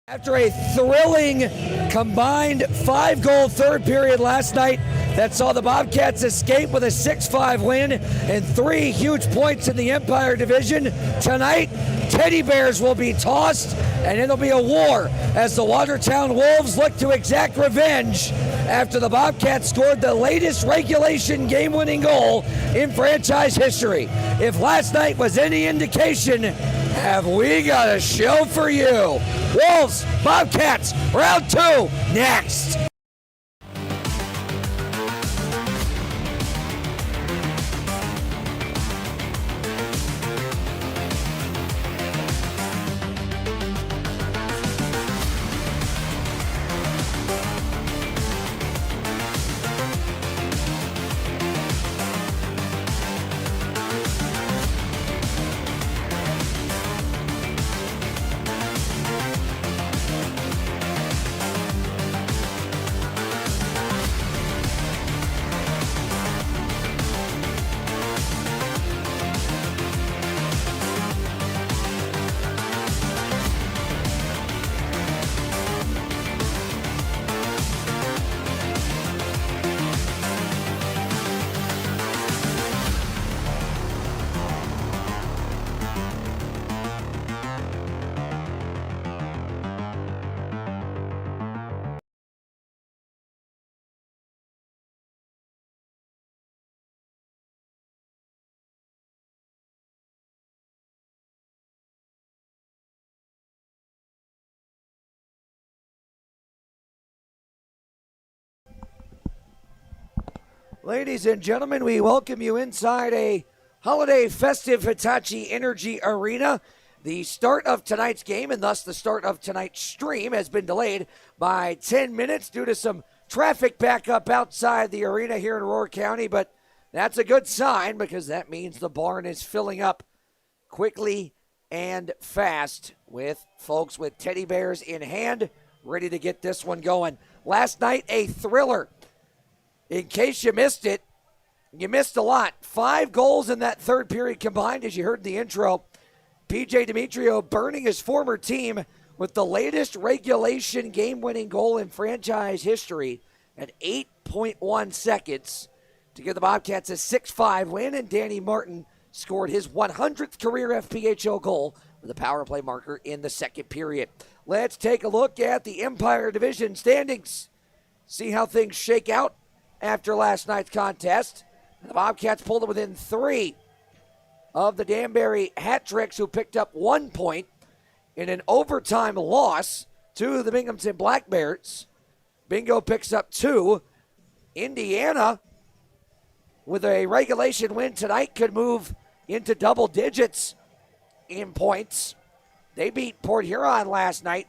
After a thrilling combined 5-goal third period last night that saw the Bobcats escape with a 6-5 win and 3 huge points in the Empire Division, tonight Teddy Bears will be tossed and it'll be a war as the Watertown Wolves look to exact revenge after the Bobcats scored the latest regulation game-winning goal in franchise history. If last night was any indication, have we got a show for you. Wolves, Bobcats, round 2, next. Ladies and gentlemen, we welcome you inside a holiday festive Hitachi Energy Arena. The start of tonight's game, and thus the start of tonight's stream, has been delayed by 10 minutes due to some traffic backup outside the arena here in Roar County, but that's a good sign because that means the barn is filling up quickly and fast with folks with teddy bears in hand, ready to get this one going. Last night, a thriller. In case you missed it, you missed a lot. 5 goals in that third period combined, as you heard in the intro. PJ Demetrio burning his former team with the latest regulation game-winning goal in franchise history at 8.1 seconds to give the Bobcats a 6-5 win, and Danny Martin scored his 100th career FPHL goal with a power play marker in the second period. Let's take a look at the Empire Division standings, see how things shake out after last night's contest. The Bobcats pulled it within 3 of the Danbury Hat-Tricks, who picked up 1 point in an overtime loss to the Binghamton Black Bears. Bingo picks up 2. Indiana, with a regulation win tonight, could move into double digits in points. They beat Port Huron last night,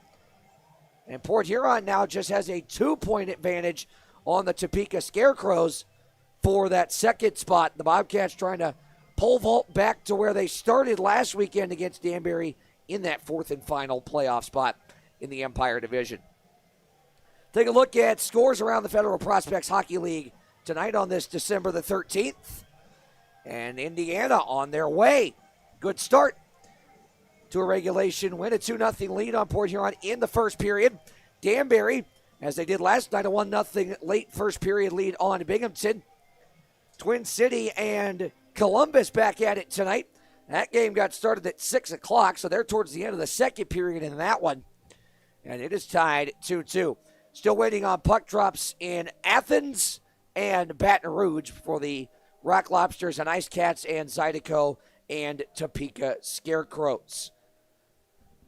and Port Huron now just has a 2-point advantage on the Topeka Scarecrows for that second spot. The Bobcats trying to pole vault back to where they started last weekend against Danbury in that 4th and final playoff spot in the Empire Division. Take a look at scores around the Federal Prospects Hockey League tonight on this December the 13th. And Indiana on their way. Good start to a regulation win, a 2-0 lead on Port Huron in the first period. Danbury, as they did last night, a 1-0 late first period lead on Binghamton. Twin City and Columbus back at it tonight. That game got started at 6 o'clock, so they're towards the end of the second period in that one. And it is tied 2-2. Still waiting on puck drops in Athens and Baton Rouge for the Rock Lobsters and Ice Cats and Zydeco and Topeka Scarecrows.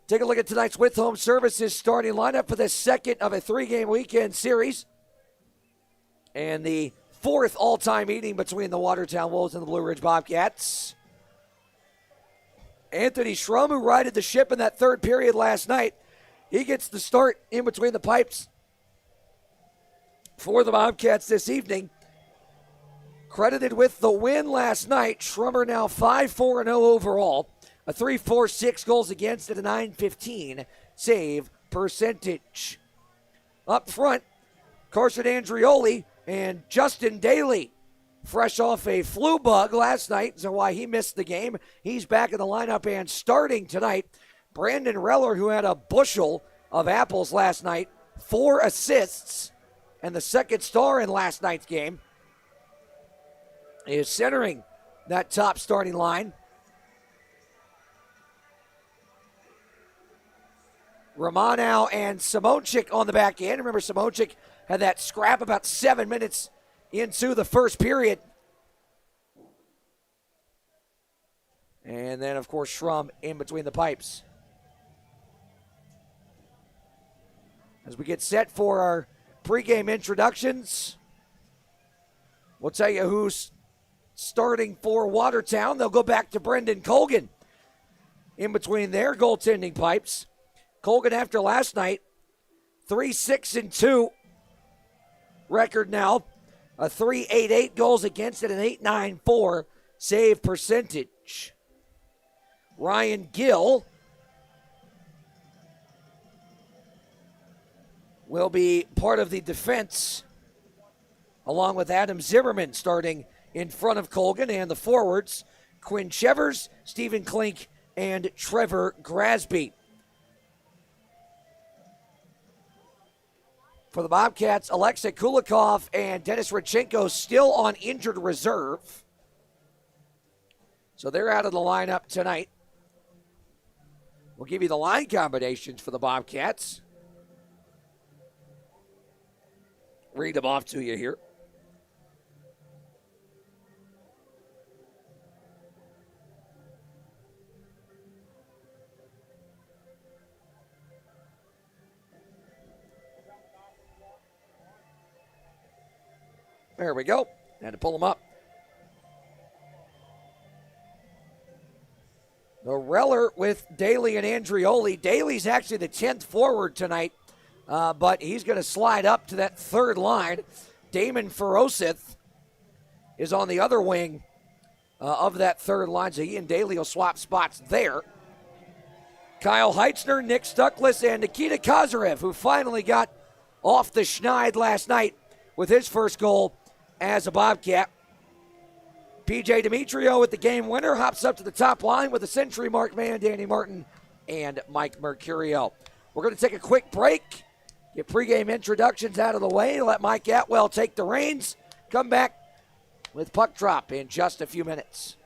Take a look at tonight's With Home Services starting lineup for the second of a 3-game weekend series, and the 4th all-time meeting between the Watertown Wolves and the Blue Ridge Bobcats. Anthony Schrum, who righted the ship in that third period last night, he gets the start in between the pipes for the Bobcats this evening. Credited with the win last night, Schrummer now 5-4-0 overall. A 3.46 goals against at a 9.15 save percentage. Up front, Carson Andrioli and Justin Daly, fresh off a flu bug last night, so why he missed the game. He's back in the lineup and starting tonight. Brandon Reller, who had a bushel of apples last night, 4 assists, and the second star in last night's game is centering that top starting line. Romanow and Simonchik on the back end. Remember, Simonchik had that scrap about 7 minutes into the first period. And then, of course, Schrum in between the pipes. As we get set for our pregame introductions, we'll tell you who's starting for Watertown. They'll go back to Brendan Colgan in between their goaltending pipes. Colgan, after last night, 3-6-2 record now. A 3.88 goals against it, an 8.94 save percentage. Ryan Gill will be part of the defense, along with Adam Zimmerman starting in front of Colgan, and the forwards, Quinn Chevers, Stephen Klink, and Trevor Grasby. For the Bobcats, Alexei Kulikov and Denis Radchenko still on injured reserve. So they're out of the lineup tonight. We'll give you the line combinations for the Bobcats. Read them off to you here. There we go. Had to pull them up. The Reller with Daly and Andrioli. Daly's actually the 10th forward tonight, but he's going to slide up to that third line. Damon Ferosith is on the other wing of that third line, so he and Daly will swap spots there. Kyle Heitzner, Nick Stuckless, and Nikita Kazarev, who finally got off the schneid last night with his first goal as a Bobcat. PJ Demetrio with the game winner hops up to the top line with the century mark man, Danny Martin and Mike Mercurio. We're going to take a quick break, get pregame introductions out of the way, let Mike Atwell take the reins, come back with puck drop in just a few minutes.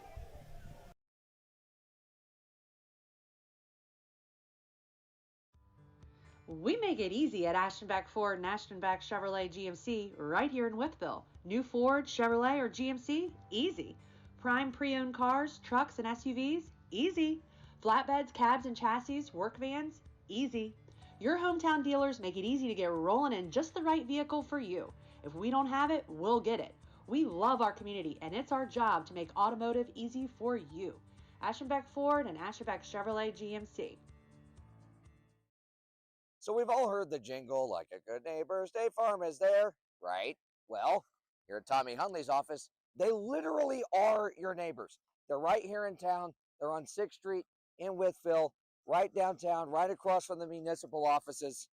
We make it easy at Ashtonback Ford and Ashtonback Chevrolet GMC right here in Wytheville. New Ford, Chevrolet, or GMC? Easy. Prime pre-owned cars, trucks, and SUVs? Easy. Flatbeds, cabs, and chassis, work vans? Easy. Your hometown dealers make it easy to get rolling in just the right vehicle for you. If we don't have it, we'll get it. We love our community, and it's our job to make automotive easy for you. Ashtonback Ford and Ashtonback Chevrolet GMC. So we've all heard the jingle, like a good neighbor, State Farm is there, right? Well, here at Tommy Hunley's office, they literally are your neighbors. They're right here in town. They're on 6th Street in Wytheville, right downtown, right across from the municipal offices.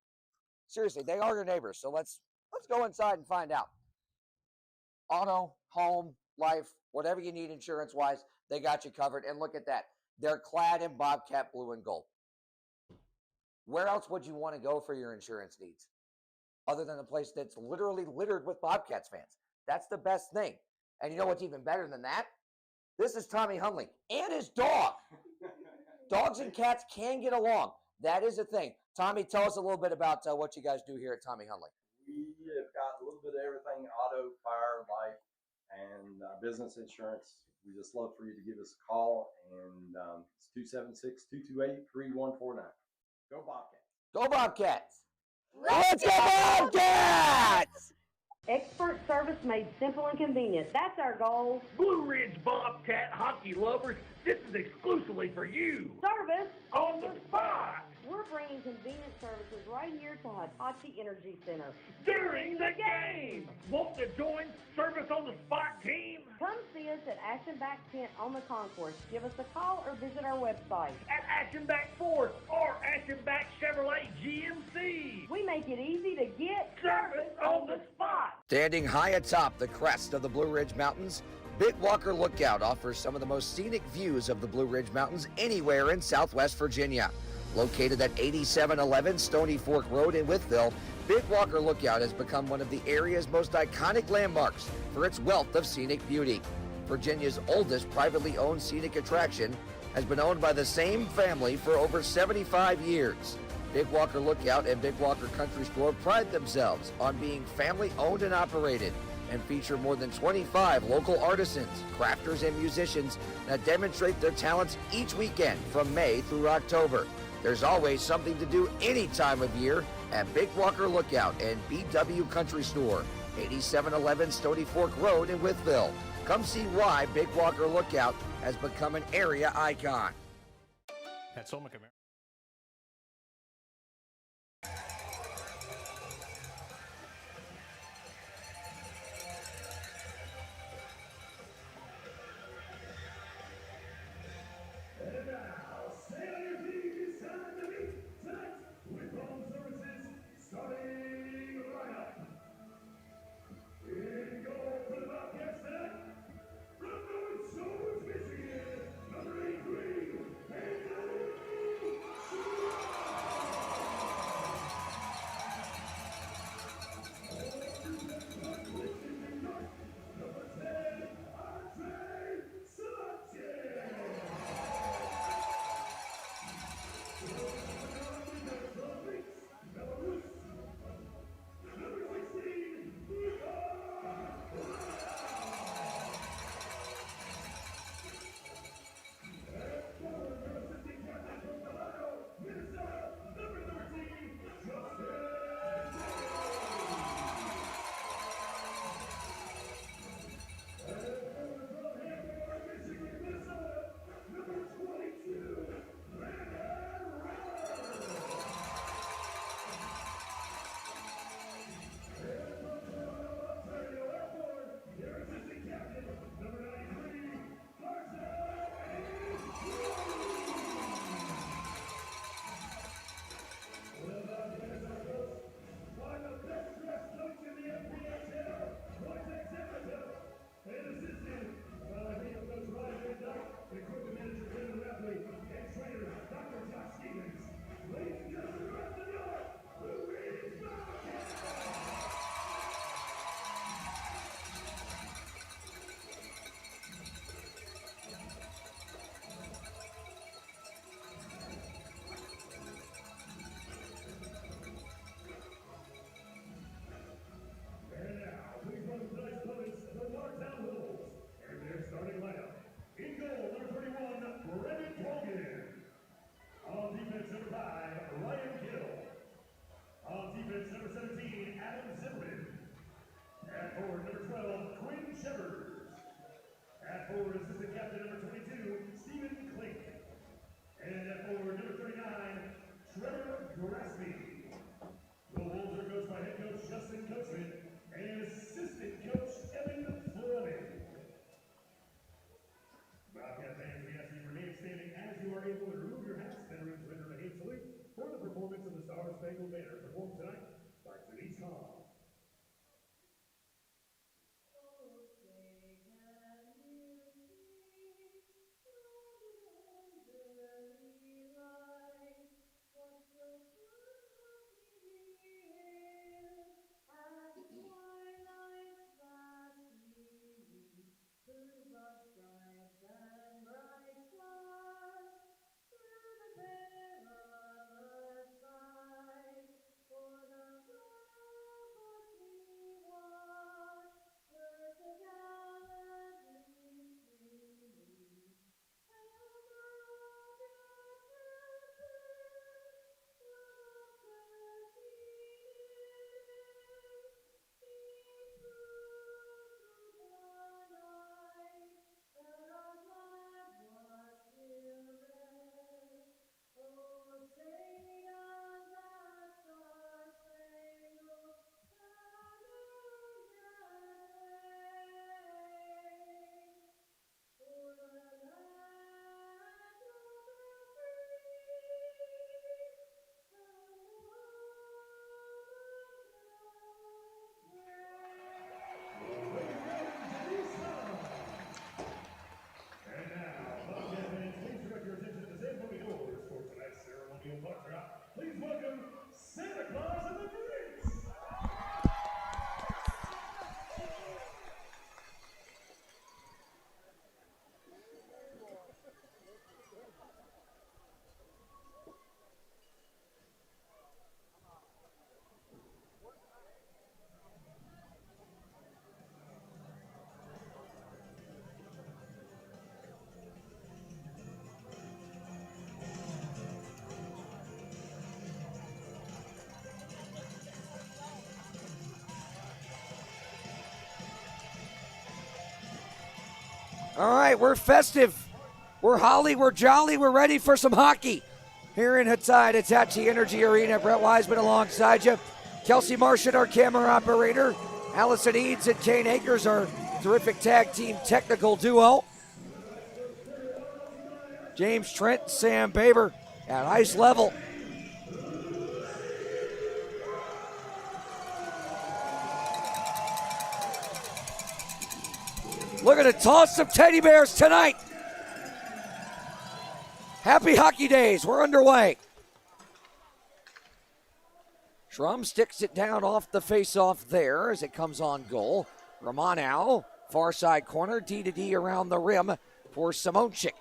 Seriously, they are your neighbors. So let's go inside and find out. Auto, home, life, whatever you need insurance-wise, they got you covered. And look at that. They're clad in Bobcat blue and gold. Where else would you want to go for your insurance needs other than a place that's literally littered with Bobcats fans? That's the best thing. And you know what's even better than that? This is Tommy Hunley and his dog. Dogs and cats can get along. That is a thing. Tommy, tell us a little bit about what you guys do here at Tommy Hunley. We have got a little bit of everything: auto, fire, life, and business insurance. We just love for you to give us a call, and it's 276-228-3149. Go Bobcats. Go Bobcats. Let's go Bobcats! Expert service made simple and convenient. That's our goal. Blue Ridge Bobcat hockey lovers, this is exclusively for you. Service On the spot. We're bringing convenient services right here to Hitachi Energy Center. During the game. Want to join Service on the Spot team? Come see us at Ashtonback Tent on the concourse. Give us a call or visit our website. At Ashtonback Ford or Ashtonback Chevrolet GMC. We make it easy to get Service on the spot. Standing high atop the crest of the Blue Ridge Mountains, Bitwalker Lookout offers some of the most scenic views of the Blue Ridge Mountains anywhere in Southwest Virginia. Located at 8711 Stony Fork Road in Wytheville, Big Walker Lookout has become one of the area's most iconic landmarks for its wealth of scenic beauty. Virginia's oldest privately owned scenic attraction has been owned by the same family for over 75 years. Big Walker Lookout and Big Walker Country Store pride themselves on being family owned and operated and feature more than 25 local artisans, crafters, and musicians that demonstrate their talents each weekend from May through October. There's always something to do any time of year at Big Walker Lookout and BW Country Store, 8711 Stony Fork Road in Wytheville. Come see why Big Walker Lookout has become an area icon. At Solmick America. Starting right up. In goal for the Bobcats tonight, from North Shores, Michigan, number 83, Star-Spangled Banner performed tonight by Denise Hall. All right, we're festive. We're holly, we're jolly, we're ready for some hockey. Here in Hitachi Energy Arena, Brett Wiseman alongside you. Kelsey Martian, our camera operator. Allison Eads and Kane Akers, our terrific tag team technical duo. James Trent, Sam Baber at ice level. Look at the toss of teddy bears tonight. Happy hockey days, we're underway. Schrum sticks it down off the face-off there as it comes on goal. Romanow, far side corner, D-to-D around the rim for Simonchik.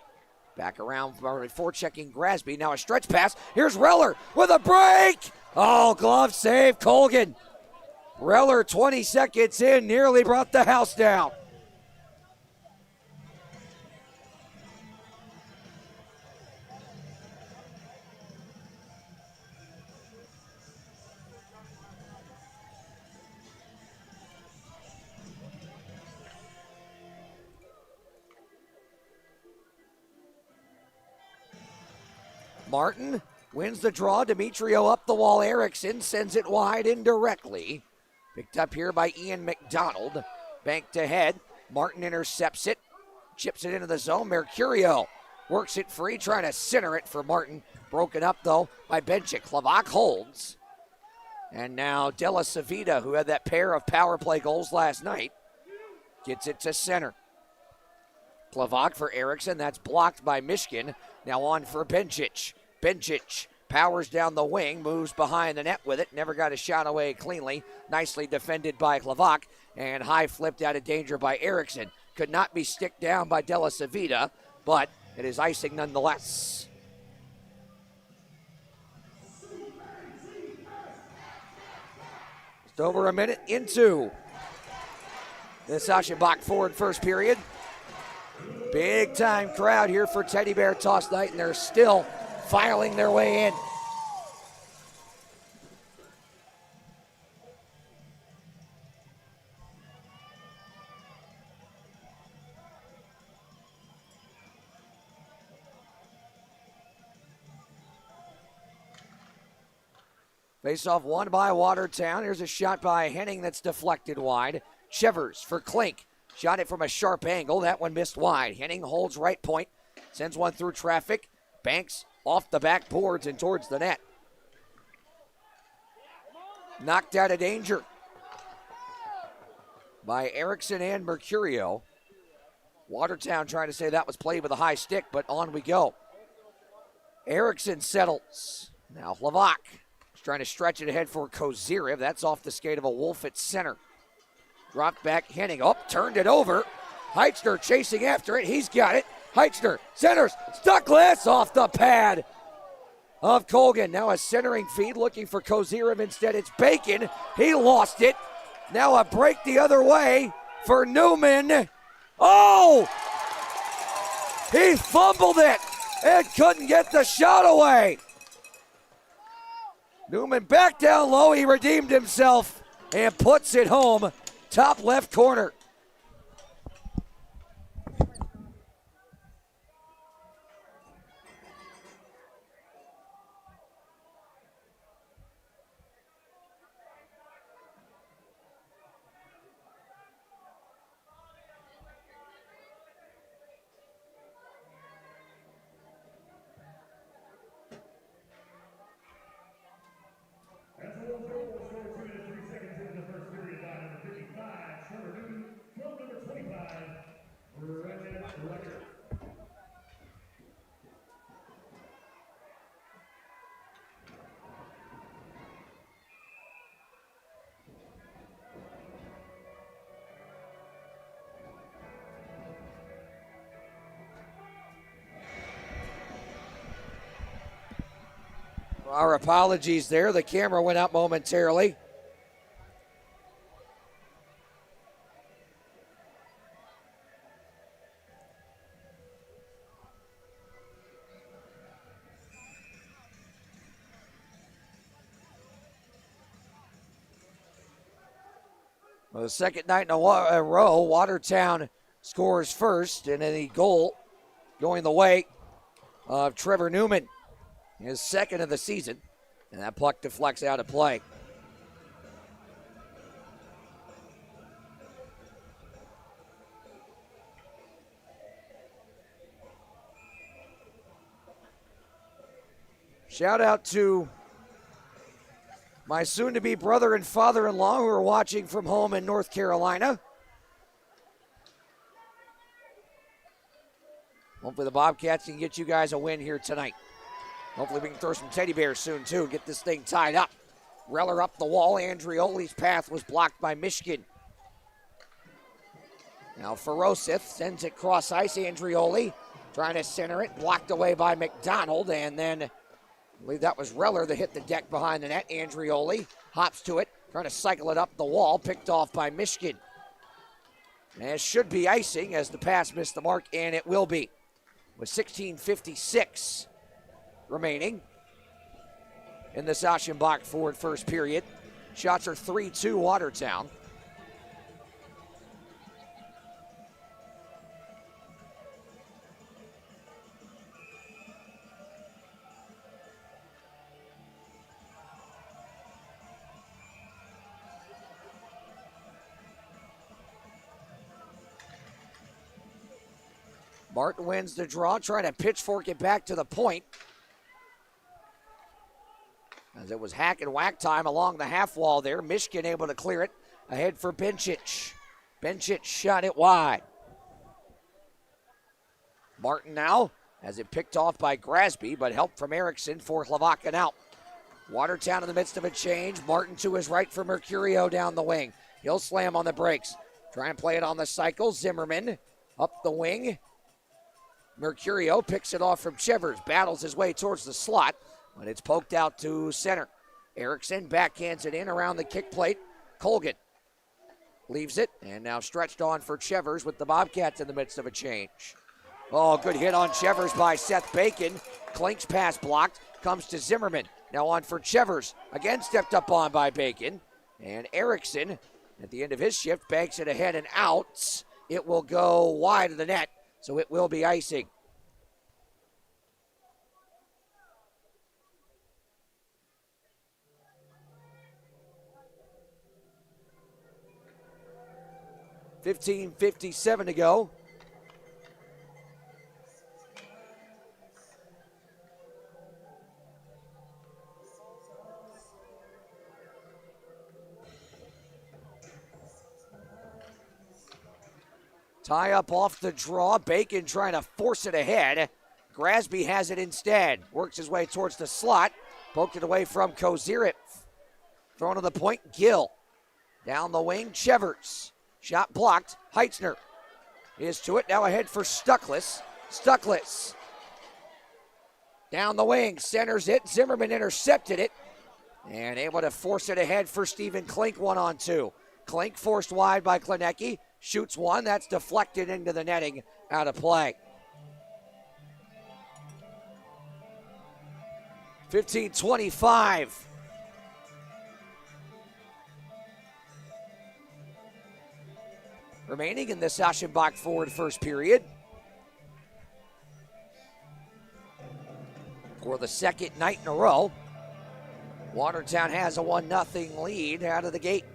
Back around for checking Grasby. Now a stretch pass. Here's Reller with a break. Oh, glove save, Colgan. Reller 20 seconds in, nearly brought the house down. Martin wins the draw. Demetrio up the wall. Erickson sends it wide indirectly. Picked up here by Ian McDonald. Banked ahead. Martin intercepts it. Chips it into the zone. Mercurio works it free, trying to center it for Martin. Broken up, though, by Benchik. Klavak holds. And now Della Savita, who had that pair of power play goals last night, gets it to center. Klavak for Erickson. That's blocked by Mishkin. Now on for Benchich. Benchich powers down the wing, moves behind the net with it. Never got a shot away cleanly. Nicely defended by Klavak. And high flipped out of danger by Erickson. Could not be sticked down by Della Savita, but it is icing nonetheless. Just over a minute into the Aschenbach forward first period. Big time crowd here for Teddy Bear Toss Night, and they're still filing their way in. Face-off won by Watertown. Here's a shot by Henning that's deflected wide. Chevers for Klink. Shot it from a sharp angle. That one missed wide. Henning holds right point. Sends one through traffic. Banks off the backboards and towards the net. Knocked out of danger by Erickson and Mercurio. Watertown trying to say that was played with a high stick, but on we go. Erickson settles. Now Hlavak is trying to stretch it ahead for Kozirev. That's off the skate of a Wolf at center. Dropped back, Henning up, turned it over. Heitzner chasing after it, he's got it. Heitzner centers, Stuckless off the pad of Colgan. Now a centering feed looking for Kozirev instead. It's Bacon, he lost it. Now a break the other way for Newman. Oh! He fumbled it and couldn't get the shot away. Newman back down low, he redeemed himself and puts it home. Top left corner. That's a 1-0 score, 2 minutes, 3 seconds into the first period by number 55, Trevor Newton, from number 25, Brendan Rucker. Our apologies there. The camera went out momentarily. For the second night in a row, Watertown scores first, and then the goal going the way of Trevor Newman, his second of the season, and that puck deflects out of play. Shout out to my soon-to-be brother and father-in-law who are watching from home in North Carolina. Hopefully the Bobcats can get you guys a win here tonight. Hopefully we can throw some teddy bears soon, too, get this thing tied up. Reller up the wall. Andrioli's path was blocked by Michigan. Now Ferosith sends it cross ice. Andrioli trying to center it. Blocked away by McDonald, and then I believe that was Reller that hit the deck behind the net. Andrioli hops to it, trying to cycle it up the wall, picked off by Michigan. And it should be icing as the pass missed the mark, and it will be. With 16:56 remaining in the Aschenbach Ford first period. Shots are 3-2 Watertown. Martin wins the draw, trying to pitchfork it back to the point. As it was hack and whack time along the half wall there. Michigan able to clear it ahead for Bencic. Bencic shot it wide. Martin now has it picked off by Grasby, but help from Erickson for Hlavakin out. Watertown in the midst of a change. Martin to his right for Mercurio down the wing. He'll slam on the brakes. Try and play it on the cycle. Zimmerman up the wing. Mercurio picks it off from Chivers, battles his way towards the slot, but it's poked out to center. Erickson backhands it in around the kick plate. Colgan leaves it, and now stretched on for Chivers with the Bobcats in the midst of a change. Oh, good hit on Chivers by Seth Bacon. Klink's pass blocked, comes to Zimmerman. Now on for Chivers, again stepped up on by Bacon. And Erickson, at the end of his shift, banks it ahead and out. It will go wide of the net. So it will be icing. $15:57 to go. Tie up off the draw. Bacon trying to force it ahead. Grasby has it instead. Works his way towards the slot. Poked it away from Kozirit. Thrown to the point, Gill. Down the wing, Chevers. Shot blocked. Heitzner is to it. Now ahead for Stuckless. Stuckless. Down the wing, centers it. Zimmerman intercepted it. And able to force it ahead for Stephen Klink, 1-on-2. Klink forced wide by Klinecki. Shoots one, that's deflected into the netting, out of play. 15:25. Remaining in this Aschenbach Ford first period. For the second night in a row, Watertown has a 1-0 lead out of the gate.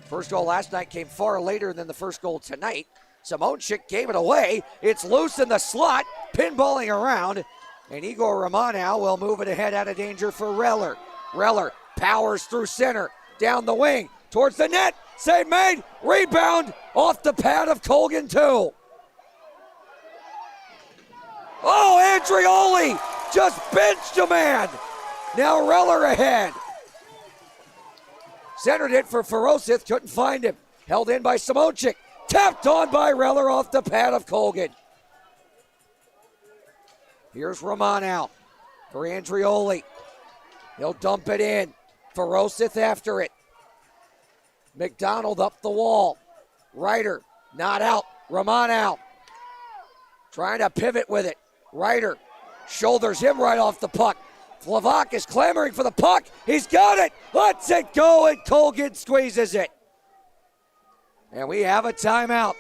First goal last night came far later than the first goal tonight. Simonchik gave it away. It's loose in the slot, pinballing around. And Igor Romanow will move it ahead out of danger for Reller. Reller powers through center, down the wing, towards the net. Save made, rebound off the pad of Colgan too. Oh, Andrioli just benched a man. Now Reller ahead. Centered it for Ferosith, couldn't find him. Held in by Simonchik. Tapped on by Reller off the pad of Colgan. Here's Romanow for Andrioli. He'll dump it in. Ferosith after it. McDonald up the wall. Ryder not out. Romanow trying to pivot with it. Ryder shoulders him right off the puck. Flavak is clamoring for the puck. He's got it. Let's it go, and Colgan squeezes it. And we have a timeout.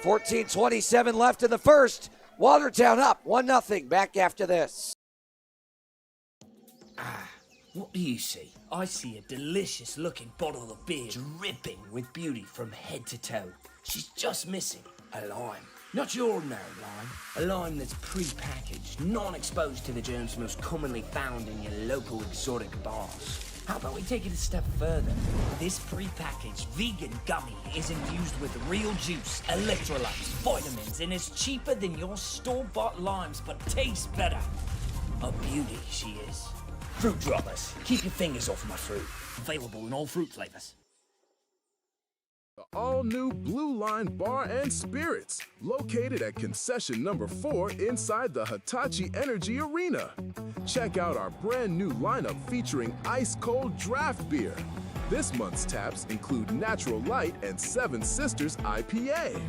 14:27 left in the first. Watertown up 1-0. Back after this. What do you see? I see a delicious looking bottle of beer dripping with beauty from head to toe. She's just missing a lime. Not your ordinary lime, a lime that's pre-packaged, non-exposed to the germs most commonly found in your local exotic bars. How about we take it a step further? This pre-packaged vegan gummy is infused with real juice, electrolytes, vitamins, and is cheaper than your store-bought limes, but tastes better. A beauty she is. Fruit droppers. Keep your fingers off my fruit. Available in all fruit flavors. The all-new Blue Line Bar and Spirits, located at concession number 4 inside the Hitachi Energy Arena. Check out our brand new lineup featuring ice-cold draft beer. This month's taps include Natural Light and Seven Sisters IPA.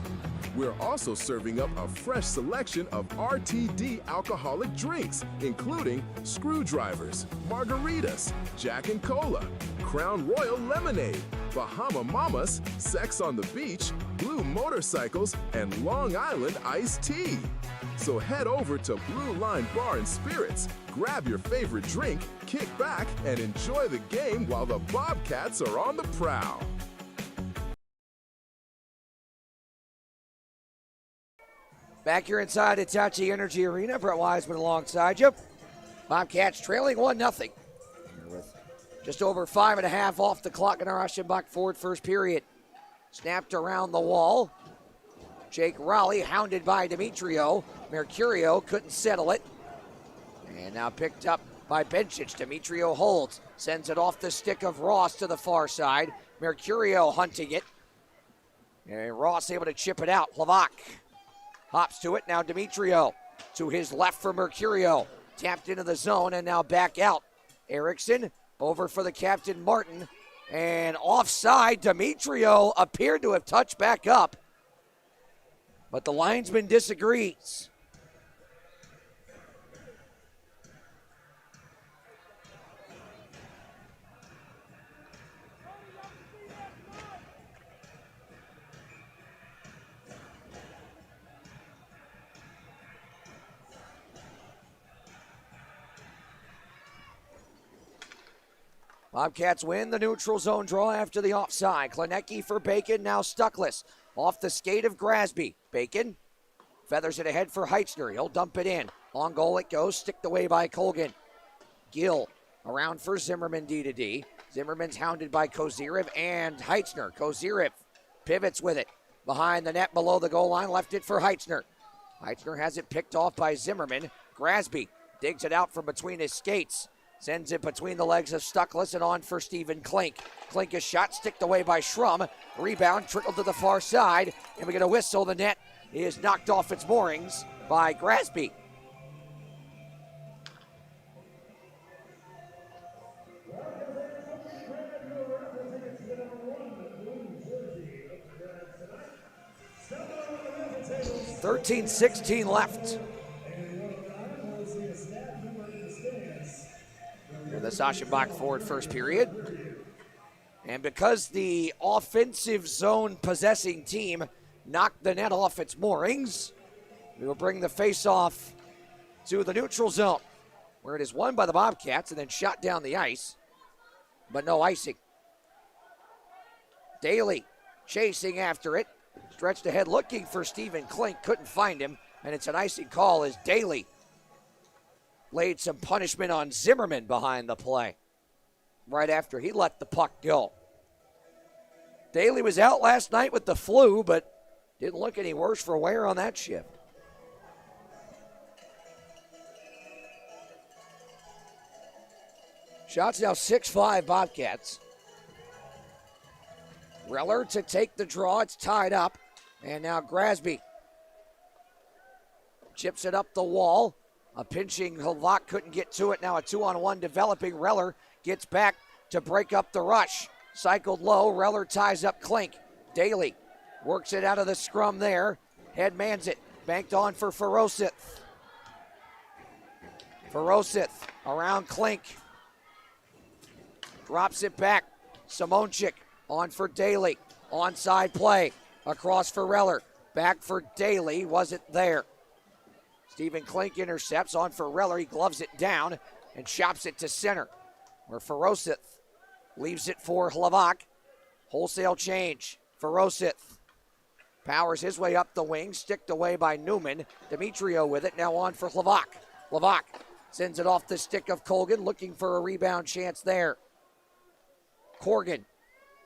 We're also serving up a fresh selection of RTD alcoholic drinks, including Screwdrivers, Margaritas, Jack and Cola, Crown Royal Lemonade, Bahama Mamas, Sex on the Beach, Blue Motorcycles, and Long Island Iced Tea. So head over to Blue Line Bar and Spirits, grab your favorite drink, kick back, and enjoy the game while the Bobcats are on the prowl. Back here inside Hitachi Energy Arena, Brett Wiseman alongside you. Bobcats trailing 1-0. With just over 5.5 off the clock in our Aschenbach Ford first period. Snapped around the wall. Jake Raleigh hounded by Demetrio. Mercurio couldn't settle it. And now picked up by Bencic. Demetrio holds. Sends it off the stick of Ross to the far side. Mercurio hunting it. And Ross able to chip it out. Hlavak hops to it. Now Demetrio to his left for Mercurio. Tapped into the zone and now back out. Erickson over for the captain Martin. And offside. Demetrio appeared to have touched back up. But the linesman disagrees. Bobcats win the neutral zone draw after the offside. Klinecki for Bacon, now Stuckless. Off the skate of Grasby. Bacon feathers it ahead for Heitzner. He'll dump it in. On goal it goes, sticked away by Colgan. Gill around for Zimmerman D-to-D. Zimmerman's hounded by Kozirev and Heitzner. Kozirev pivots with it. Behind the net below the goal line, left it for Heitzner. Heitzner has it picked off by Zimmerman. Grasby digs it out from between his skates. Sends it between the legs of Stuckless and on for Stephen Klink. Klink is shot, sticked away by Schrum. Rebound trickled to the far side, and we get a whistle. The net is knocked off its moorings by Grasby. $13:16 left in the Aschenbach Ford first period. And because the offensive zone possessing team knocked the net off its moorings, we will bring the face-off to the neutral zone, where it is won by the Bobcats and then shot down the ice, but no icing. Daly chasing after it, stretched ahead looking for Stephen Klink, couldn't find him, and it's an icing call as Daly laid some punishment on Zimmerman behind the play right after he let the puck go. Daly was out last night with the flu, but didn't look any worse for wear on that shift. Shots now 6-5 Bobcats. Reller to take the draw. It's tied up. And now Grasby chips it up the wall. A pinching Hlavak couldn't get to it. Now a 2-on-1 developing. Reller gets back to break up the rush. Cycled low. Reller ties up Klink. Daly works it out of the scrum there. Headmans it. Banked on for Ferosith. Ferosith around Klink. Drops it back. Simonchik on for Daly. Onside play. Across for Reller. Back for Daly. Wasn't there. Stephen Klink intercepts on for Reller. He gloves it down and chops it to center. Where Ferosith leaves it for Hlavak. Wholesale change. Ferosith powers his way up the wing. Sticked away by Newman. Demetrio with it. Now on for Hlavak. Hlavak sends it off the stick of Colgan. Looking for a rebound chance there. Corgan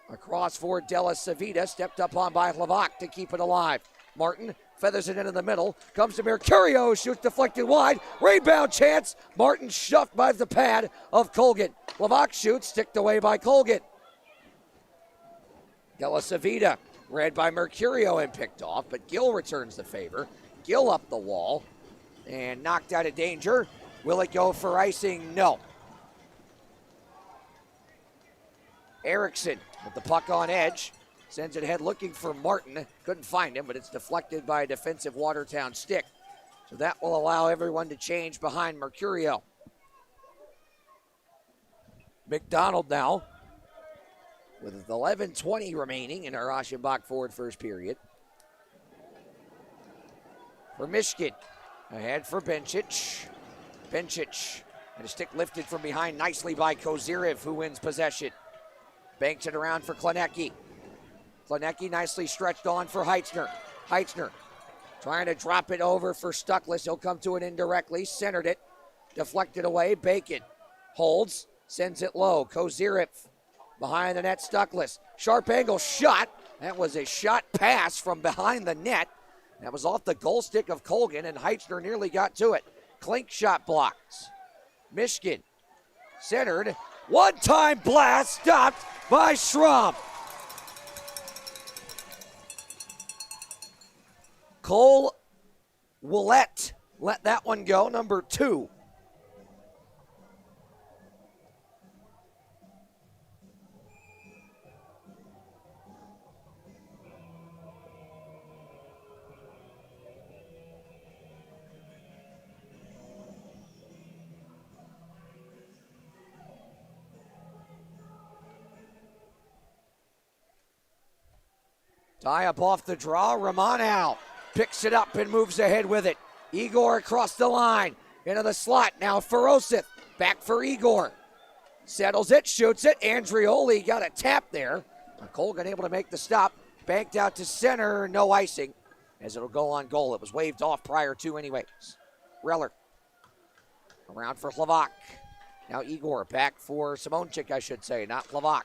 across for Della Savita. Stepped up on by Hlavak to keep it alive. Martin feathers it into the middle. Comes to Mercurio. Shoots deflected wide. Rebound chance. Martin shoved by the pad of Colgan. Hlavak shoots. Sticked away by Colgan. Della Savita read by Mercurio and picked off, but Gill returns the favor. Gill up the wall and knocked out of danger. Will it go for icing? No. Erickson with the puck on edge. Sends it ahead looking for Martin. Couldn't find him, but it's deflected by a defensive Watertown stick. So that will allow everyone to change behind Mercurio. McDonald now with 11:20 remaining in our Aschenbach forward first period. For Michigan, ahead for Bencic. Bencic, and a stick lifted from behind nicely by Kozirev, who wins possession. Banks it around for Klenecki. Klenecki nicely stretched on for Heitzner. Heitzner trying to drop it over for Stuckless. He'll come to it indirectly. Centered it. Deflected away. Bacon holds. Sends it low. Kozirev behind the net. Stuckless. Sharp angle shot. That was a shot pass from behind the net. That was off the goal stick of Colgan, and Heitzner nearly got to it. Klink shot blocks. Michigan centered. One-time blast stopped by Schramm. Cole Willett let that one go, number 2. Tie up off the draw. Romanow picks it up and moves ahead with it. Igor across the line. Into the slot. Now Ferosith. Back for Igor. Settles it. Shoots it. Andrioli got a tap there. Colgan able to make the stop. Banked out to center. No icing as it'll go on goal. It was waved off prior to anyways. Reller. Around for Hlavak. Now Igor back for Simonchik, I should say. Not Hlavak.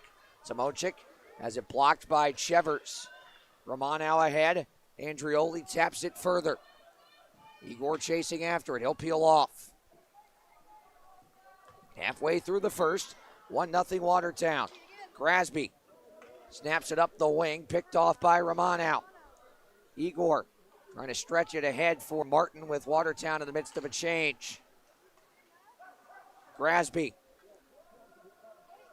Simonchik has it blocked by Chevers. Romanow ahead. Andrioli taps it further. Igor chasing after it. He'll peel off. Halfway through the first. 1-0 Watertown. Grasby snaps it up the wing. Picked off by Romanow. Igor trying to stretch it ahead for Martin with Watertown in the midst of a change. Grasby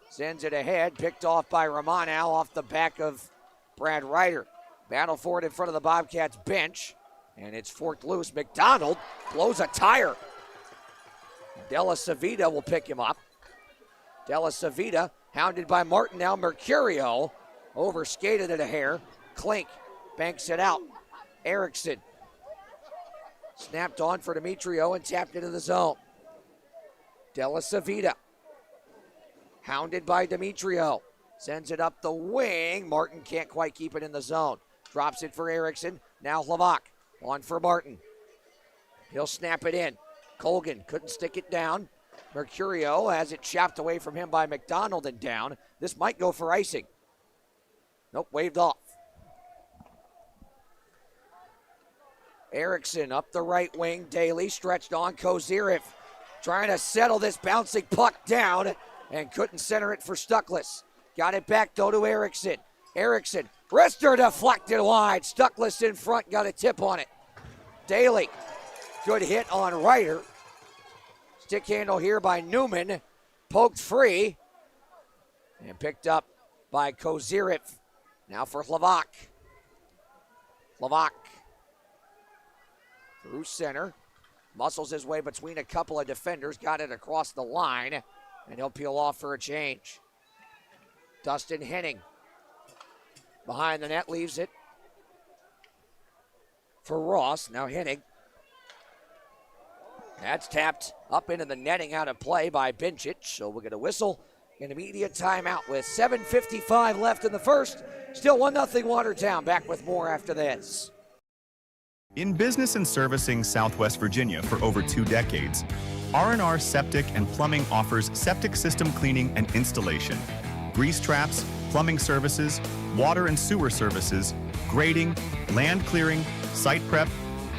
sends it ahead. Picked off by Romanow off the back of Brad Ryder. Battle for it in front of the Bobcats bench. And it's forked loose. McDonald blows a tire. Della Savita will pick him up. Della Savita hounded by Martin. Now Mercurio overskated it a hair. Klink banks it out. Erickson snapped on for Demetrio and tapped into the zone. Della Savita hounded by Demetrio. Sends it up the wing. Martin can't quite keep it in the zone. Drops it for Erickson. Now Hlavak on for Martin. He'll snap it in. Colgan couldn't stick it down. Mercurio has it chopped away from him by McDonald and down. This might go for icing. Nope, waved off. Erickson up the right wing. Daly stretched on. Kozirev trying to settle this bouncing puck down and couldn't center it for Stuckless. Got it back though to Erickson. Erickson, wrister deflected wide. Stuckless in front, got a tip on it. Daly, good hit on Ryder. Stick handle here by Newman. Poked free and picked up by Kozirev. Now for Hlavak. Hlavak through center. Muscles his way between a couple of defenders. Got it across the line. And he'll peel off for a change. Dustin Henning Behind the net, leaves it for Ross. Now Hennig. That's tapped up into the netting, out of play by Bincic. So we'll get a whistle, an immediate timeout with 7:55 left in the first. Still 1-0 Watertown. Back with more after this. In business and servicing Southwest Virginia for over 2 decades, R&R Septic and Plumbing offers septic system cleaning and installation, grease traps, plumbing services, water and sewer services, grading, land clearing, site prep,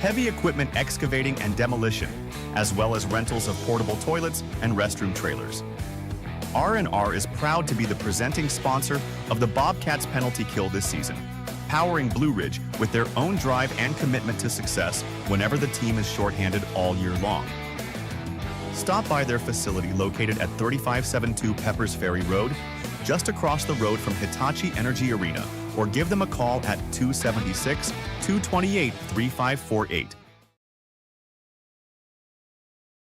heavy equipment excavating and demolition, as well as rentals of portable toilets and restroom trailers. R&R is proud to be the presenting sponsor of the Bobcats penalty kill this season, powering Blue Ridge with their own drive and commitment to success whenever the team is shorthanded all year long. Stop by their facility located at 3572 Peppers Ferry Road, just across the road from Hitachi Energy Arena, or give them a call at 276-228-3548.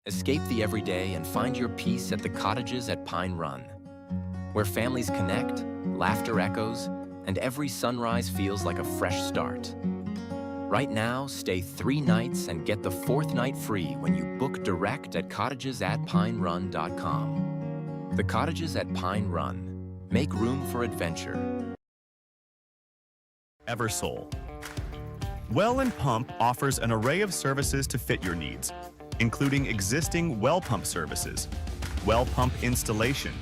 Escape the everyday and find your peace at the Cottages at Pine Run, where families connect, laughter echoes, and every sunrise feels like a fresh start. Right now, stay 3 nights and get the 4th night free when you book direct at cottagesatpinerun.com. The Cottages at Pine Run. Make room for adventure. Eversole. Well and Pump offers an array of services to fit your needs, including existing well pump services, well pump installation,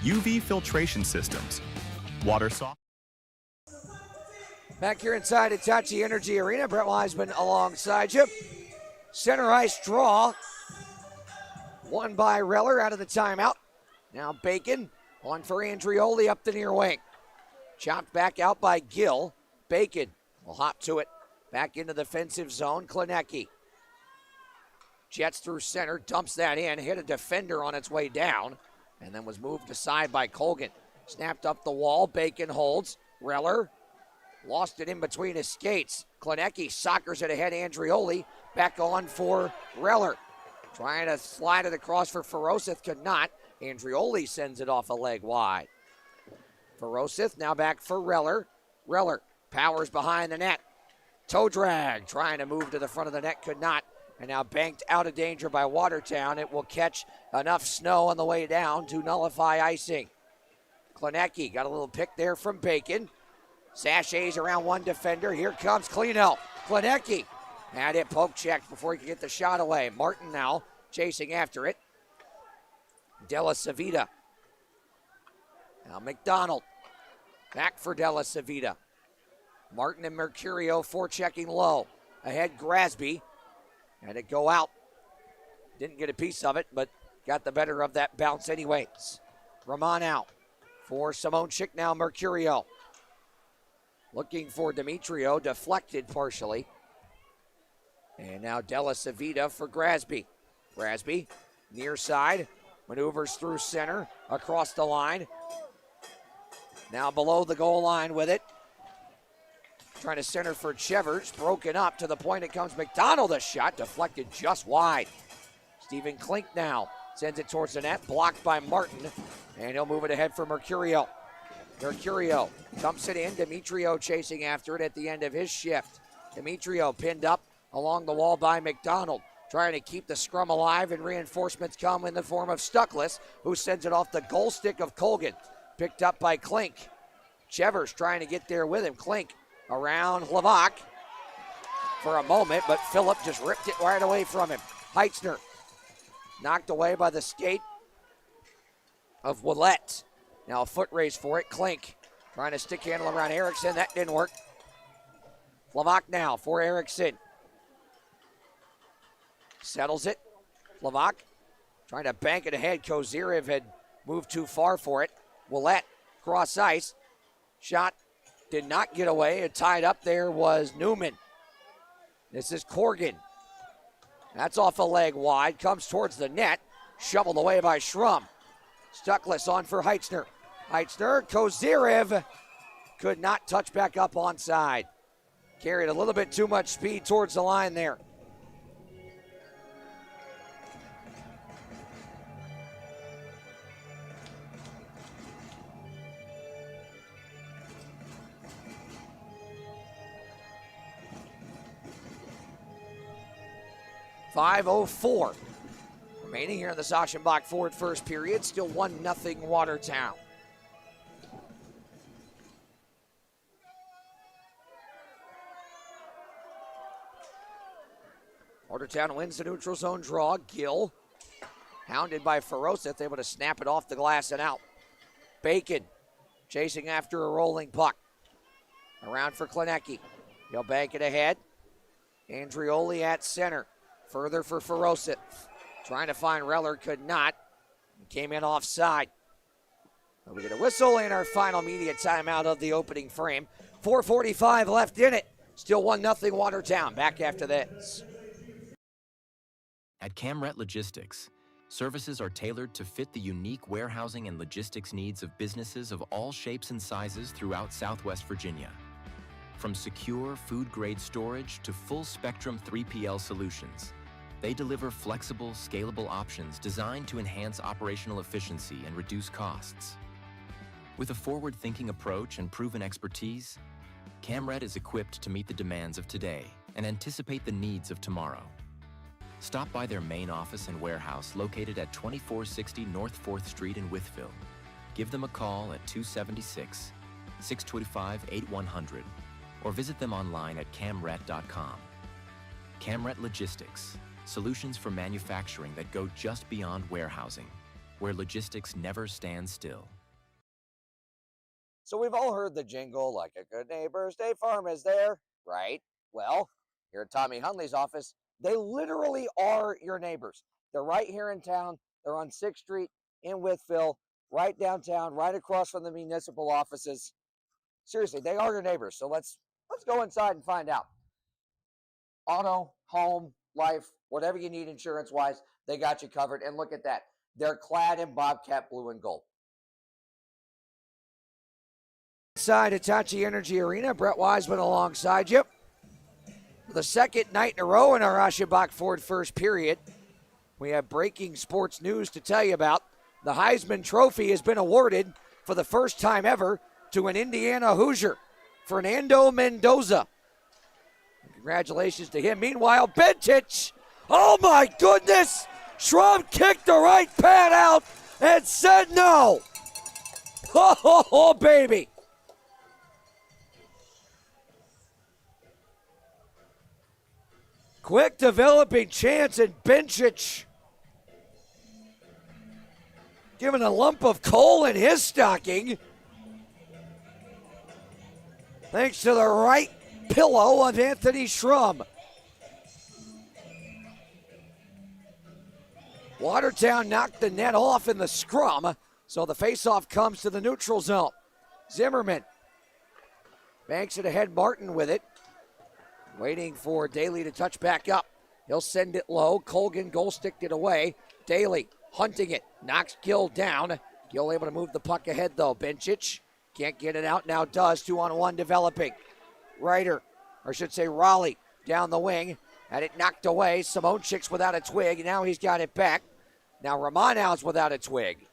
UV filtration systems, water softening. Back here inside Hitachi Energy Arena, Brett Wiseman alongside you. Center ice draw. Won by Reller out of the timeout. Now Bacon on for Andrioli up the near wing. Chopped back out by Gill. Bacon will hop to it. Back into the defensive zone. Klinecki. Jets through center, dumps that in, hit a defender on its way down, and then was moved aside by Colgan. Snapped up the wall. Bacon holds. Reller lost it in between his skates. Klinecki soccers it ahead. Andrioli back on for Reller. Trying to slide it across for Ferosith, could not. Andrioli sends it off a leg wide. Ferosith now back for Reller. Reller powers behind the net. Toe drag, trying to move to the front of the net, could not. And now banked out of danger by Watertown. It will catch enough snow on the way down to nullify icing. Klinecki got a little pick there from Bacon. Sachets around one defender. Here comes Kleno. Klinecki had it poke checked before he could get the shot away. Martin now chasing after it. Della Savita. Now McDonald. Back for Della Savita. Martin and Mercurio forechecking low. Ahead Grasby. Had it go out. Didn't get a piece of it, but got the better of that bounce anyways. Ramon out for Simonchik. Now Mercurio. Looking for Demetrio, deflected partially. And now Della Savita for Grasby. Grasby, near side, maneuvers through center, across the line. Now below the goal line with it. Trying to center for Chevers, broken up to the point it comes McDonald. A shot deflected just wide. Stephen Klink now sends it towards the net, blocked by Martin, and he'll move it ahead for Mercurio. Mercurio dumps it in. Demetrio chasing after it at the end of his shift. Demetrio pinned up along the wall by McDonald, trying to keep the scrum alive, and reinforcements come in the form of Stuckless, who sends it off the goal stick of Colgan. Picked up by Klink. Chevers trying to get there with him. Klink around Hlavac for a moment, but Phillip just ripped it right away from him. Heitzner knocked away by the skate of Willette. Now a foot race for it. Klink trying to stick handle around Erickson. That didn't work. Hlavac now for Erickson. Settles it. Hlavac trying to bank it ahead. Kozirev had moved too far for it. Willette cross ice. Shot did not get away. And tied up there was Newman. This is Corgan. That's off a leg wide. Comes towards the net. Shoveled away by Schrum. Stuckless on for Heitzner. Heitzner, Kozirev could not touch back up onside. Carried a little bit too much speed towards the line there. 5:04 remaining here in the Sachenbach Ford first period. Still 1-0 Watertown. Watertown wins the neutral zone draw. Gill, hounded by Ferocith, able to snap it off the glass and out. Bacon chasing after a rolling puck. Around for Klinecki. He'll bank it ahead. Andrioli at center. Further for Ferocith. Trying to find Reller, could not. Came in offside. We get a whistle in our final media timeout of the opening frame. 4:45 left in it. Still 1-0 Watertown. Back after this. At Camret Logistics, services are tailored to fit the unique warehousing and logistics needs of businesses of all shapes and sizes throughout Southwest Virginia. From secure food-grade storage to full-spectrum 3PL solutions, they deliver flexible, scalable options designed to enhance operational efficiency and reduce costs. With a forward-thinking approach and proven expertise, Camret is equipped to meet the demands of today and anticipate the needs of tomorrow. Stop by their main office and warehouse located at 2460 North 4th Street in Wytheville. Give them a call at 276-625-8100 or visit them online at camret.com. Camret Logistics, solutions for manufacturing that go just beyond warehousing, where logistics never stands still. So we've all heard the jingle, like a good neighbor, State Farm is there, right? Well, here at Tommy Hundley's office, they literally are your neighbors. They're right here in town. They're on 6th Street in Wytheville, right downtown, right across from the municipal offices. Seriously, they are your neighbors. So let's go inside and find out. Auto, home, life, whatever you need insurance-wise, they got you covered. And look at that. They're clad in Bobcat blue and gold. Inside Hitachi Energy Arena, Brett Wiseman alongside you. For the second night in a row in our Aschenbach Ford first period, we have breaking sports news to tell you about. The Heisman Trophy has been awarded for the first time ever to an Indiana Hoosier, Fernando Mendoza. Congratulations to him. Meanwhile, Bentich, oh my goodness! Schrum kicked the right pad out and said no. Oh, baby. Quick developing chance, and Bentich given a lump of coal in his stocking. Thanks to the right pillow of Anthony Schrum. Watertown knocked the net off in the scrum, so the faceoff comes to the neutral zone. Zimmerman banks it ahead, Martin with it. Waiting for Daly to touch back up. He'll send it low. Colgan goal sticked it away. Daly hunting it. Knocks Gill down. Gill able to move the puck ahead though. Benchich can't get it out. Now does. 2-on-1 developing. Ryder, or I should say Raleigh, down the wing. Had it knocked away. Simonchik's without a twig. Now he's got it back. Now Romanow's without a twig.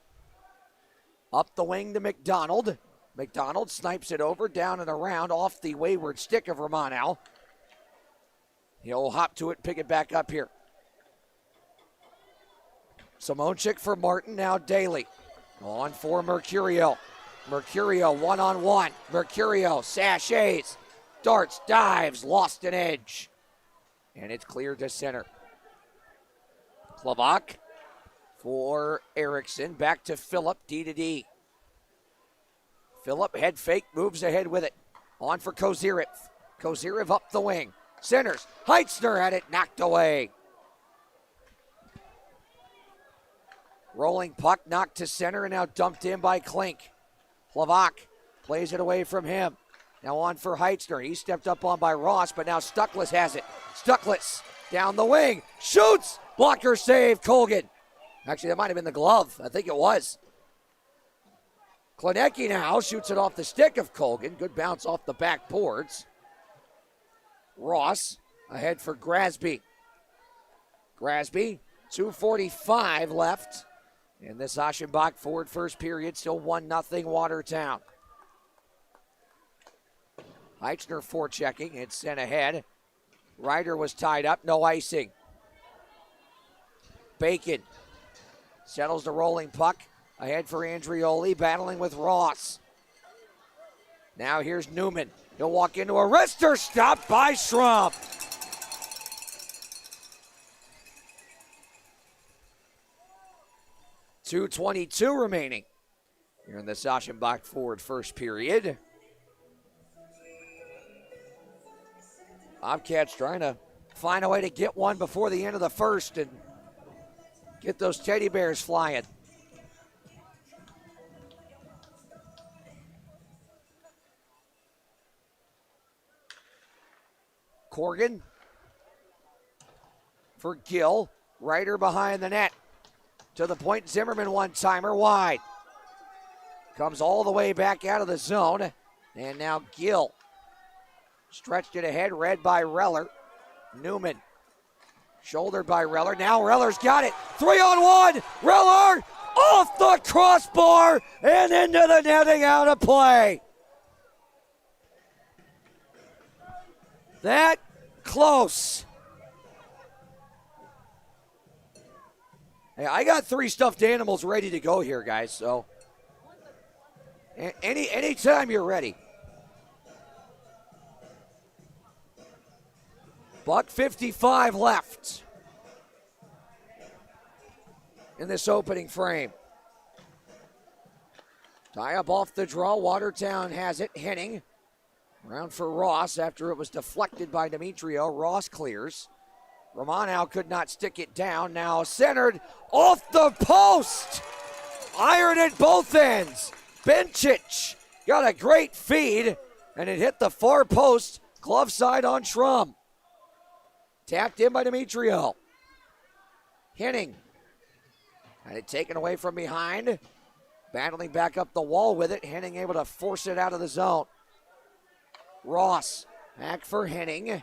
Up the wing to McDonald. McDonald snipes it over, down and around, off the wayward stick of Romanow. He'll hop to it, pick it back up here. Simonchik for Martin, now Daly. On for Mercurio. Mercurio one-on-one. Mercurio sachets, darts, dives, lost an edge. And it's cleared to center. Klavak for Erickson. Back to Phillip, D to D. Phillip, head fake, moves ahead with it. On for Kozirev. Kozirev up the wing. Centers. Heitzner had it knocked away. Rolling puck knocked to center and now dumped in by Klink. Klavak plays it away from him. Now on for Heitzner. He stepped up on by Ross, but now Stuckless has it. Stuckless down the wing. Shoots! Blocker save, Colgan. Actually, that might have been the glove. I think it was. Klinecki now shoots it off the stick of Colgan. Good bounce off the back boards. Ross ahead for Grasby. Grasby, 2:45 left in this Aschenbach Ford first period. Still 1-0 Watertown. Heitzner forechecking. It's sent ahead. Ryder was tied up. No icing. Bacon settles the rolling puck. Ahead for Andrioli, battling with Ross. Now here's Newman. He'll walk into a wrister, stopped by Schrum. .222 remaining here in the Aschenbach forward first period. Bobcats trying to find a way to get one before the end of the first and get those teddy bears flying. Corgan for Gill. Ryder behind the net. To the point, Zimmerman one-timer wide. Comes all the way back out of the zone. And now Gill. Stretched it ahead, read by Reller. Newman. Shouldered by Reller. Now Reller's got it. 3-on-1. Reller off the crossbar and into the netting, out of play. That close. Hey, I got 3 stuffed animals ready to go here, guys, so anytime you're ready. $1:55 left in this opening frame. Tie up off the draw. Watertown has it. Henning. Around for Ross after it was deflected by Demetrio. Ross clears. Romano could not stick it down. Now centered off the post. Iron at both ends. Bencic got a great feed, and it hit the far post. Glove side on Schrum. Tapped in by Demetrio. Henning had it taken away from behind. Battling back up the wall with it. Henning able to force it out of the zone. Ross back for Henning.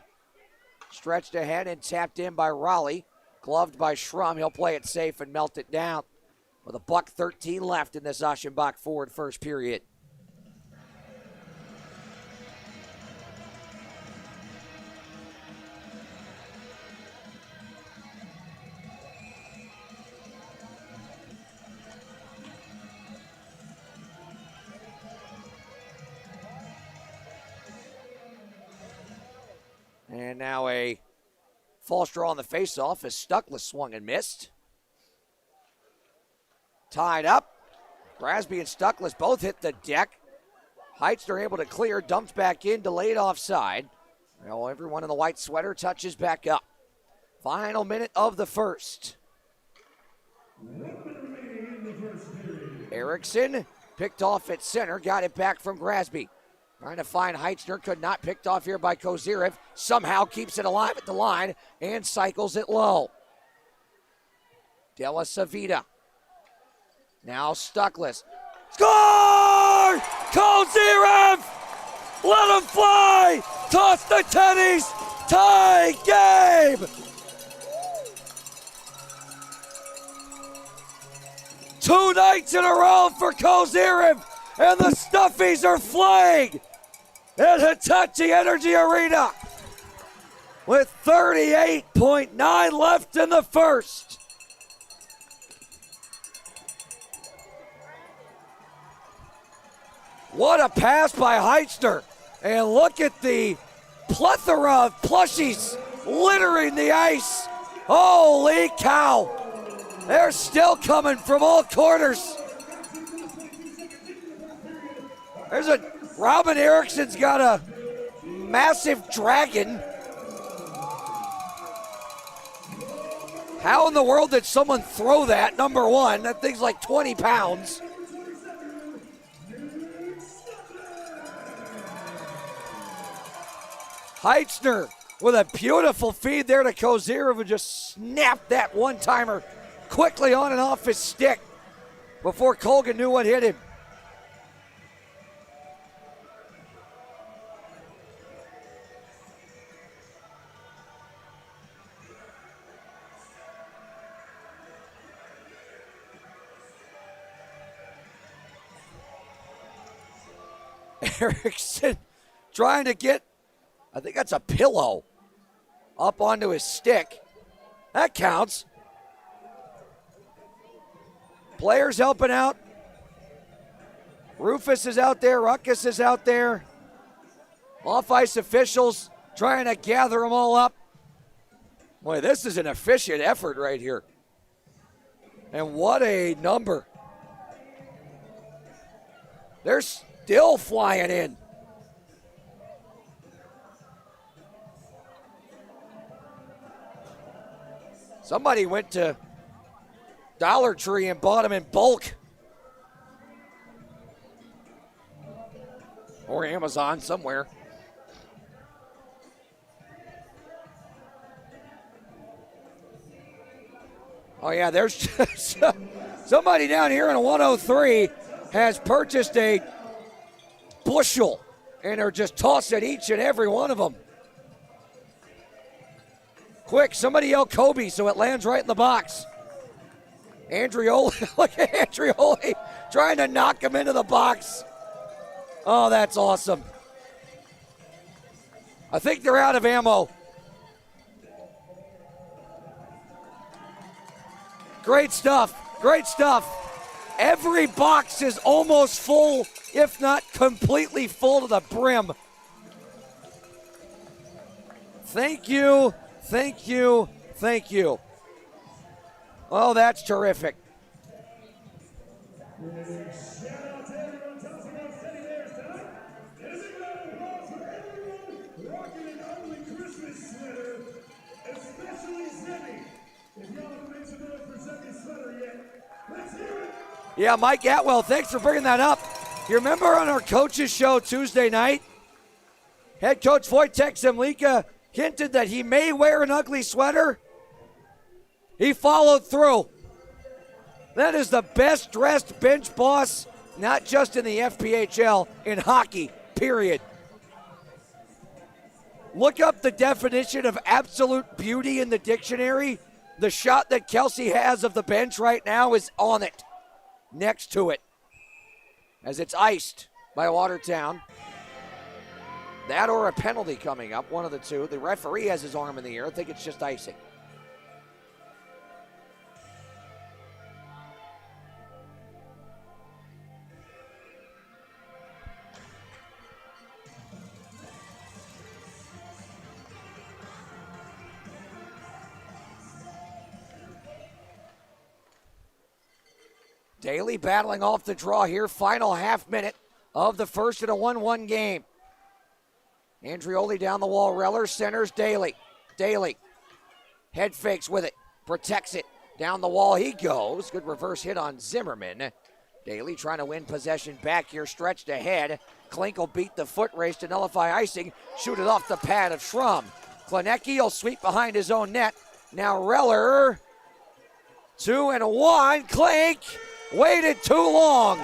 Stretched ahead and tapped in by Raleigh. Gloved by Schrum. He'll play it safe and melt it down. With $1:13 left in this Aschenbach forward first period. And now a false draw on the faceoff as Stuckless swung and missed. Tied up. Grasby and Stuckless both hit the deck. Heitzner able to clear, dumped back in, delayed offside. Well, everyone in the white sweater touches back up. Final minute of the first. Erickson picked off at center, got it back from Grasby. Trying to find Heitzner, could not, picked off here by Kozirev. Somehow keeps it alive at the line and cycles it low. Della Savita. Now Stuckless. Score! Kozirev! Let him fly! Toss the tennies! Tie game! 2 nights in a row for Kozirev, and the Stuffies are flying at Hitachi Energy Arena with 38.9 left in the first. What a pass by Heitzner. And look at the plethora of plushies littering the ice. Holy cow. They're still coming from all corners. Robin Erickson's got a massive dragon. How in the world did someone throw that? Number one, that thing's like 20 pounds. Heitzner with a beautiful feed there to Kozirev, who just snapped that one-timer quickly on and off his stick before Colgan knew what hit him. Erickson trying to get, I think that's a pillow, up onto his stick. That counts. Players helping out. Rufus is out there. Ruckus is out there. Off-ice officials trying to gather them all up. Boy, this is an efficient effort right here. And what a number. They're still flying in. Somebody went to Dollar Tree and bought them in bulk. Or Amazon somewhere. Oh, yeah, there's somebody down here in a 103 has purchased a bushel, and are just tossing each and every one of them. Quick, somebody yell Kobe so it lands right in the box. Andrioli, look at Andrioli trying to knock him into the box. Oh, that's awesome. I think they're out of ammo. Great stuff. Great stuff. Every box is almost full, if not completely full to the brim. Thank you. Thank you. Thank you. Oh, that's terrific. Yeah, Mike Atwell, thanks for bringing that up. You remember on our coaches show Tuesday night, head coach Wojtek Zemlika hinted that he may wear an ugly sweater? He followed through. That is the best dressed bench boss, not just in the FPHL, in hockey, period. Look up the definition of absolute beauty in the dictionary. The shot that Kelsey has of the bench right now is on it. Next to it, as it's iced by Watertown. That or a penalty coming up, one of the two. The referee has his arm in the air. I think it's just icing. Daly battling off the draw here. Final half minute of the first in a 1-1 game. Andrioli down the wall. Reller centers Daly. Daly. Head fakes with it. Protects it. Down the wall he goes. Good reverse hit on Zimmerman. Daly trying to win possession back here. Stretched ahead. Klink will beat the foot race to nullify icing. Shoot it off the pad of Schrum. Klinecki will sweep behind his own net. Now Reller. 2-1. Klink. Waited too long.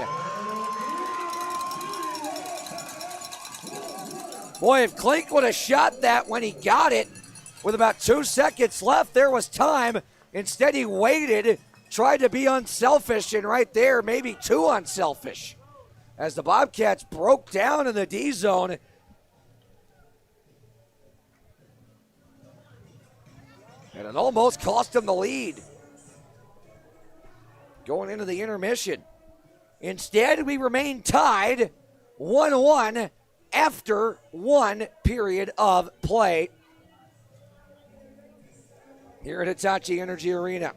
Boy, if Klink would have shot that when he got it, with about 2 seconds left, there was time. Instead, he waited, tried to be unselfish, and right there, maybe too unselfish. As the Bobcats broke down in the D zone. And it almost cost him the lead. Going into the intermission. Instead, we remain tied 1-1 after one period of play here at Hitachi Energy Arena.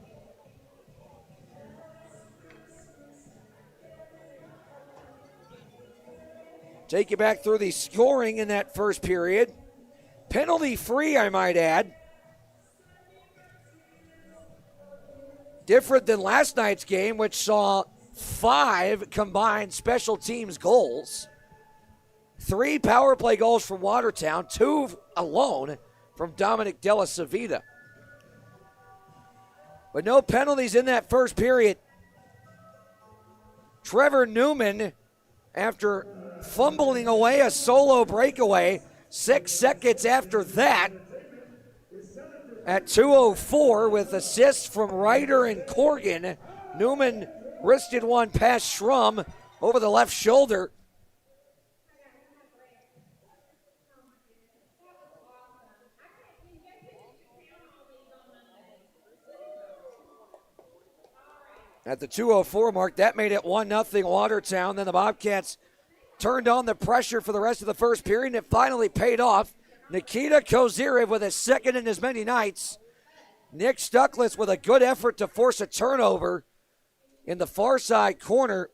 Take you back through the scoring in that first period. Penalty free, I might add. Different than last night's game, which saw 5 combined special teams goals. 3 power play goals from Watertown, 2 alone from Dominic Della Savita. But no penalties in that first period. Trevor Newman, after fumbling away a solo breakaway, 6 seconds after that, at 2:04 with assists from Ryder and Corgan. Newman wristed one past Schrum over the left shoulder. At the 2:04 mark, that made it 1-0 Watertown. Then the Bobcats turned on the pressure for the rest of the first period, and it finally paid off. Nikita Kozirev with his second in as many nights. Nick Stuckless with a good effort to force a turnover in the far side corner.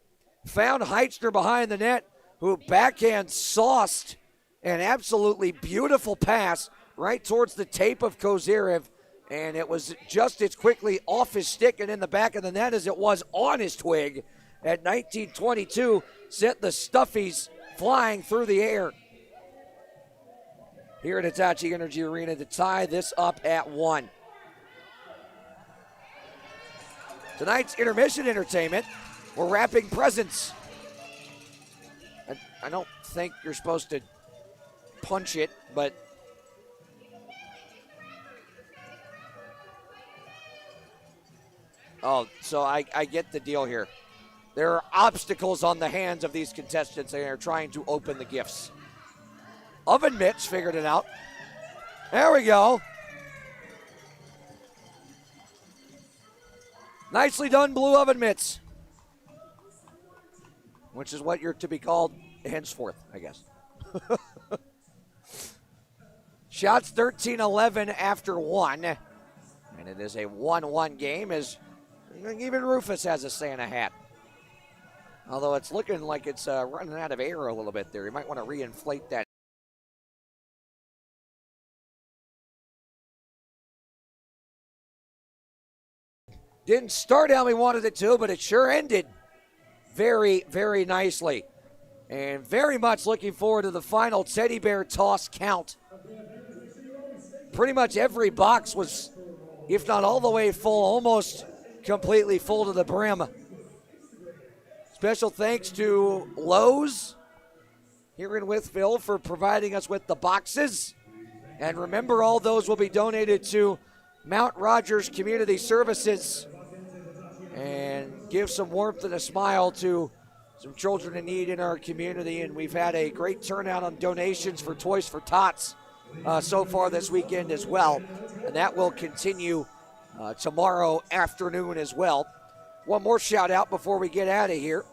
Found Heitzner behind the net, who backhand sauced an absolutely beautiful pass right towards the tape of Kozirev. And it was just as quickly off his stick and in the back of the net as it was on his twig. At 19:22, sent the Stuffies flying through the air here at Hitachi Energy Arena to tie this up at 1. Tonight's intermission entertainment, we're wrapping presents. I don't think you're supposed to punch it, but so I get the deal here. There are obstacles on the hands of these contestants. They are trying to open the gifts. Oven Mitts figured it out. There we go. Nicely done, Blue Oven Mitts. Which is what you're to be called henceforth, I guess. Shots 13-11 after 1. And it is a 1-1 game, as even Rufus has a Santa hat. Although it's looking like it's running out of air a little bit there. You might want to reinflate that. Didn't start how we wanted it to, but it sure ended very, very nicely. And very much looking forward to the final teddy bear toss count. Pretty much every box was, if not all the way full, almost completely full to the brim. Special thanks to Lowe's here in Wytheville for providing us with the boxes. And remember, all those will be donated to Mount Rogers Community Services and give some warmth and a smile to some children in need in our community. And we've had a great turnout on donations for Toys for Tots so far this weekend as well. And that will continue tomorrow afternoon as well. One more shout out before we get out of here.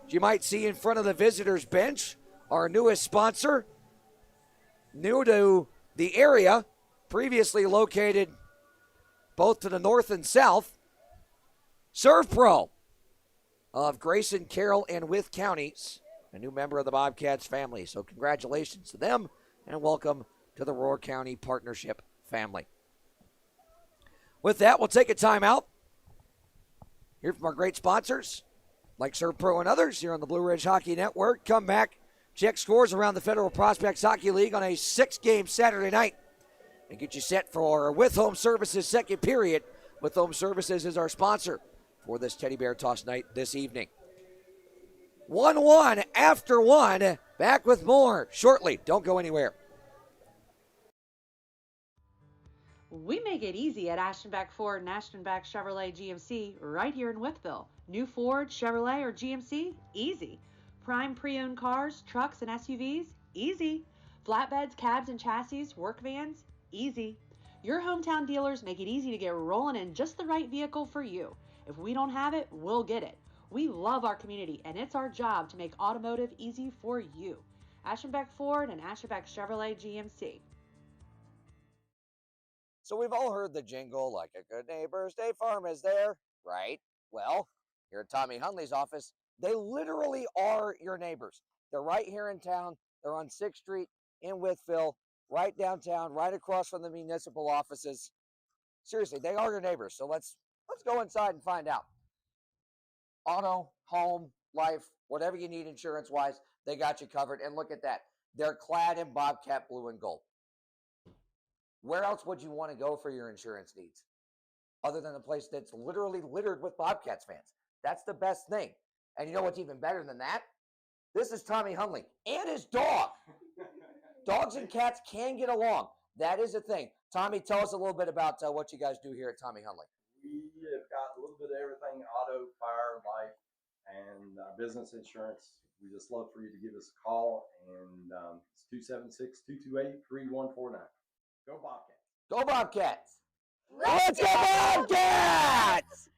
You might see in front of the visitors bench our newest sponsor, new to the area, previously located both to the north and south, Serve Pro of Grayson, Carroll, and Wythe counties, a new member of the Bobcats family. So congratulations to them and welcome to the Roar County Partnership family. With that, we'll take a timeout. Hear from our great sponsors, like Serve Pro and others here on the Blue Ridge Hockey Network. Come back, check scores around the Federal Prospects Hockey League on a 6-game Saturday night and get you set for With Home Services second period. With Home Services is our sponsor for this teddy bear toss night this evening. 1-1 after 1. Back with more shortly. Don't go anywhere. We make it easy at Ashtonback Ford and Ashtonback Chevrolet GMC right here in Wytheville. New Ford, Chevrolet, or GMC? Easy. Prime pre-owned cars, trucks, and SUVs? Easy. Flatbeds, cabs, and chassis, work vans? Easy. Your hometown dealers make it easy to get rolling in just the right vehicle for you. If we don't have it, we'll get it. We love our community, and it's our job to make automotive easy for you. Ashtonback Ford and Ashtonback Chevrolet GMC. So we've all heard the jingle, like a good neighbor, State Farm is there, right? Well, here at Tommy Hunley's office, they literally are your neighbors. They're right here in town. They're on 6th Street in Wytheville, right downtown, right across from the municipal offices. Seriously, they are your neighbors. So let's go inside and find out. Auto, home, life, whatever you need insurance-wise, they got you covered. And look at that. They're clad in Bobcat blue and gold. Where else would you want to go for your insurance needs other than a place that's literally littered with Bobcats fans? That's the best thing. And you know what's even better than that? This is Tommy Hunley and his dog. Dogs and cats can get along. That is a thing. Tommy, tell us a little bit about what you guys do here at Tommy Hunley. We have got a little bit of everything: auto, fire, life, and business insurance. We just love for you to give us a call, and it's 276-228-3149. Go Bobcats! Go Bobcats! Let's go Bobcats!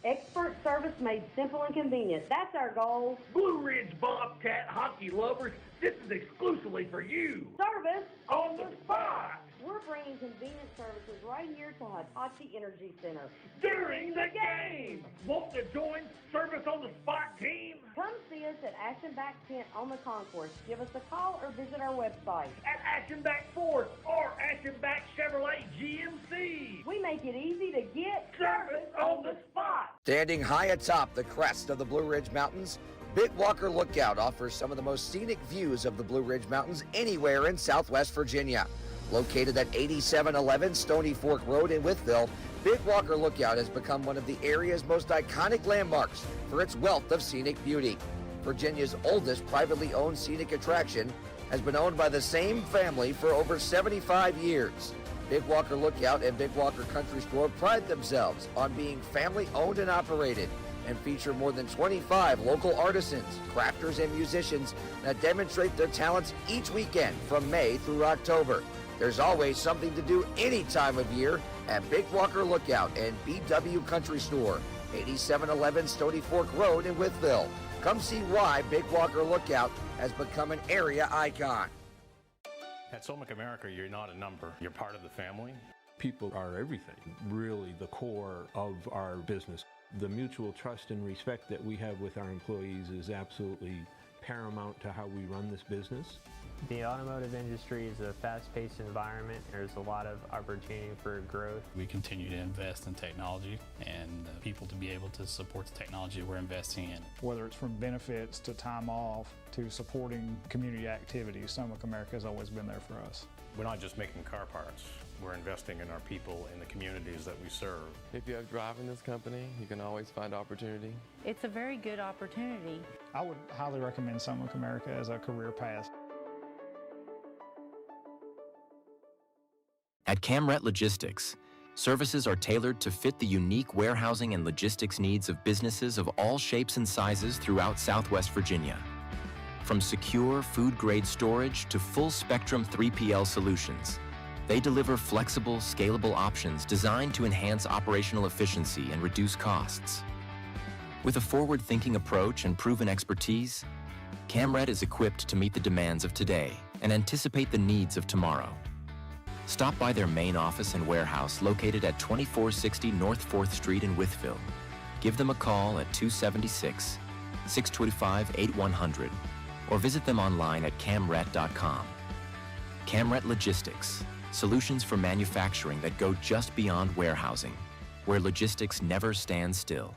Expert service made simple and convenient. That's our goal. Blue Ridge Bobcat hockey lovers, this is exclusively for you. Service On the spot. We're bringing convenient services right here to Hitachi Energy Center. During the game. Want to join Service on the Spot team? Come see us at Ashton-Back Tent on the concourse. Give us a call or visit our website. At Ashton-Back Ford or Ashton-Back Chevrolet GMC. We make it easy to get Service on the spot. Standing high atop the crest of the Blue Ridge Mountains, Big Walker Lookout offers some of the most scenic views of the Blue Ridge Mountains anywhere in Southwest Virginia. Located at 8711 Stony Fork Road in Wytheville, Big Walker Lookout has become one of the area's most iconic landmarks for its wealth of scenic beauty. Virginia's oldest privately owned scenic attraction has been owned by the same family for over 75 years. Big Walker Lookout and Big Walker Country Store pride themselves on being family owned and operated and feature more than 25 local artisans, crafters, and musicians that demonstrate their talents each weekend from May through October. There's always something to do any time of year at Big Walker Lookout and BW Country Store, 8711 Stony Fork Road in Wytheville. Come see why Big Walker Lookout has become an area icon. At Solmic America, you're not a number. You're part of the family. People are everything, really the core of our business. The mutual trust and respect that we have with our employees is absolutely paramount to how we run this business. The automotive industry is a fast-paced environment. There's a lot of opportunity for growth. We continue to invest in technology and people to be able to support the technology we're investing in. Whether it's from benefits to time off to supporting community activities, Solmic America has always been there for us. We're not just making car parts. We're investing in our people in the communities that we serve. If you have drive in this company, you can always find opportunity. It's a very good opportunity. I would highly recommend Solmic America as a career path. At Camret Logistics, services are tailored to fit the unique warehousing and logistics needs of businesses of all shapes and sizes throughout Southwest Virginia. From secure food-grade storage to full-spectrum 3PL solutions, they deliver flexible, scalable options designed to enhance operational efficiency and reduce costs. With a forward-thinking approach and proven expertise, Camret is equipped to meet the demands of today and anticipate the needs of tomorrow. Stop by their main office and warehouse located at 2460 North 4th Street in Wytheville. Give them a call at 276-625-8100 or visit them online at camret.com. Camret Logistics, solutions for manufacturing that go just beyond warehousing, where logistics never stands still.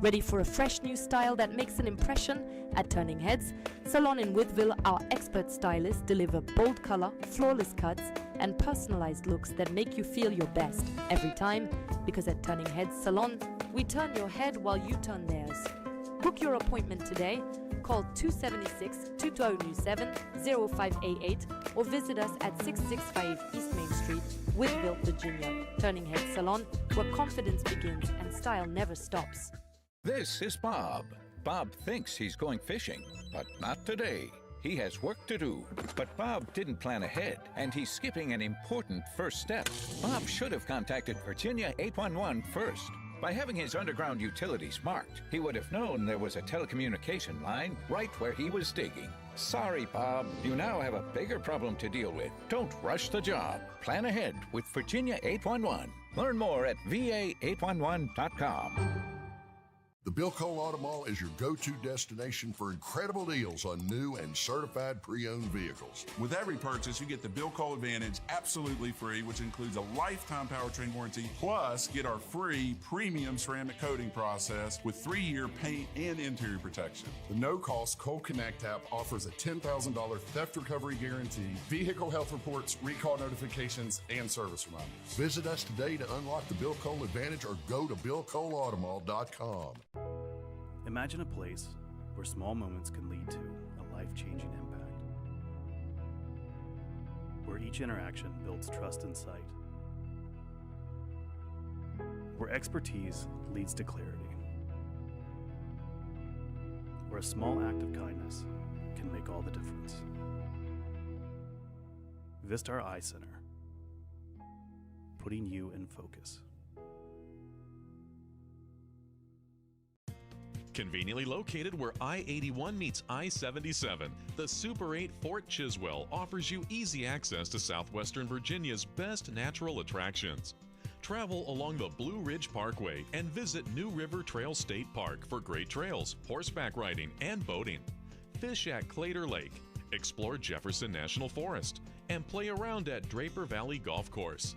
Ready for a fresh new style that makes an impression? At Turning Heads Salon in Wytheville, our expert stylists deliver bold color, flawless cuts, and personalized looks that make you feel your best every time, because at Turning Heads Salon, we turn your head while you turn theirs. Book your appointment today. Call 276-2097-0588 or visit us at 665 East Main Street, Wytheville, Virginia. Turning Heads Salon, where confidence begins and style never stops. This is Bob. Bob thinks he's going fishing, but not today. He has work to do. But Bob didn't plan ahead, and he's skipping an important first step. Bob should have contacted Virginia 811 first. By having his underground utilities marked, he would have known there was a telecommunication line right where he was digging. Sorry, Bob. You now have a bigger problem to deal with. Don't rush the job. Plan ahead with Virginia 811. Learn more at va811.com. The Bill Cole Auto Mall is your go-to destination for incredible deals on new and certified pre-owned vehicles. With every purchase, you get the Bill Cole Advantage absolutely free, which includes a lifetime powertrain warranty, plus get our free premium ceramic coating process with 3-year paint and interior protection. The no-cost Cole Connect app offers a $10,000 theft recovery guarantee, vehicle health reports, recall notifications, and service reminders. Visit us today to unlock the Bill Cole Advantage or go to BillColeAutomall.com. Imagine a place where small moments can lead to a life-changing impact. Where each interaction builds trust and sight. Where expertise leads to clarity. Where a small act of kindness can make all the difference. Vistar Eye Center. Putting you in focus. Conveniently located where I-81 meets I-77, the Super 8 Fort Chiswell offers you easy access to southwestern Virginia's best natural attractions. Travel along the Blue Ridge Parkway and visit New River Trail State Park for great trails, horseback riding, and boating. Fish at Clater Lake, explore Jefferson National Forest, and play around at Draper Valley Golf Course.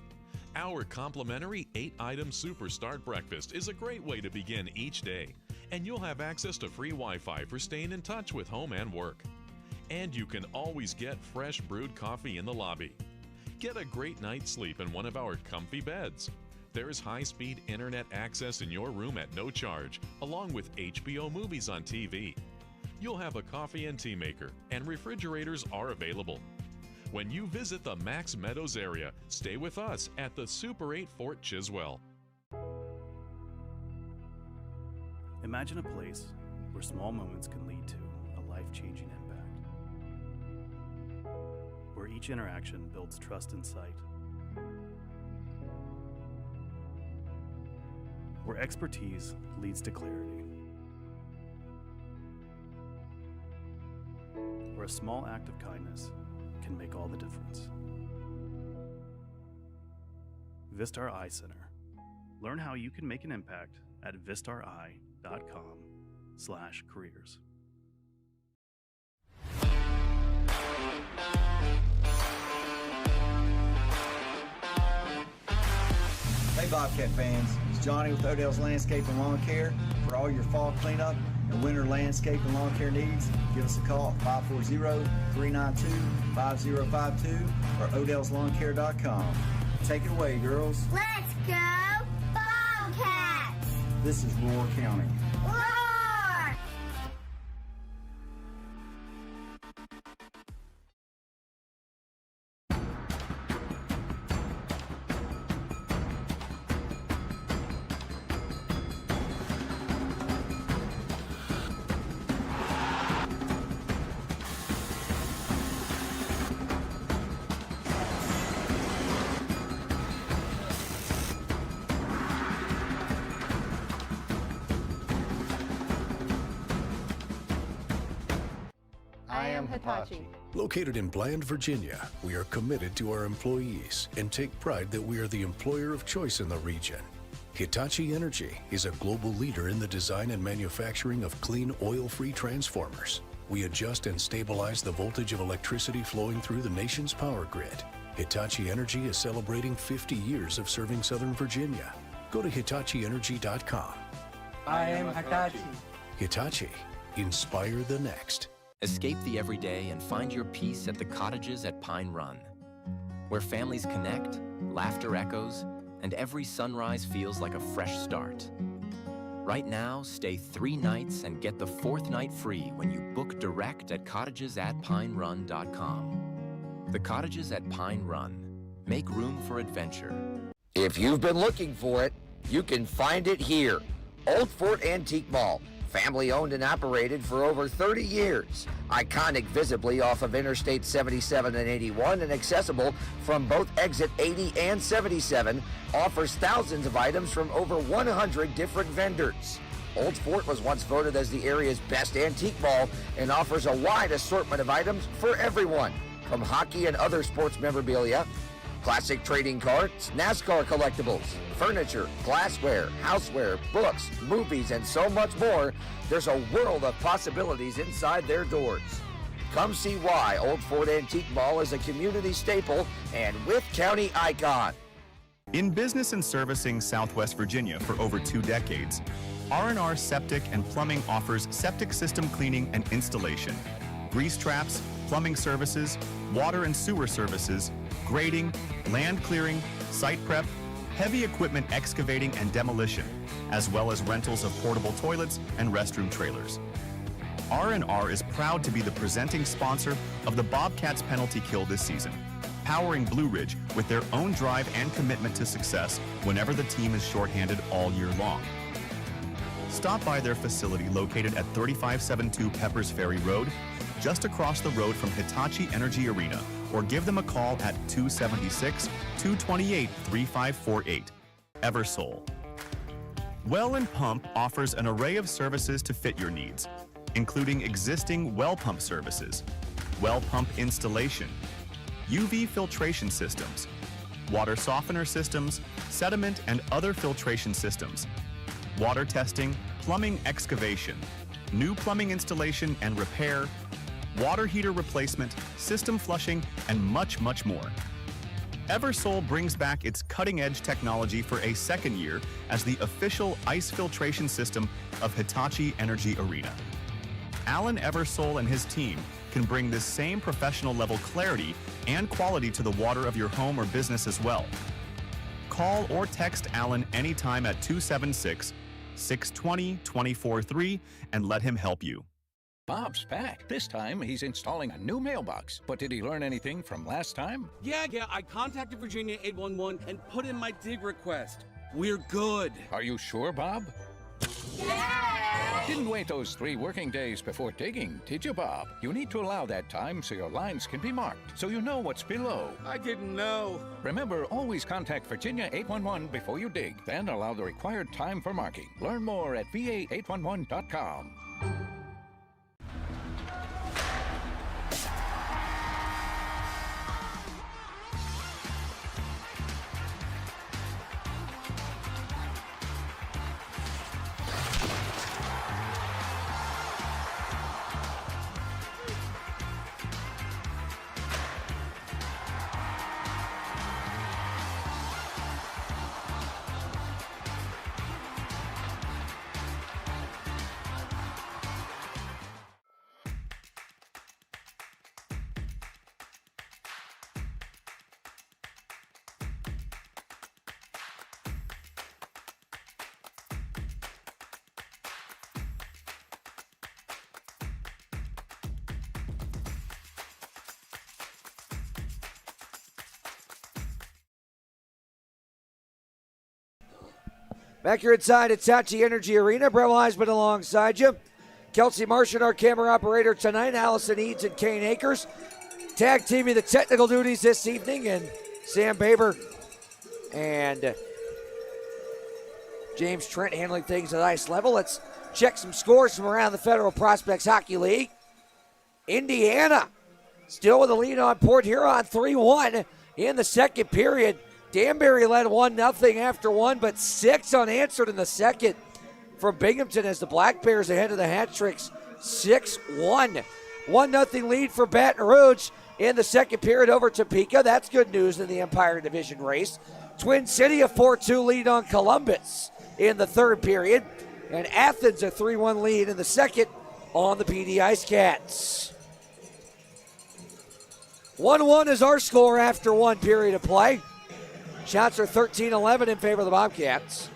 Our complimentary 8-item Super Start breakfast is a great way to begin each day, and you'll have access to free Wi-Fi for staying in touch with home and work. And you can always get fresh brewed coffee in the lobby. Get a great night's sleep in one of our comfy beds. There is high-speed internet access in your room at no charge, along with HBO movies on TV. You'll have a coffee and tea maker, and refrigerators are available. When you visit the Max Meadows area, stay with us at the Super 8 Fort Chiswell. Imagine a place where small moments can lead to a life-changing impact. Where each interaction builds trust and sight. Where expertise leads to clarity. Where a small act of kindness can make all the difference. Vistar Eye Center. Learn how you can make an impact at vistareye.com/careers. Hey Bobcat fans, it's Johnny with Odell's Landscape and Lawn Care. For all your fall cleanup and winter landscape and lawn care needs, give us a call at 540-392-5052 or odellslawnCare.com. Take it away, girls. Let's go Bobcats! This is Roar County. Roar! Hitachi. Located in Bland, Virginia, we are committed to our employees and take pride that we are the employer of choice in the region. Hitachi Energy is a global leader in the design and manufacturing of clean, oil-free transformers. We adjust and stabilize the voltage of electricity flowing through the nation's power grid. Hitachi Energy is celebrating 50 years of serving Southern Virginia. Go to HitachiEnergy.com. I am Hitachi. Hitachi. Inspire the next. Escape the everyday and find your peace at the cottages at Pine Run, where families connect, laughter echoes, and every sunrise feels like a fresh start. Right now, stay 3 nights and get the 4th night free when you book direct at cottagesatpinerun.com. The Cottages at Pine Run. Make room for adventure. If you've been looking for it, you can find it here. Old Fort Antique Mall. Family owned and operated for over 30 years. Iconic visibly off of Interstate 77 and 81 and accessible from both exit 80 and 77, offers thousands of items from over 100 different vendors. Old Fort was once voted as the area's best antique mall and offers a wide assortment of items for everyone, from hockey and other sports memorabilia, classic trading cards, NASCAR collectibles, furniture, glassware, houseware, books, movies, and so much more. There's a world of possibilities inside their doors. Come see why Old Fort Antique Mall is a community staple and Wythe County icon. In business and servicing Southwest Virginia for over 2 decades, R&R Septic and Plumbing offers septic system cleaning and installation, grease traps, plumbing services, water and sewer services, grading, land clearing, site prep, heavy equipment excavating and demolition, as well as rentals of portable toilets and restroom trailers. R&R is proud to be the presenting sponsor of the Bobcats penalty kill this season, powering Blue Ridge with their own drive and commitment to success whenever the team is shorthanded all year long. Stop by their facility located at 3572 Peppers Ferry Road, just across the road from Hitachi Energy Arena, or give them a call at 276-228-3548. Eversole. Well and Pump offers an array of services to fit your needs, including existing well pump services, well pump installation, UV filtration systems, water softener systems, sediment and other filtration systems, water testing, plumbing excavation, new plumbing installation and repair, water heater replacement, system flushing, and much, much more. Eversol brings back its cutting-edge technology for a second year as the official ice filtration system of Hitachi Energy Arena. Alan Eversol and his team can bring this same professional level clarity and quality to the water of your home or business as well. Call or text Alan anytime at 276-620-243 and let him help you. Bob's back. This time, he's installing a new mailbox. But did he learn anything from last time? Yeah, I contacted Virginia 811 and put in my dig request. We're good. Are you sure, Bob? Yeah! Didn't wait those 3 working days before digging, did you, Bob? You need to allow that time so your lines can be marked, so you know what's below. I didn't know. Remember, always contact Virginia 811 before you dig, then allow the required time for marking. Learn more at va811.com. Back here inside Hitachi Energy Arena, Brett Wiseman alongside you. Kelsey Martian, our camera operator tonight. Allison Eads and Kane Akers tag teaming the technical duties this evening. And Sam Baber and James Trent handling things at ice level. Let's check some scores from around the Federal Prospects Hockey League. Indiana still with a lead on Port Huron 3-1 in the second period. Danbury led 1-0 after 1, but 6 unanswered in the second from Binghamton as the Black Bears ahead of the Hat Tricks 6-1. 1-0 lead for Baton Rouge in the second period over Topeka. That's good news in the Empire Division race. Twin City a 4-2 lead on Columbus in the third period. And Athens a 3-1 lead in the second on the PD Ice Cats. 1-1 is our score after 1 period of play. Shots are 13-11 in favor of the Bobcats.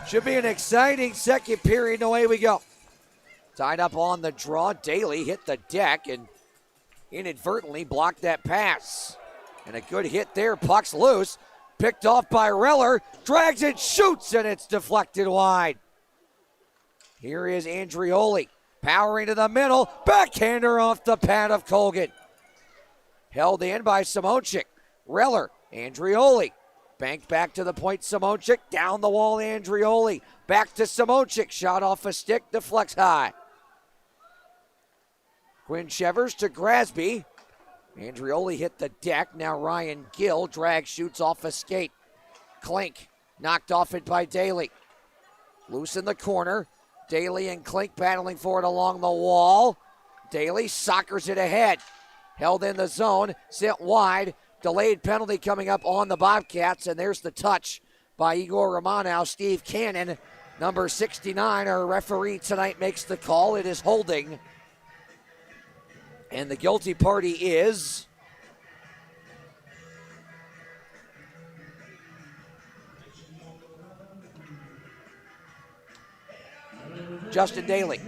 Should be an exciting second period, and away we go. Tied up on the draw, Daly hit the deck and inadvertently blocked that pass. And a good hit there, puck's loose. Picked off by Reller, drags it, shoots, and it's deflected wide. Here is Andrioli, powering to the middle, backhander off the pad of Colgan. Held in by Simonchik. Reller, Andrioli. Banked back to the point, Simonchik. Down the wall, Andrioli. Back to Simonchik. Shot off a stick, deflects high. Quinn Shevers to Grasby. Andrioli hit the deck. Now Ryan Gill. Drag, shoots off a skate. Klink knocked off it by Daly. Loose in the corner. Daly and Klink battling for it along the wall. Daly soccers it ahead. Held in the zone. Sent wide delayed penalty coming up on the Bobcats, and there's the touch by Igor Romanow. Steve Cannon, number 69, our referee tonight, makes the call. It is holding. And the guilty party is Justin Daly.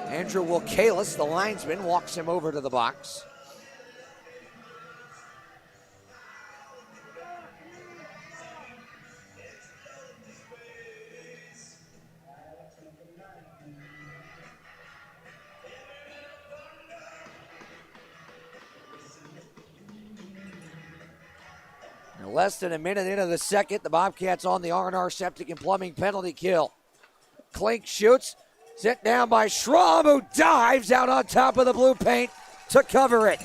Andrew Wilkalis, the linesman, walks him over to the box. Now, less than a minute into the second, the Bobcats on the R&R Septic and Plumbing penalty kill. Klink shoots. Sent down by Schramm, who dives out on top of the blue paint to cover it.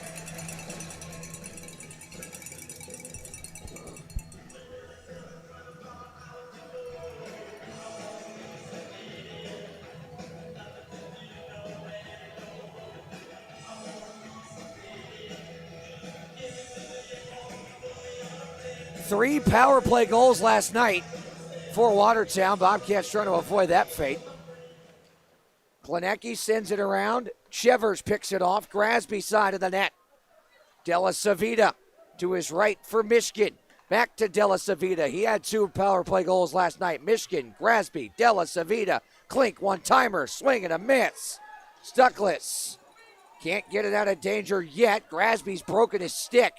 Three power play goals last night for Watertown. Bobcats trying to avoid that fate. Klinecki sends it around. Chevers picks it off. Grasby side of the net. Della Savita to his right for Michigan. Back to Della Savita. He had 2 power play goals last night. Michigan, Grasby, Della Savita. Klink, one-timer, swing and a miss. Stuckless can't get it out of danger yet. Grasby's broken his stick.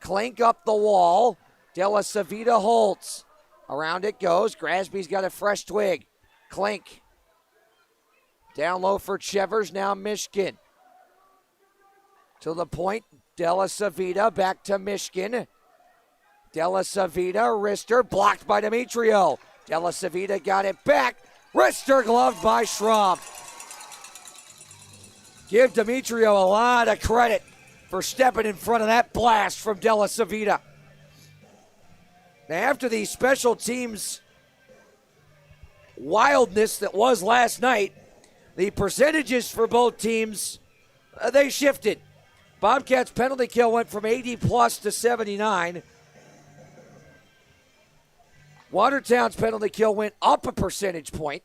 Klink up the wall. Della Savita holds. Around it goes. Grasby's got a fresh twig. Klink. Down low for Chevers, now Michigan. To the point, Della Savita, back to Michigan. Della Savita, wrister, blocked by Demetrio. Della Savita got it back. Wrister gloved by Schramm. Give Demetrio a lot of credit for stepping in front of that blast from Della Savita. Now, after the special teams wildness that was last night, the percentages for both teams, they shifted. Bobcats penalty kill went from 80 plus to 79. Watertown's penalty kill went up a percentage point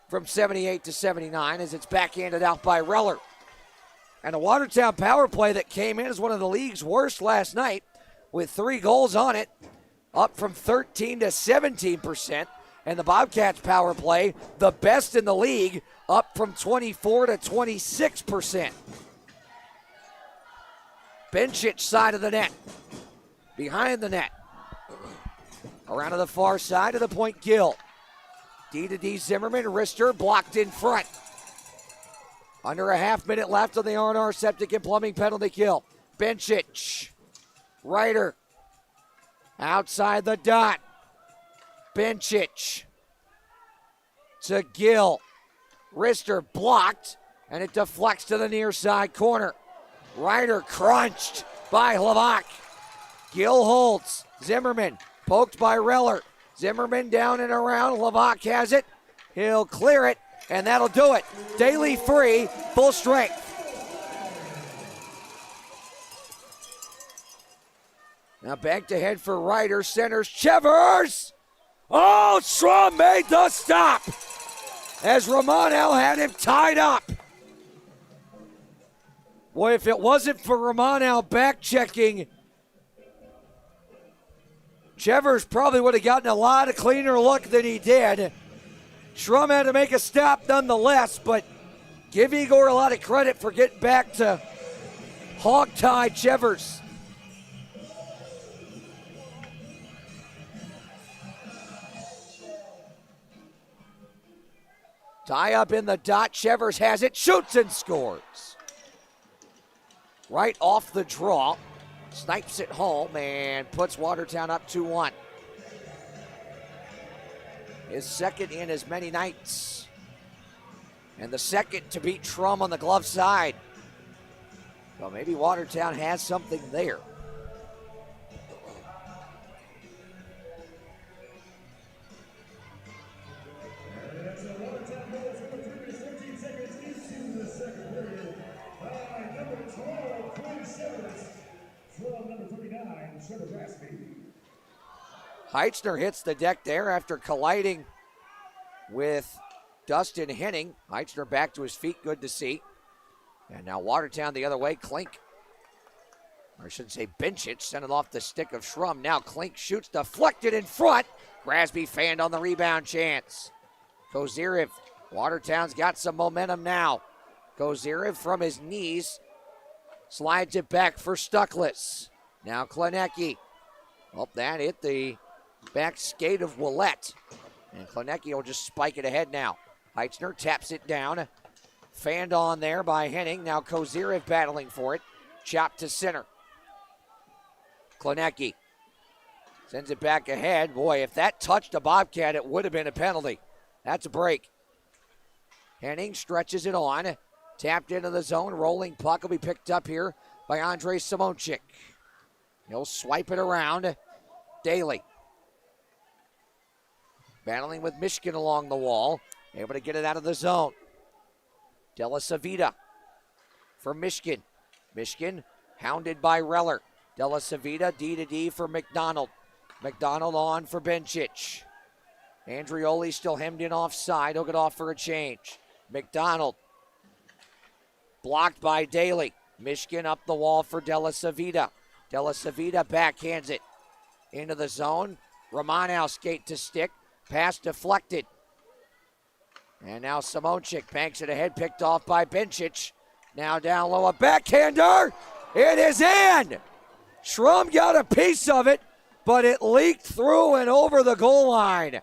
from 78 to 79 as it's backhanded out by Reller. And the Watertown power play that came in as one of the league's worst last night with 3 goals on it, up from 13 to 17%. And the Bobcats power play, the best in the league, up from 24 to 26%. Benchich side of the net. Behind the net. Around to the far side of the point, Gill. D to D Zimmerman, wrister blocked in front. Under a half minute left on the R&R Septic and Plumbing penalty kill. Benchich. Ryder. Outside the dot. Benchich to Gill. Wrister blocked, and it deflects to the near side corner. Ryder crunched by Hlavak. Gill holds. Zimmerman poked by Reller. Zimmerman down and around. Hlavak has it. He'll clear it, and that'll do it. Daly free, full strength. Now back to head for Ryder. Centers Chevers. Oh, Schramm made the stop as Romano had him tied up. Boy, if it wasn't for Romano back checking, Chevers probably would have gotten a lot of cleaner look than he did. Schramm had to make a stop nonetheless, but give Igor a lot of credit for getting back to hog-tie Chevers. Tie up in the dot. Chevers has it, shoots and scores. Right off the draw. Snipes it home and puts Watertown up 2-1. His second in as many nights. And the second to beat Schramm on the glove side. So maybe Watertown has something there. Heitzner hits the deck there after colliding with Dustin Henning. Heitzner back to his feet, good to see. And now Watertown the other way. Klink, or I should say Benchich, sent it off the stick of Schrum. Now Klink shoots, deflected in front. Grasby fanned on the rebound chance. Kozirev, Watertown's got some momentum now. Kozirev from his knees slides it back for Stuckless. Now Klenecki. Oh, that hit the back skate of Willette. And Klenecki will just spike it ahead now. Heitzner taps it down. Fanned on there by Henning. Now Kozirev battling for it. Chopped to center. Klenecki sends it back ahead. Boy, if that touched a Bobcat, it would have been a penalty. That's a break. Henning stretches it on. Tapped into the zone. Rolling puck will be picked up here by Andrei Simonchik. He'll swipe it around. Daly battling with Mishkin along the wall. Able to get it out of the zone. Della Savita for Mishkin. Mishkin hounded by Reller. Della Savita, D to D for McDonald. McDonald on for Benchich. Andrioli still hemmed in offside. He'll get off for a change. McDonald blocked by Daly. Mishkin up the wall for Della Savita. Della Savita backhands it into the zone. Romanow skate to stick. Pass deflected. And now Simonchik banks it ahead, picked off by Benchich. Now down low, a backhander. It is in. Schrum got a piece of it, but it leaked through and over the goal line.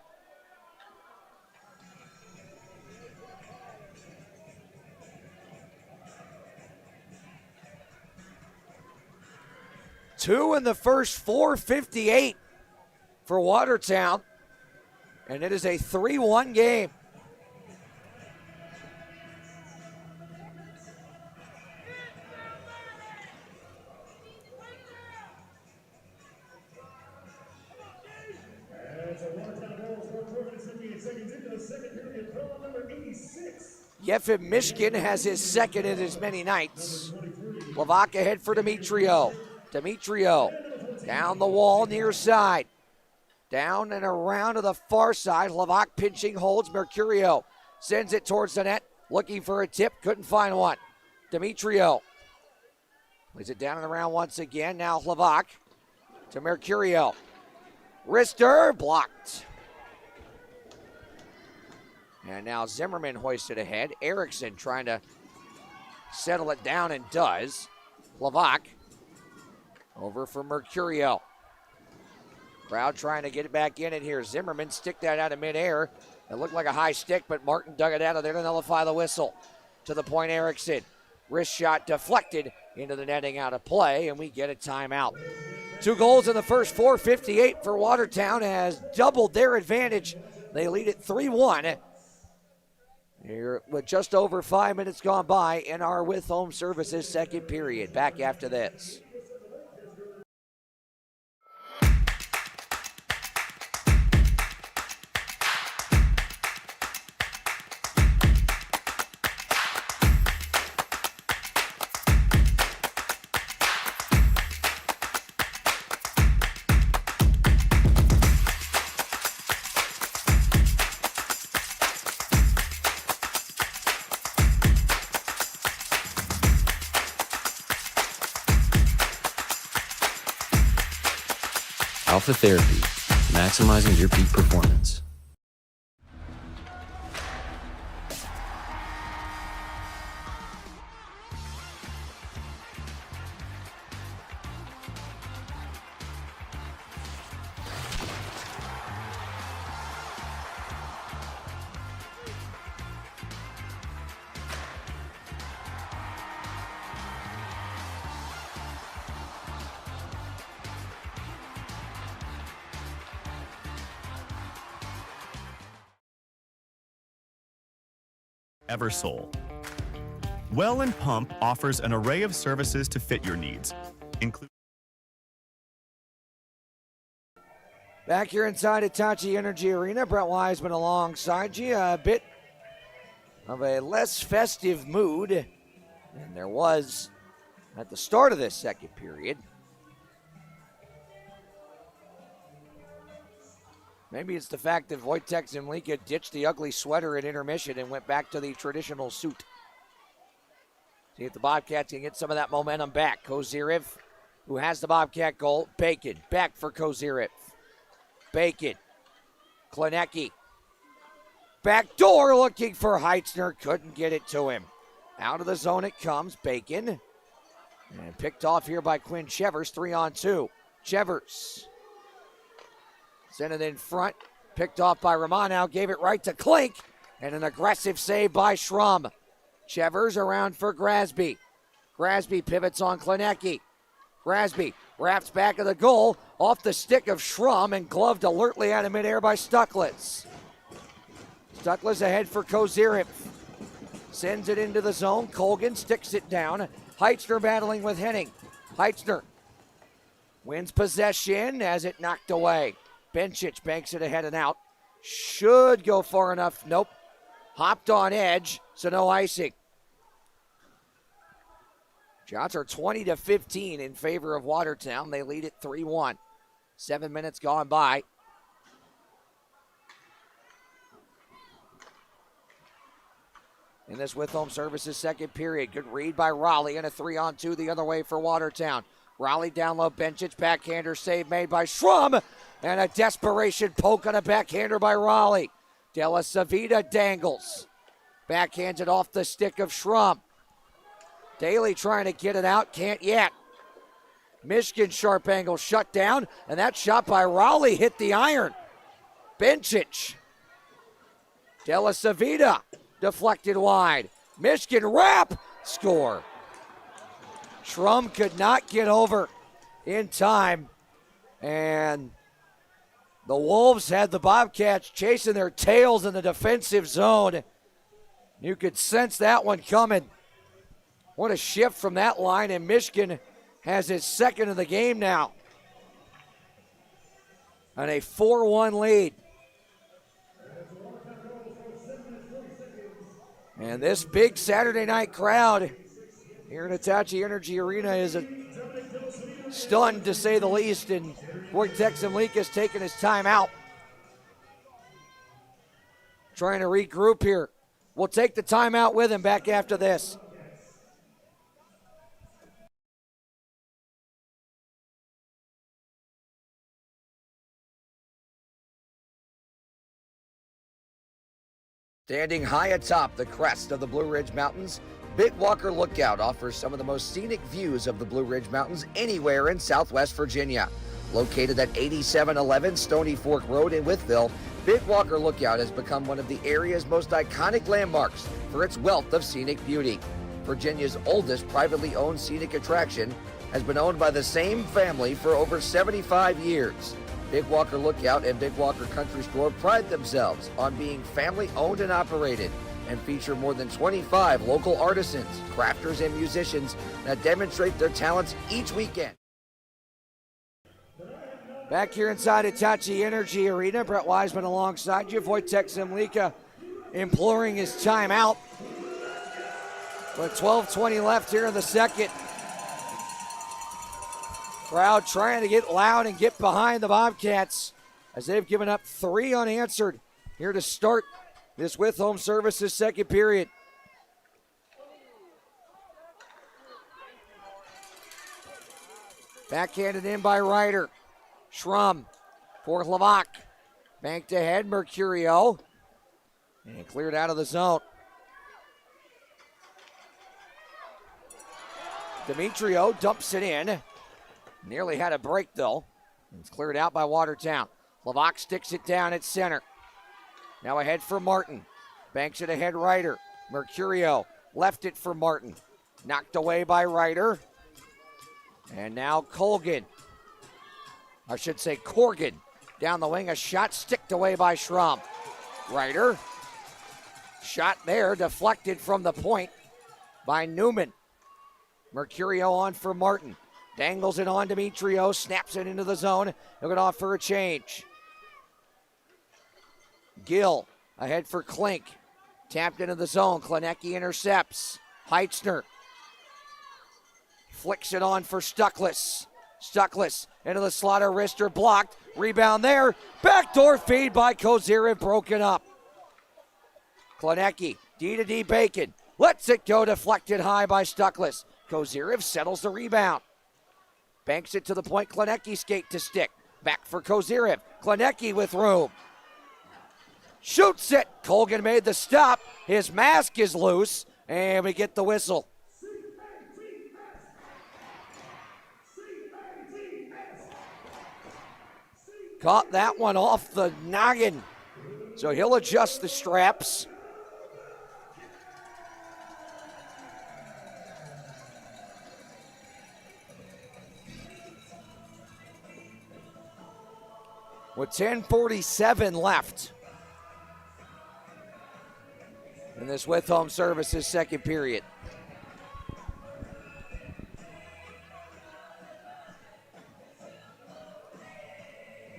Two in the first, 4:58 for Watertown. And it is a 3-1 game. Yefim Mishkin has his second in as many nights. Lavak ahead for Demetrio. Demetrio down the wall near side. Down and around to the far side. Lavak pinching, holds. Mercurio sends it towards the net. Looking for a tip. Couldn't find one. Demetrio plays it down and around once again. Now Lavak to Mercurio. Wrister blocked. And now Zimmerman hoisted ahead. Erickson trying to settle it down and does. Lavak over for Mercurio. Crowd trying to get it back in it here. Zimmerman stick that out of midair. It looked like a high stick, but Martin dug it out of there to nullify the whistle. To the point, Erickson. Wrist shot deflected into the netting, out of play, and we get a timeout. 2 goals in the first, 4:58 for Watertown has doubled their advantage. They lead it 3-1. Here with just over 5 minutes gone by in our With Home Services second period. Back after this. Alpha Therapy, maximizing your peak performance. Eversole. Well and Pump offers an array of services to fit your needs, including Back here inside Hitachi Energy Arena, Brett Wiseman alongside you. A bit of a less festive mood than there was at the start of this second period. Maybe it's the fact that Wojtek Zemlika ditched the ugly sweater at intermission and went back to the traditional suit. See if the Bobcats can get some of that momentum back. Kozirev, who has the Bobcat goal. Bacon, back for Kozirev. Bacon, Klinecki. Back door looking for Heitzner, couldn't get it to him. Out of the zone it comes, Bacon. And picked off here by Quinn Chevers, 3-on-2. Chevers. Sent it in front, picked off by Romano, gave it right to Klink, and an aggressive save by Schrum. Chevers around for Grasby. Grasby pivots on Klinecki. Grasby wraps back of the goal, off the stick of Schrum, and gloved alertly out of midair by Stucklitz. Stucklitz ahead for Kozirev. Sends it into the zone, Colgan sticks it down. Heitzner battling with Henning. Heitzner wins possession as it knocked away. Bencic banks it ahead and out. Should go far enough. Nope. Hopped on edge, so no icing. Shots are 20-15 in favor of Watertown. They lead it 3-1. 7 minutes gone by. In this with home services second period. Good read by Raleigh and a 3-on-2 the other way for Watertown. Raleigh down low, Bencic, backhander save made by Schrum, and a desperation poke on a backhander by Raleigh. Della Savita dangles. Backhands it off the stick of Schrum. Daly trying to get it out, can't yet. Michigan sharp angle shut down, and that shot by Raleigh hit the iron. Bencic. Della Savita deflected wide. Michigan wrap, score. Schrum could not get over in time, and the Wolves had the Bobcats chasing their tails in the defensive zone. You could sense that one coming. What a shift from that line, and Michigan has its second of the game now. And a 4-1 lead. And this big Saturday night crowd here in Hitachi Energy Arena is stunned, to say the least, and Wojtek Zemlika has taken his time out. Trying to regroup here. We'll take the timeout with him back after this. Standing high atop the crest of the Blue Ridge Mountains, Bitwalker Lookout offers some of the most scenic views of the Blue Ridge Mountains anywhere in Southwest Virginia. Located at 8711 Stony Fork Road in Wytheville, Bitwalker Lookout has become one of the area's most iconic landmarks for its wealth of scenic beauty. Virginia's oldest privately owned scenic attraction has been owned by the same family for over 75 years. Bitwalker Lookout and Bitwalker Country Store pride themselves on being family owned and operated, and feature more than 25 local artisans, crafters, and musicians that demonstrate their talents each weekend. Back here inside Hitachi Energy Arena, Brett Wiseman alongside you. Wojtek Zemlika imploring his timeout. With 12:20 left here in the second. Crowd trying to get loud and get behind the Bobcats as they've given up 3 unanswered here to start this with home services second period. Backhanded in by Ryder. Schrum for Lavak. Banked ahead, Mercurio. And cleared out of the zone. Demetrio dumps it in. Nearly had a break, though. It's cleared out by Watertown. Lavak sticks it down at center. Now ahead for Martin. Banks it ahead, Ryder. Mercurio left it for Martin. Knocked away by Ryder. And now Colgan. I should say Corgan. Down the wing, a shot sticked away by Schrum. Ryder. Shot there, deflected from the point by Newman. Mercurio on for Martin. Dangles it on Demetrio, snaps it into the zone. He'll get off for a change. Gill ahead for Klink. Tapped into the zone. Klinecki intercepts. Heitzner flicks it on for Stucklitz. Stuckless into the slaughter, wrister blocked. Rebound there. Backdoor feed by Kozyrev, broken up. Klenecki, D-to-D Bacon. Lets it go, deflected high by Stuckless. Kozyrev settles the rebound. Banks it to the point. Klenecki skate to stick. Back for Kozyrev. Klenecki with room. Shoots it. Colgan made the stop. His mask is loose, and we get the whistle. Caught that one off the noggin. So he'll adjust the straps. With 10:47 left in this with home services second period.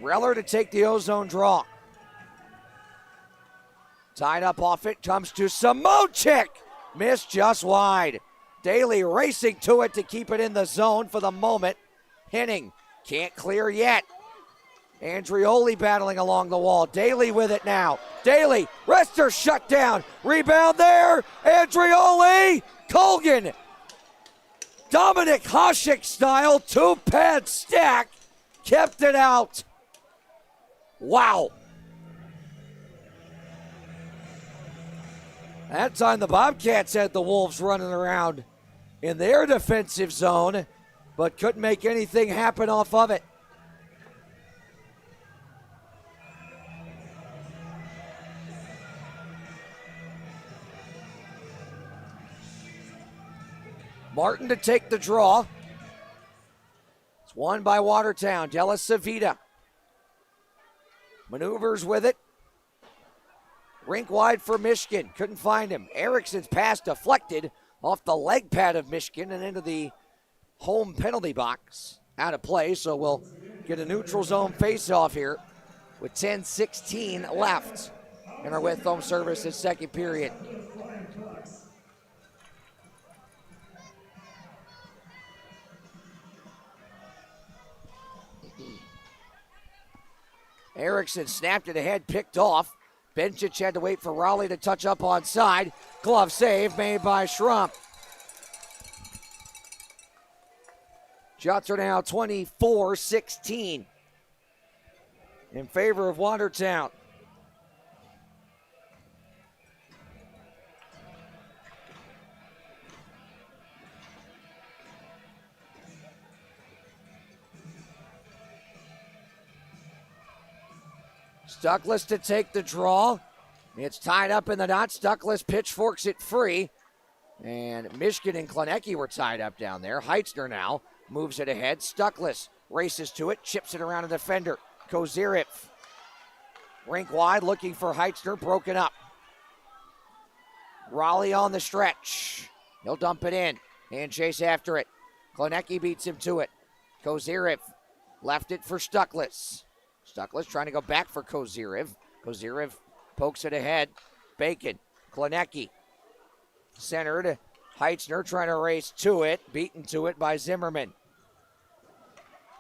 Reller to take the ozone draw. Tied up off it, comes to Samochik. Missed just wide. Daly racing to it to keep it in the zone for the moment. Henning can't clear yet. Andrioli battling along the wall. Daly with it now. Daly, wrister shut down. Rebound there. Andrioli. Colgan. Dominic Hasek style two-pad stack. Kept it out. Wow. That time the Bobcats had the Wolves running around in their defensive zone, but couldn't make anything happen off of it. Martin to take the draw. It's won by Watertown. Della Savita maneuvers with it. Rink wide for Michigan. Couldn't find him. Erickson's pass deflected off the leg pad of Michigan and into the home penalty box. Out of play, so we'll get a neutral zone face-off here with 10:16 left in our with home services second period. Erickson snapped it ahead, picked off. Benčić had to wait for Raleigh to touch up on side. Glove save made by Schrump. Shots are now 24-16 in favor of Watertown. Stuckless to take the draw. It's tied up in the knot. Stuckless pitchforks it free. And Michigan and Klenecki were tied up down there. Heitzner now moves it ahead. Stuckless races to it, chips it around a defender. Kozyrev. Rink wide, looking for Heitzner, broken up. Raleigh on the stretch. He'll dump it in and chase after it. Klenecki beats him to it. Kozyrev left it for Stuckless. Stuckless trying to go back for Kozyrev. Kozyrev pokes it ahead. Bacon. Klenecki. Centered. Heitzner trying to race to it. Beaten to it by Zimmerman.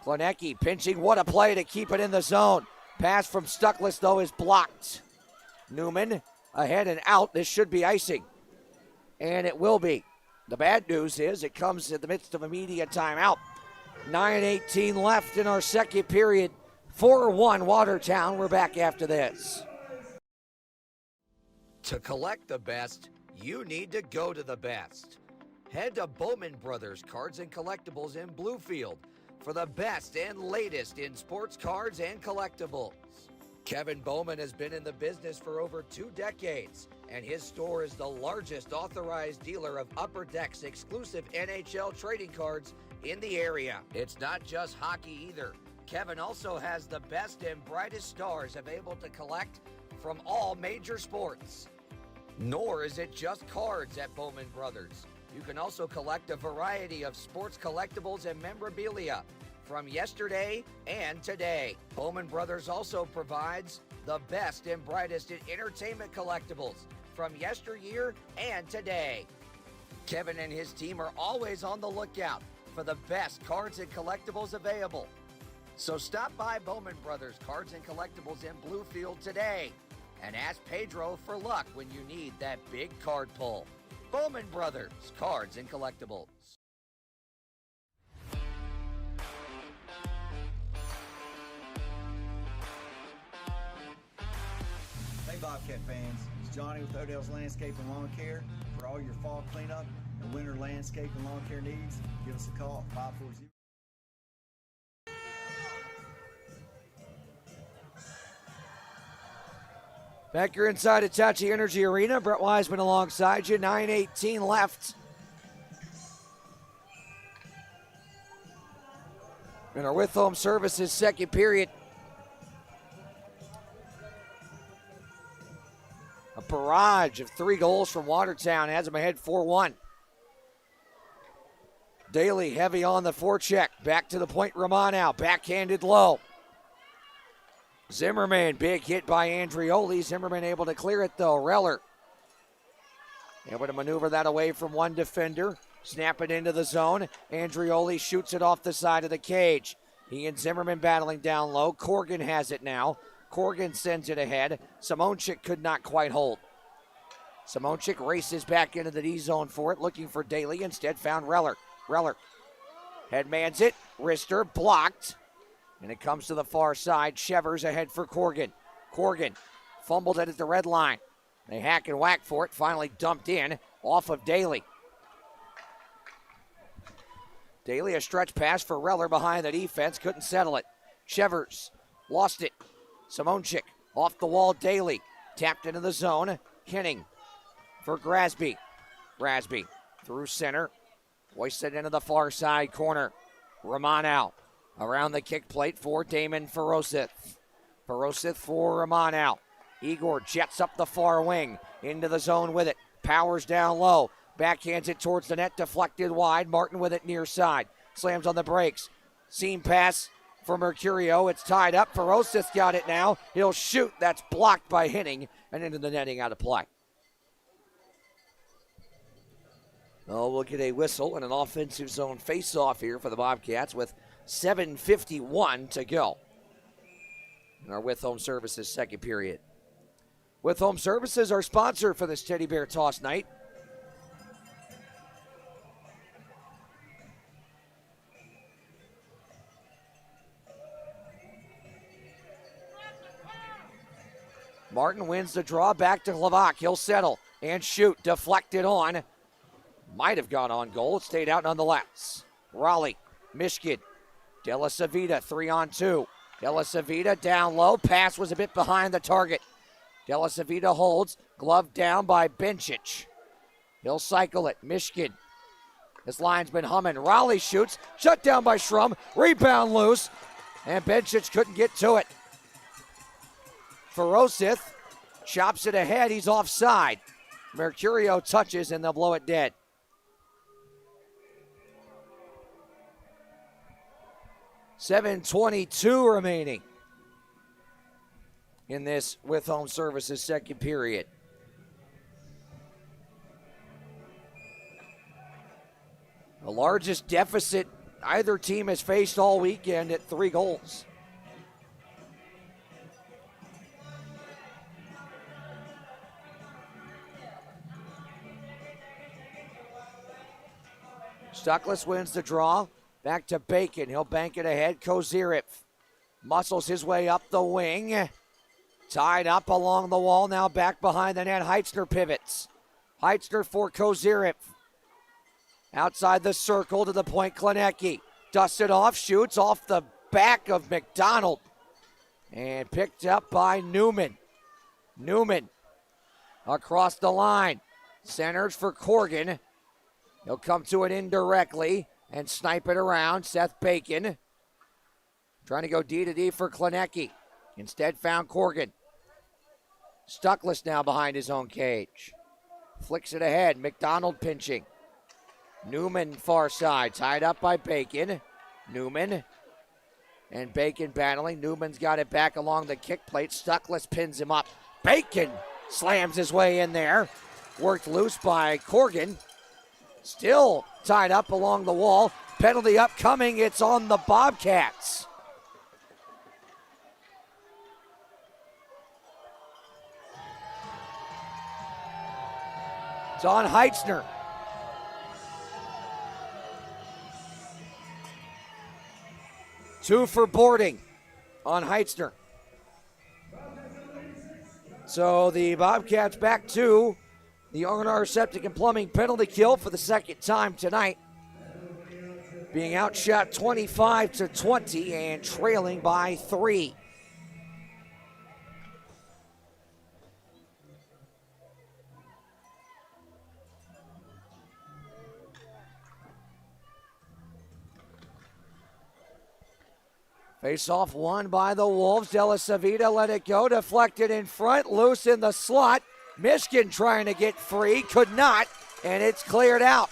Klenecki pinching. What a play to keep it in the zone. Pass from Stuckless, though, is blocked. Newman ahead and out. This should be icing. And it will be. The bad news is it comes in the midst of a media timeout. 9:18 left in our second period. 4-1 Watertown. We're back after this. To collect the best, you need to go to the best. Head to Bowman Brothers Cards and Collectibles in Bluefield for the best and latest in sports cards and collectibles. Kevin Bowman has been in the business for over 2 decades, and his store is the largest authorized dealer of Upper Deck's exclusive NHL trading cards in the area. It's not just hockey either. Kevin also has the best and brightest stars available to collect from all major sports. Nor is it just cards at Bowman Brothers. You can also collect a variety of sports collectibles and memorabilia from yesterday and today. Bowman Brothers also provides the best and brightest in entertainment collectibles from yesteryear and today. Kevin and his team are always on the lookout for the best cards and collectibles available. So stop by Bowman Brothers Cards and Collectibles in Bluefield today and ask Pedro for luck when you need that big card pull. Bowman Brothers Cards and Collectibles. Hey Bobcat fans, it's Johnny with Odell's Landscape and Lawn Care. For all your fall cleanup and winter landscape and lawn care needs, give us a call at 540. Back here inside Hitachi Energy Arena. Brett Wiseman alongside you. 9:18 left. In our With Home Services second period. A barrage of 3 goals from Watertown has them ahead 4-1. Daly heavy on the forecheck. Back to the point, Romano. Backhanded low. Zimmerman, big hit by Andrioli. Zimmerman able to clear it though. Reller able to maneuver that away from one defender. Snap it into the zone. Andrioli shoots it off the side of the cage. He and Zimmerman battling down low. Corgan has it now. Corgan sends it ahead. Simonchik could not quite hold. Simonchik races back into the D zone for it, looking for Daly. Instead found Reller. Reller headmans it. Rister blocked. And it comes to the far side. Shevers ahead for Corgan. Corgan fumbled it at the red line. They hack and whack for it. Finally dumped in off of Daly. Daly, a stretch pass for Reller behind the defense. Couldn't settle it. Shevers lost it. Simonchik off the wall. Daly tapped into the zone. Henning for Grasby. Grasby through center. Hoisted into the far side corner. Romano around the kick plate for Damon Ferosith. Ferosith for Romano. Igor jets up the far wing. Into the zone with it. Powers down low. Backhands it towards the net. Deflected wide. Martin with it near side. Slams on the brakes. Seam pass for Mercurio. It's tied up. Ferosith got it now. He'll shoot. That's blocked by Henning and into the netting, out of play. Oh, we'll get a whistle and an offensive zone face-off here for the Bobcats with 7:51 to go in our With Home Services second period. With Home Services, our sponsor for this Teddy Bear Toss night. Martin wins the draw, back to Glavak. He'll settle and shoot. Deflected on. Might have gone on goal. It stayed out nonetheless. Raleigh, Mishkin, De La Savita, 3-on-2. De La Savita down low. Pass was a bit behind the target. De La Savita holds. Glove down by Bencic. He'll cycle it. Mishkin. This line's been humming. Raleigh shoots. Shut down by Schrum. Rebound loose. And Bencic couldn't get to it. Ferosith chops it ahead. He's offside. Mercurio touches and they'll blow it dead. .7:22 remaining in this With Home Services second period. The largest deficit either team has faced all weekend at 3 goals. Stuckless wins the draw. Back to Bacon. He'll bank it ahead. Kozirev muscles his way up the wing. Tied up along the wall. Now back behind the net. Heitzner pivots. Heitzner for Kozirev. Outside the circle to the point. Klenecki dusts it off. Shoots off the back of McDonald. And picked up by Newman. Newman across the line. Centers for Corgan. He'll come to it indirectly and snipe it around. Seth Bacon trying to go D to D for Klenecki. Instead found Corgan. Stuckless now behind his own cage. Flicks it ahead. McDonald pinching. Newman far side. Tied up by Bacon. Newman and Bacon battling. Newman's got it back along the kick plate. Stuckless pins him up. Bacon slams his way in there. Worked loose by Corgan. Still tied up along the wall. Penalty upcoming. It's on the Bobcats. It's on Heitzner. Two for boarding on Heitzner. So the Bobcats back to the R&R Septic and Plumbing penalty kill for the second time tonight. Being outshot 25-20 and trailing by 3. Face-off won by the Wolves. De La Savita let it go. Deflected in front. Loose in the slot. Mishkin trying to get free. Could not. And it's cleared out.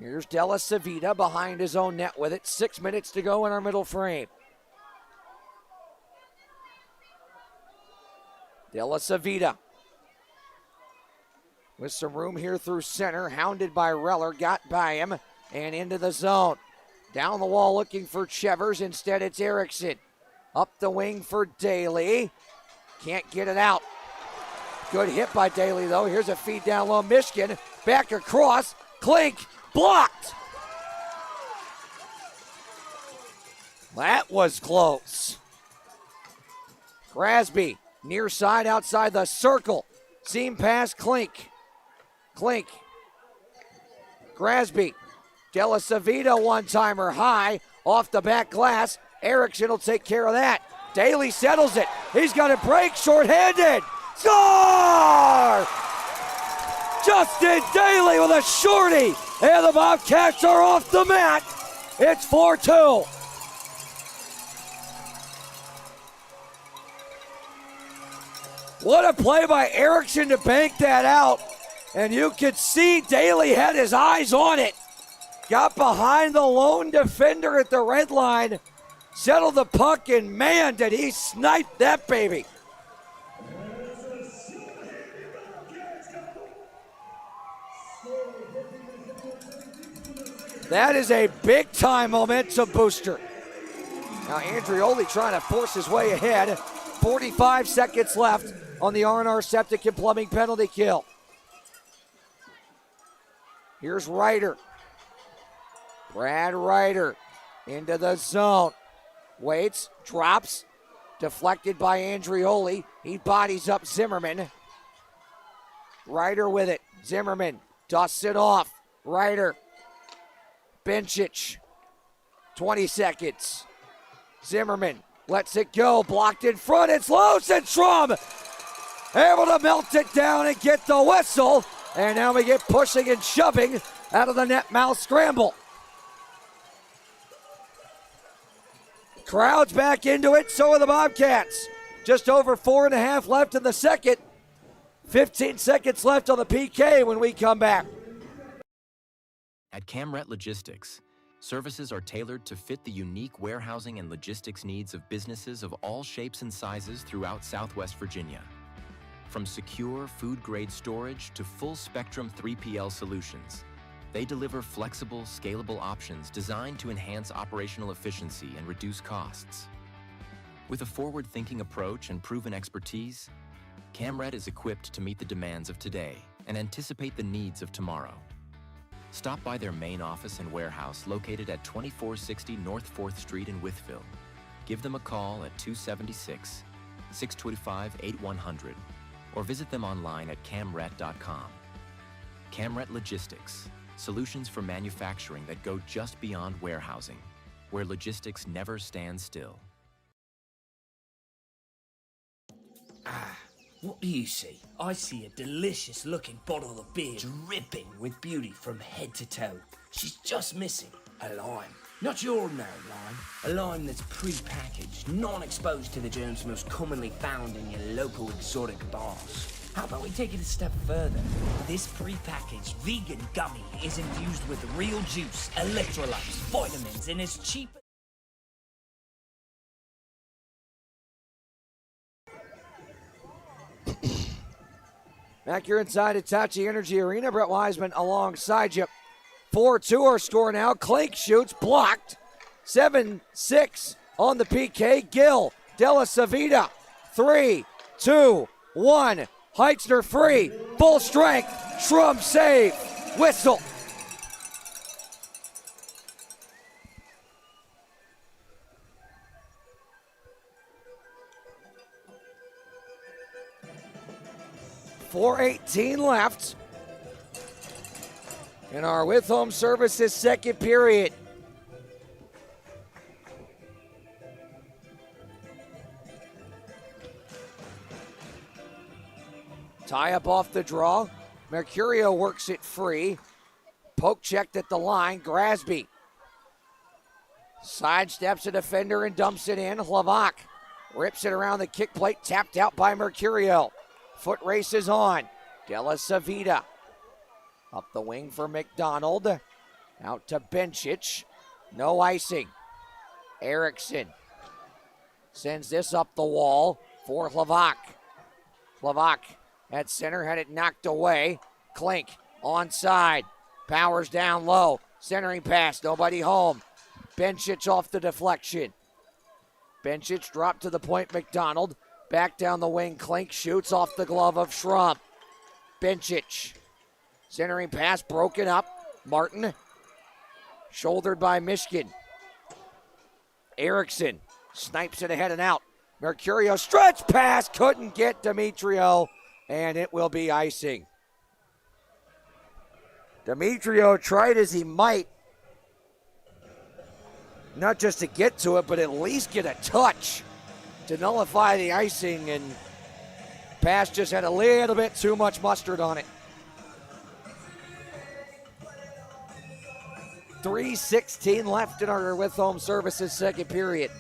Here's De La Savita behind his own net with it. 6 minutes to go in our middle frame. De La Savita. With some room here through center. Hounded by Reller. Got by him. And into the zone. Down the wall looking for Chevers. Instead it's Erickson. Up the wing for Daly. Can't get it out. Good hit by Daly though. Here's a feed down low. Mishkin. Back across. Klink. Blocked. That was close. Grasby. Near side outside the circle. Seam pass. Klink. Klink. Grasby. De La Savita one-timer high off the back glass. Erickson will take care of that. Daly settles it. He's got a break, short-handed. Score! Justin Daly with a shorty. And the Bobcats are off the mat. It's 4-2. What a play by Erickson to bank that out. And you could see Daly had his eyes on it. Got behind the lone defender at the red line. Settled the puck, and man, did he snipe that baby. That is a big-time momentum booster. Now Andrioli trying to force his way ahead. 45 seconds left on the R&R Septic and Plumbing penalty kill. Here's Ryder. Brad Ryder into the zone. Waits, drops, deflected by Andrioli. He bodies up Zimmerman. Ryder with it. Zimmerman dusts it off. Ryder. Benchich. 20 seconds. Zimmerman lets it go. Blocked in front. It's loose, and Strom able to melt it down and get the whistle. And now we get pushing and shoving out of the net mouth scramble. Crowd's back into it, so are the Bobcats. Just over 4.5 left in the second. 15 seconds left on the PK when we come back. At Camret Logistics, services are tailored to fit the unique warehousing and logistics needs of businesses of all shapes and sizes throughout Southwest Virginia. From secure food-grade storage to full-spectrum 3PL solutions, they deliver flexible, scalable options designed to enhance operational efficiency and reduce costs. With a forward-thinking approach and proven expertise, Camret is equipped to meet the demands of today and anticipate the needs of tomorrow. Stop by their main office and warehouse located at 2460 North 4th Street in Wytheville. Give them a call at 276-625-8100 or visit them online at camret.com. Camret Logistics, solutions for manufacturing that go just beyond warehousing, where logistics never stands still. What do you see? I see a delicious looking bottle of beer dripping with beauty from head to toe. She's just missing a lime. Not your ordinary lime, a lime that's pre-packaged, non-exposed to the germs most commonly found in your local exotic bars. How about we take it a step further? This pre-packaged vegan gummy is infused with real juice, electrolytes, vitamins, and is cheap. Back here inside Hitachi Energy Arena, Brett Wiseman alongside you. 4-2 our score now. Klink shoots, blocked. 7-6 on the PK. Gill, Della Savita. 3, 2, 1. Heitzner free, full strength. Schrum save. Whistle. .418 left in our with home services second period. Tie up off the draw. Mercurio works it free. Poke checked at the line. Grasby sidesteps a defender and dumps it in. Hlavak rips it around the kick plate. Tapped out by Mercurio. Foot race is on. Della Savita up the wing for McDonald. Out to Bencic. No icing. Erickson sends this up the wall for Hlavak. Hlavak at center, had it knocked away. Klink onside. Powers down low. Centering pass, nobody home. Bencic off the deflection. Bencic dropped to the point, McDonald. Back down the wing, Klink shoots off the glove of Schrum. Bencic. Centering pass broken up. Martin. Shouldered by Mishkin. Erickson snipes it ahead and out. Mercurio stretch pass. Couldn't get Demetrio. And it will be icing. Demetrio tried as he might. Not just to get to it, but at least get a touch to nullify the icing, and pass just had a little bit too much mustard on it. 3:16 left in our with home services second period.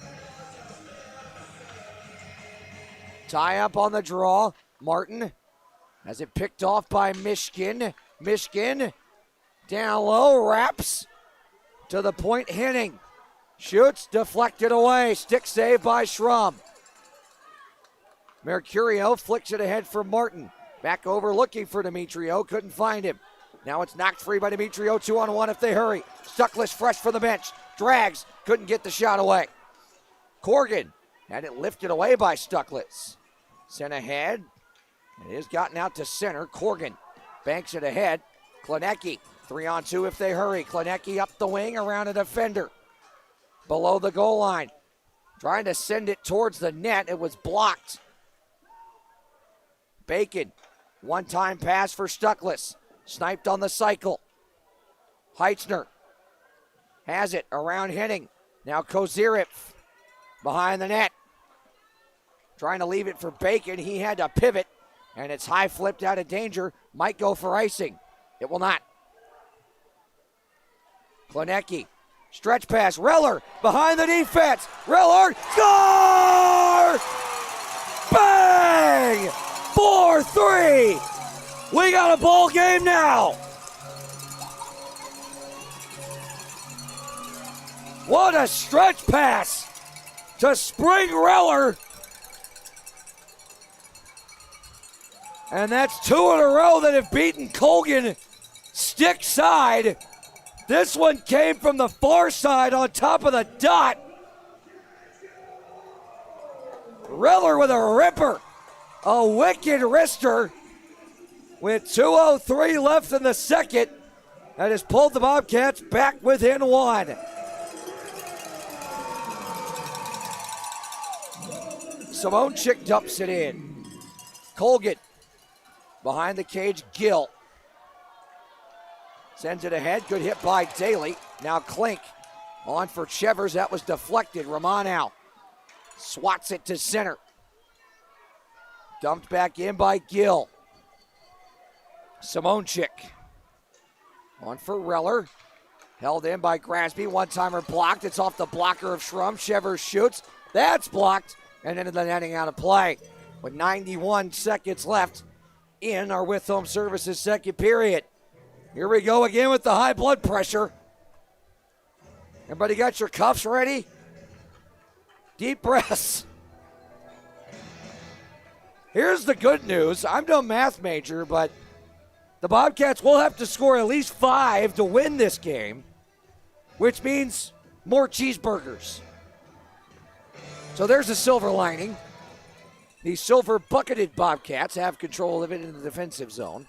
Tie up on the draw. Martin has it picked off by Mishkin. Mishkin down low, wraps to the point. Henning shoots, deflected away. Stick save by Schrum. Mercurio flicks it ahead for Martin. Back over looking for Demetrio. Couldn't find him. Now it's knocked free by Demetrio. 2-on-1 if they hurry. Stuckless fresh for the bench. Drags. Couldn't get the shot away. Corgan had it lifted away by Stuckless. Sent ahead. It is gotten out to center. Corgan banks it ahead. Klinecki. 3-on-2 if they hurry. Klinecki up the wing around a defender. Below the goal line. Trying to send it towards the net. It was blocked. Bacon. One-time pass for Stuckless. Sniped on the cycle. Heitzner has it around Henning. Now Kozirev behind the net. Trying to leave it for Bacon. He had to pivot, and it's high flipped out of danger. Might go for icing. It will not. Klinecki. Stretch pass. Reller behind the defense. Reller. Score! Bang! 4-3. We got a ball game now. What a stretch pass to Spring Reller. And that's two in a row that have beaten Colgan stick side. This one came from the far side on top of the dot. Reller with a ripper. A wicked wrister. With 2:03 left in the second. That has pulled the Bobcats back within one. Simonchik dumps it in. Colgan behind the cage. Gill sends it ahead. Good hit by Daly. Now Klink on for Chevers. That was deflected. Romanow swats it to center. Dumped back in by Gill. Simonchik on for Reller. Held in by Grasby. One-timer blocked. It's off the blocker of Schrum. Chevers shoots. That's blocked. And into the netting out of play. With 91 seconds left in our with home services second period. Here we go again with the high blood pressure. Everybody got your cuffs ready? Deep breaths. Here's the good news. I'm no math major, but the Bobcats will have to score at least 5 to win this game, which means more cheeseburgers. So there's a silver lining. The silver bucketed Bobcats have control of it in the defensive zone.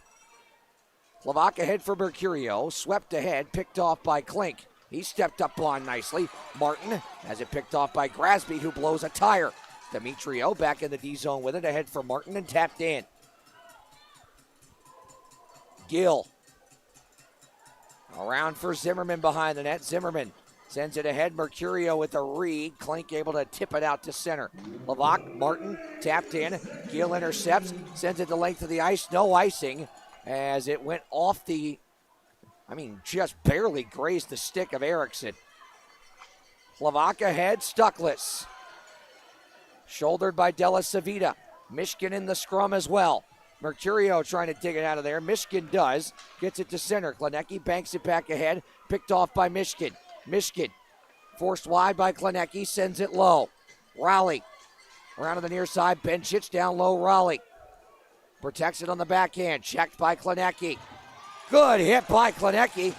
Clavak ahead for Mercurio. Swept ahead, picked off by Klink. He stepped up on nicely. Martin has it picked off by Grasby, who blows a tire. Demetrio back in the D zone with it, ahead for Martin and tapped in. Gill. Around for Zimmerman behind the net. Zimmerman sends it ahead. Mercurio with a read. Klink able to tip it out to center. Lavak, Martin tapped in. Gill intercepts, sends it the length of the ice. No icing as it went off just barely grazed the stick of Erickson. Lavak ahead, Stuckless. Shouldered by Della Savita. Mishkin in the scrum as well. Mercurio trying to dig it out of there. Mishkin does. Gets it to center. Klenecki banks it back ahead. Picked off by Mishkin. Mishkin forced wide by Klenecki. Sends it low. Raleigh around to the near side. Benchich down low. Raleigh protects it on the backhand. Checked by Klenecki. Good hit by Klenecki.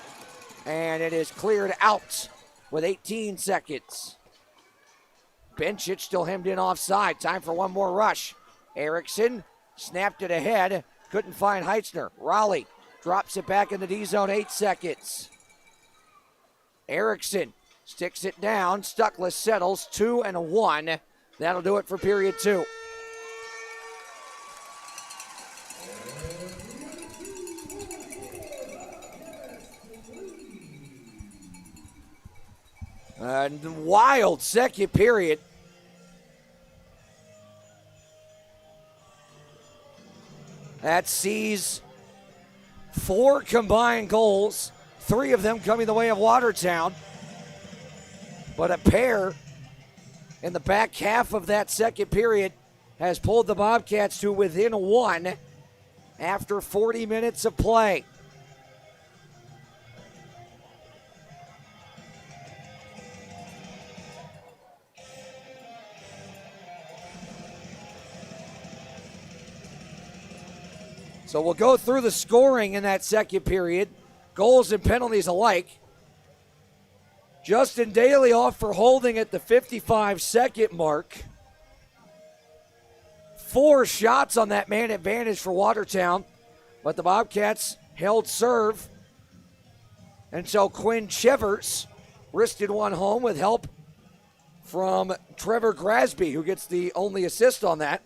And it is cleared out with 18 seconds. Benchich still hemmed in offside. Time for one more rush. Erickson snapped it ahead. Couldn't find Heitzner. Raleigh drops it back in the D zone. 8 seconds. Erickson sticks it down. Stuckless settles. 2-1. That'll do it for period 2. Wild second period. That sees 4 combined goals, 3 of them coming the way of Watertown. But a pair in the back half of that second period has pulled the Bobcats to within 1 after 40 minutes of play. So we'll go through the scoring in that second period. Goals and penalties alike. Justin Daly off for holding at the 55-second mark. 4 shots on that man advantage for Watertown, but the Bobcats held serve. And so Quinn Chevers wristed one home with help from Trevor Grasby, who gets the only assist on that.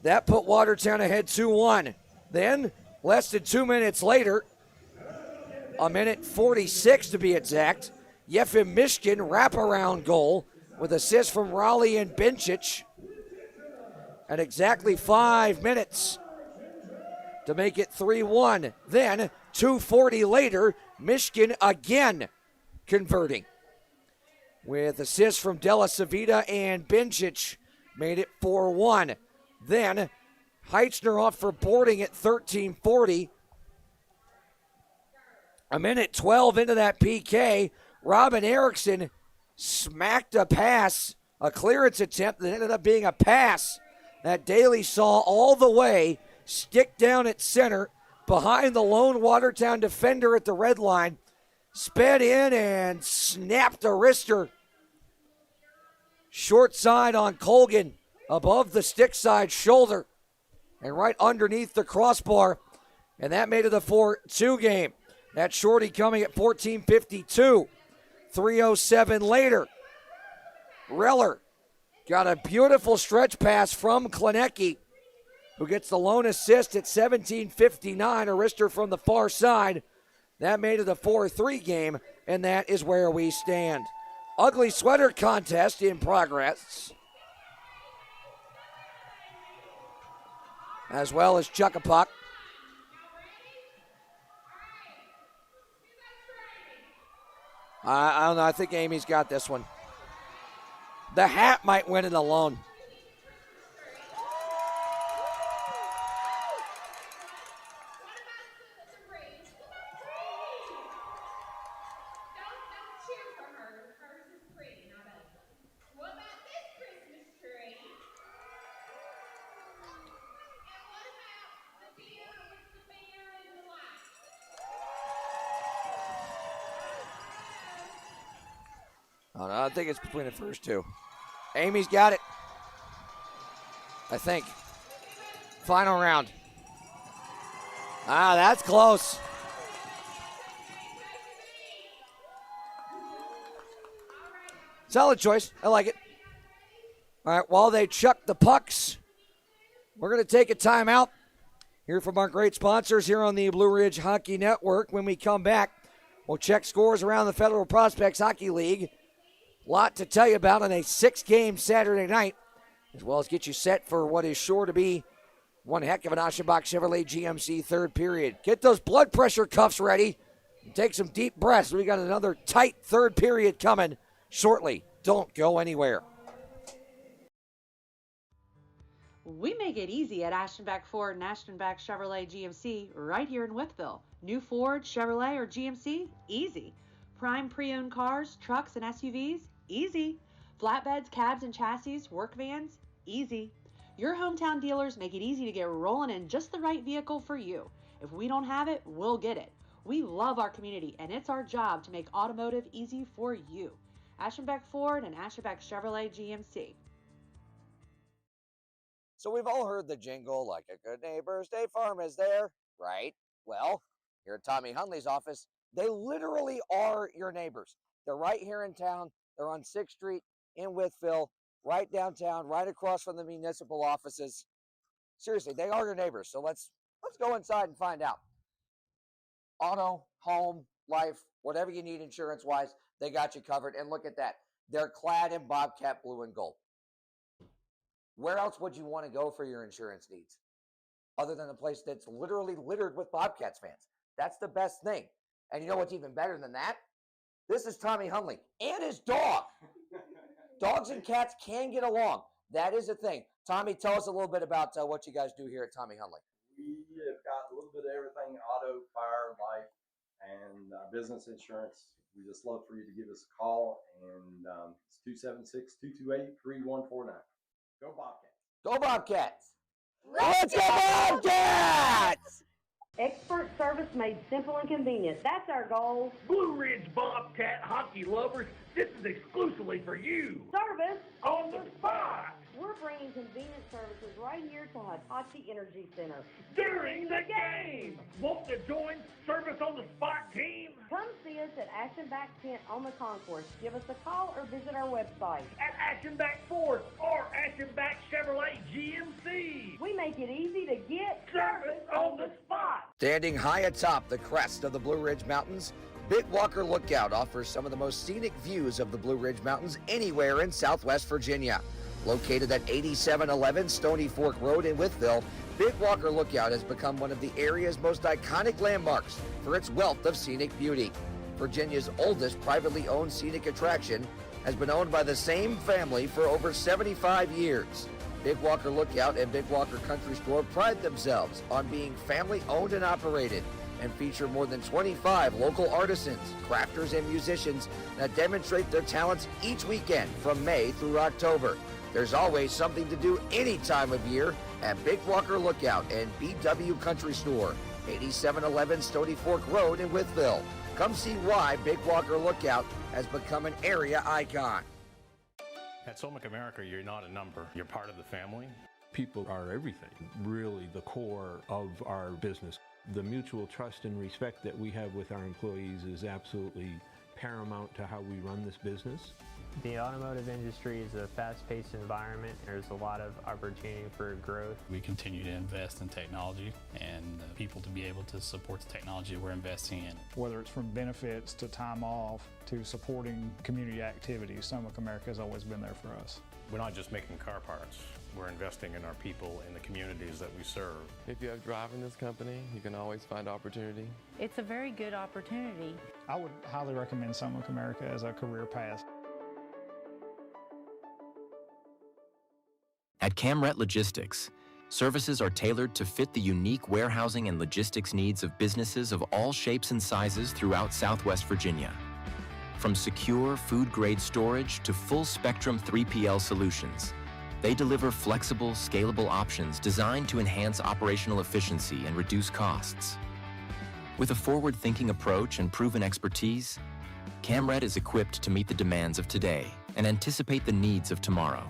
That put Watertown ahead 2-1. Then, less than 2 minutes later, a minute 46 to be exact, Yefim Mishkin wraparound goal with assist from Raleigh and Benchich. At exactly 5 minutes to make it 3-1. Then, 2:40 later, Mishkin again converting. With assists from Della Savita and Benchich, made it 4-1. Then, Heitzner off for boarding at 13:40. A minute 12 into that PK, Robin Erickson smacked a pass, a clearance attempt that ended up being a pass that Daly saw all the way, stick down at center, behind the lone Watertown defender at the red line, sped in and snapped a wrister. Short side on Colgan, above the stick side shoulder and right underneath the crossbar. And that made it a 4-2 game. That shorty coming at 14:52. 3:07 later. Reller got a beautiful stretch pass from Klenecki, who gets the lone assist at 17:59. A wrister from the far side. That made it a 4-3 game, and that is where we stand. Ugly sweater contest in progress, as well as Chuck-a-Puck. I don't know. I think Amy's got this one. The hat might win it alone. Oh, no, I think it's between the first two. Amy's got it. I think. Final round. Ah, that's close. Solid choice. I like it. All right, while they chuck the pucks, we're going to take a timeout. Hear from our great sponsors here on the Blue Ridge Hockey Network. When we come back, we'll check scores around the Federal Prospects Hockey League. A lot to tell you about on a 6-game Saturday night, as well as get you set for what is sure to be one heck of an Aschenbach Chevrolet GMC third period. Get those blood pressure cuffs ready and take some deep breaths. We got another tight third period coming shortly. Don't go anywhere. We make it easy at Aschenbach Ford and Aschenbach Chevrolet GMC right here in Wytheville. New Ford, Chevrolet, or GMC? Easy. Prime pre-owned cars, trucks, and SUVs? Easy. Flatbeds, cabs, and chassis, work vans? Easy. Your hometown dealers make it easy to get rolling in just the right vehicle for you. If we don't have it, we'll get it. We love our community, and it's our job to make automotive easy for you. Aschenbach Ford and Aschenbach Chevrolet GMC. So we've all heard the jingle, like a good neighbor, State Farm is there, right? Well, here at Tommy Hunley's office, they literally are your neighbors. They're right here in town. They're on 6th Street in Wytheville, right downtown, right across from the municipal offices. Seriously, they are your neighbors. So let's go inside and find out. Auto, home, life, whatever you need insurance-wise, they got you covered. And look at that. They're clad in Bobcat blue and gold. Where else would you want to go for your insurance needs other than a place that's literally littered with Bobcats fans? That's the best thing. And you know what's even better than that? This is Tommy Hunley and his dog. Dogs and cats can get along. That is a thing. Tommy, tell us a little bit about what you guys do here at Tommy Hunley. We have got a little bit of everything: auto, fire, life, and business insurance. We just love for you to give us a call, and it's 276-228-3149. Go Bobcats. Go Bobcats. Let's go Bobcats! Expert service made simple and convenient. That's our goal. Blue Ridge Bobcat hockey lovers, this is exclusively for you. Service on the spot. We're bringing convenient services right here to Hitachi Energy Center. During the game. Want to join Service on the Spot team? Come see us at Aschenbach Tent on the concourse. Give us a call or visit our website. At Aschenbach Ford or Aschenbach Chevrolet GMC. We make it easy to get Service on the spot. Standing high atop the crest of the Blue Ridge Mountains, Big Walker Lookout offers some of the most scenic views of the Blue Ridge Mountains anywhere in Southwest Virginia. Located at 8711 Stony Fork Road in Wytheville, Big Walker Lookout has become one of the area's most iconic landmarks for its wealth of scenic beauty. Virginia's oldest privately owned scenic attraction has been owned by the same family for over 75 years. Big Walker Lookout and Big Walker Country Store pride themselves on being family owned and operated and feature more than 25 local artisans, crafters, and musicians that demonstrate their talents each weekend from May through October. There's always something to do any time of year at Big Walker Lookout and BW Country Store, 8711 Stony Fork Road in Wytheville. Come see why Big Walker Lookout has become an area icon. At Somic America, you're not a number. You're part of the family. People are everything, really the core of our business. The mutual trust and respect that we have with our employees is absolutely paramount to how we run this business. The automotive industry is a fast-paced environment. There's a lot of opportunity for growth. We continue to invest in technology and people to be able to support the technology we're investing in. Whether it's from benefits to time off to supporting community activities, Somic America has always been there for us. We're not just making car parts. We're investing in our people in the communities that we serve. If you have drive in this company, you can always find opportunity. It's a very good opportunity. I would highly recommend Somic America as a career path. At Camret Logistics, services are tailored to fit the unique warehousing and logistics needs of businesses of all shapes and sizes throughout Southwest Virginia. From secure food-grade storage to full-spectrum 3PL solutions, they deliver flexible, scalable options designed to enhance operational efficiency and reduce costs. With a forward-thinking approach and proven expertise, CamRed is equipped to meet the demands of today and anticipate the needs of tomorrow.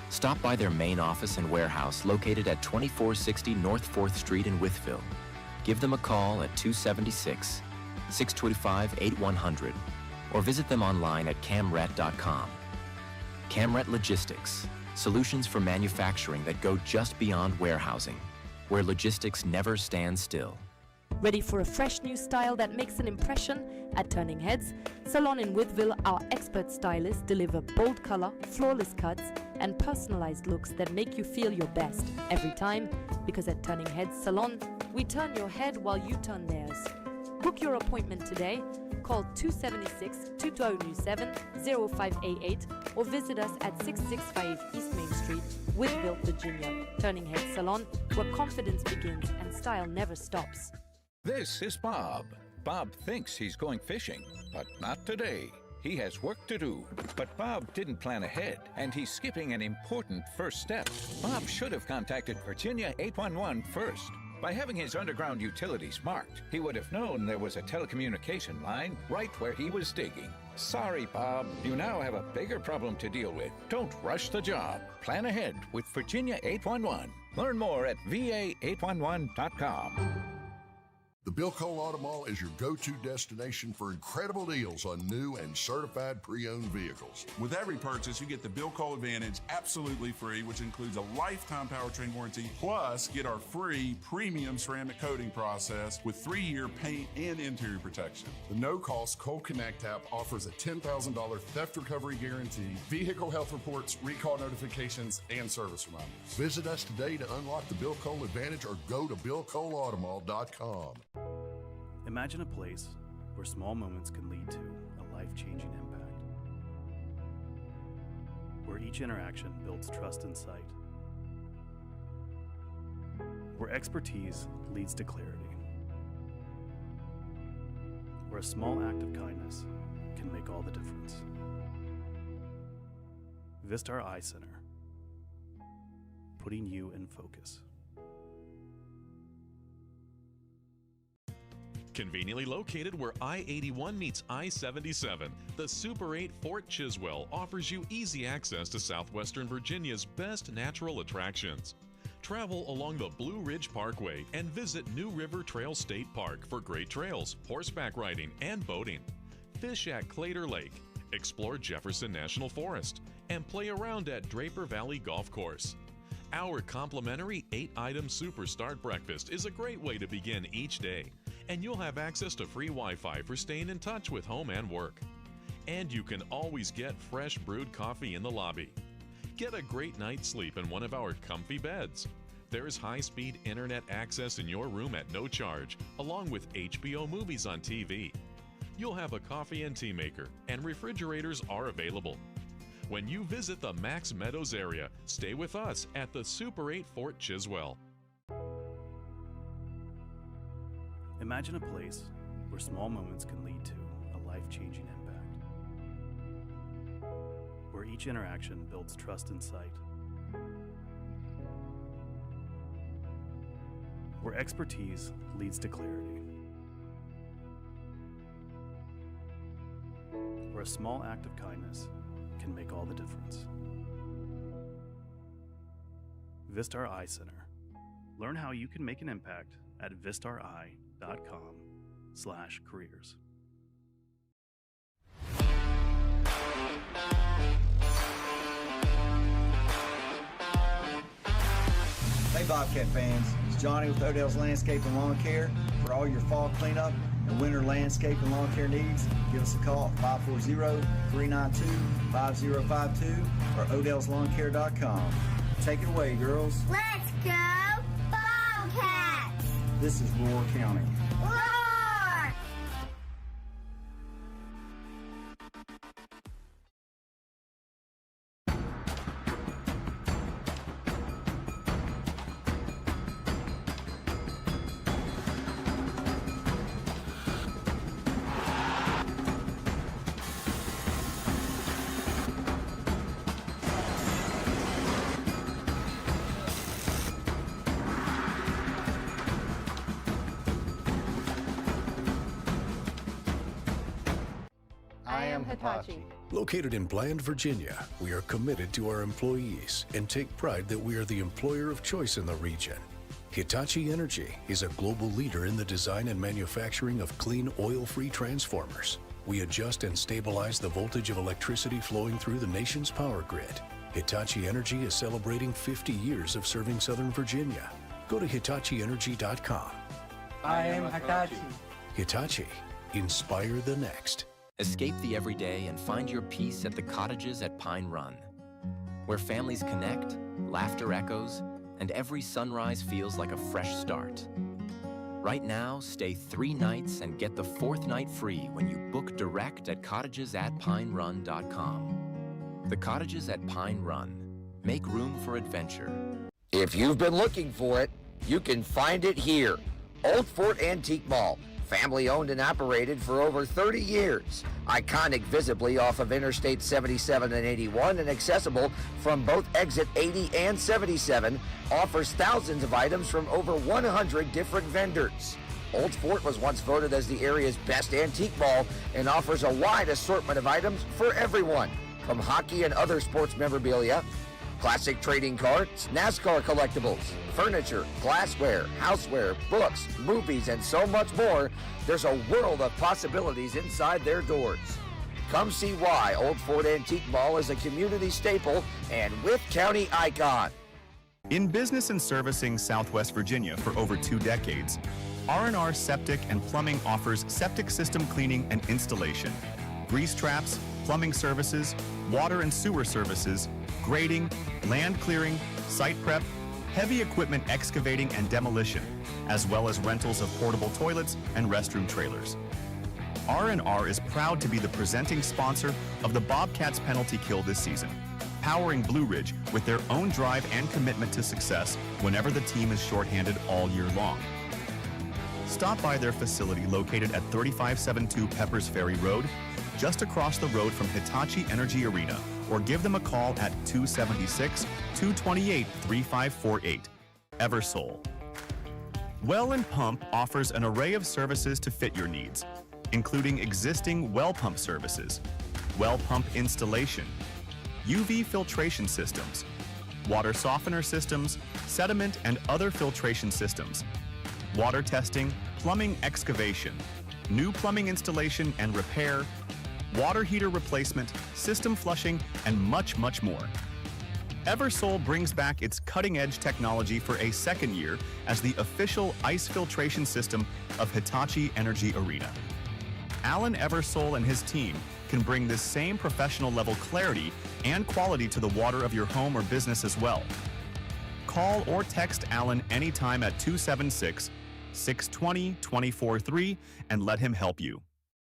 Stop by their main office and warehouse located at 2460 North 4th Street in Wytheville. Give them a call at 276-625-8100 or visit them online at camret.com. CamRet Logistics, solutions for manufacturing that go just beyond warehousing, where logistics never stands still. Ready for a fresh new style that makes an impression? At Turning Heads Salon in Wytheville, our expert stylists deliver bold color, flawless cuts, and personalized looks that make you feel your best every time, because at Turning Heads Salon, we turn your head while you turn theirs. Book your appointment today. Call 276-2007-0588 or visit us at 665 East Main Street, Wytheville, Virginia. Turning Heads Salon, where confidence begins and style never stops. This is Bob. Bob thinks he's going fishing, but not today. He has work to do. But Bob didn't plan ahead, and he's skipping an important first step. Bob should have contacted Virginia 811 first. By having his underground utilities marked, he would have known there was a telecommunication line right where he was digging. Sorry, Bob. You now have a bigger problem to deal with. Don't rush the job. Plan ahead with Virginia 811. Learn more at va811.com. The Bill Cole Auto Mall is your go-to destination for incredible deals on new and certified pre-owned vehicles. With every purchase, you get the Bill Cole Advantage absolutely free, which includes a lifetime powertrain warranty, plus get our free premium ceramic coating process with 3-year paint and interior protection. The no-cost Cole Connect app offers a $10,000 theft recovery guarantee, vehicle health reports, recall notifications, and service reminders. Visit us today to unlock the Bill Cole Advantage or go to BillColeAutomall.com. Imagine a place where small moments can lead to a life-changing impact. Where each interaction builds trust and sight. Where expertise leads to clarity. Where a small act of kindness can make all the difference. Vistar Eye Center, putting you in focus. Conveniently located where I-81 meets I-77, the Super 8 Fort Chiswell offers you easy access to southwestern Virginia's best natural attractions. Travel along the Blue Ridge Parkway and visit New River Trail State Park for great trails, horseback riding, and boating. Fish at Clater Lake, explore Jefferson National Forest, and play around at Draper Valley Golf Course. Our complimentary 8-item Super Start breakfast is a great way to begin each day. And you'll have access to free Wi-Fi for staying in touch with home and work. And you can always get fresh brewed coffee in the lobby. Get a great night's sleep in one of our comfy beds. There's high-speed internet access in your room at no charge, along with HBO movies on TV. You'll have a coffee and tea maker, and refrigerators are available. When you visit the Max Meadows area, stay with us at the Super 8 Fort Chiswell. Imagine a place where small moments can lead to a life-changing impact. Where each interaction builds trust and sight. Where expertise leads to clarity. Where a small act of kindness can make all the difference. Vistar Eye Center. Learn how you can make an impact at vistareye.com/careers. Hey Bobcat fans, it's Johnny with Odell's Landscape and Lawn Care. For all your fall cleanup and winter landscape and lawn care needs, give us a call at 540-392-5052 or odellslawnCare.com. Take it away, girls. Let's go Bobcats! This is Roar County. Roar! am Hitachi. Located in Bland, Virginia, we are committed to our employees and take pride that we are the employer of choice in the region. Hitachi Energy is a global leader in the design and manufacturing of clean, oil-free transformers. We adjust and stabilize the voltage of electricity flowing through the nation's power grid. Hitachi Energy is celebrating 50 years of serving Southern Virginia. Go to HitachiEnergy.com. I am Hitachi. Hitachi. Inspire the next. Escape the everyday and find your peace at the cottages at Pine Run, where families connect, laughter echoes, and every sunrise feels like a fresh start. Right now, stay 3 nights and get the 4th night free when you book direct at cottagesatpinerun.com. The Cottages at Pine Run. Make room for adventure. If you've been looking for it, you can find it here. Old Fort Antique Mall. Family owned and operated for over 30 years. Iconic visibly off of Interstate 77 and 81 and accessible from both exit 80 and 77, offers thousands of items from over 100 different vendors. Old Fort was once voted as the area's best antique mall and offers a wide assortment of items for everyone, from hockey and other sports memorabilia, classic trading cards, NASCAR collectibles, furniture, glassware, houseware, books, movies, and so much more. There's a world of possibilities inside their doors. Come see why Old Fort Antique Mall is a community staple and Wythe County icon. In business and servicing Southwest Virginia for over 2 decades, R&R Septic and Plumbing offers septic system cleaning and installation, grease traps, plumbing services, water and sewer services, grading, land clearing, site prep, heavy equipment excavating and demolition, as well as rentals of portable toilets and restroom trailers. R&R is proud to be the presenting sponsor of the Bobcats penalty kill this season, powering Blue Ridge with their own drive and commitment to success whenever the team is shorthanded all year long. Stop by their facility located at 3572 Peppers Ferry Road, just across the road from Hitachi Energy Arena, or give them a call at 276-228-3548. Eversole. Well and Pump offers an array of services to fit your needs, including existing well pump services, well pump installation, UV filtration systems, water softener systems, sediment and other filtration systems, water testing, plumbing excavation, new plumbing installation and repair, water heater replacement, system flushing, and much, much more. Eversole brings back its cutting-edge technology for a second year as the official ice filtration system of Hitachi Energy Arena. Alan Eversole and his team can bring this same professional level clarity and quality to the water of your home or business as well. Call or text Alan anytime at 276-620-243 and let him help you.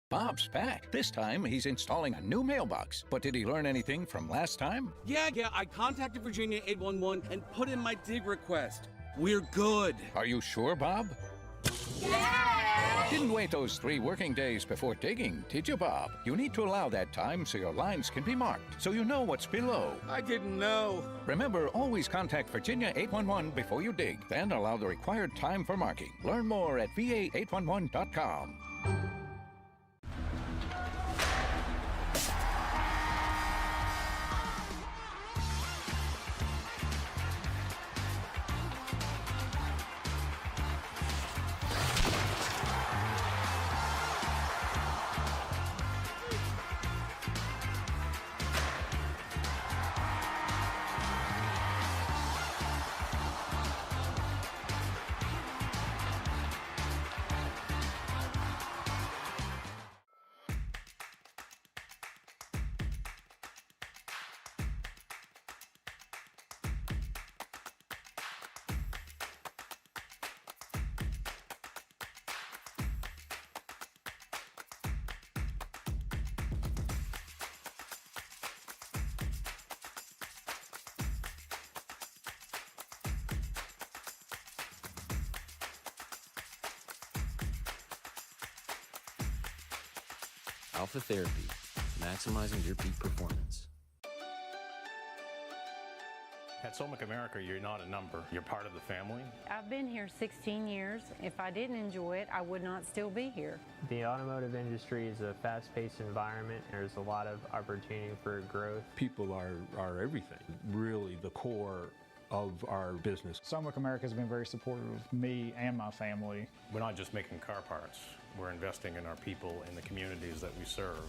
Bob's back. This time, he's installing a new mailbox. But did he learn anything from last time? Yeah, I contacted Virginia 811 and put in my dig request. We're good. Are you sure, Bob? Yeah! Didn't wait those 3 working days before digging, did you, Bob? You need to allow that time so your lines can be marked, so you know what's below. I didn't know. Remember, always contact Virginia 811 before you dig, then allow the required time for marking. Learn more at va811.com. Alpha Therapy, maximizing your peak performance. At Somic America, you're not a number. You're part of the family. I've been here 16 years. If I didn't enjoy it, I would not still be here. The automotive industry is a fast-paced environment. There's a lot of opportunity for growth. People are everything, really the core of our business. Somic America has been very supportive of me and my family. We're not just making car parts. We're investing in our people and the communities that we serve.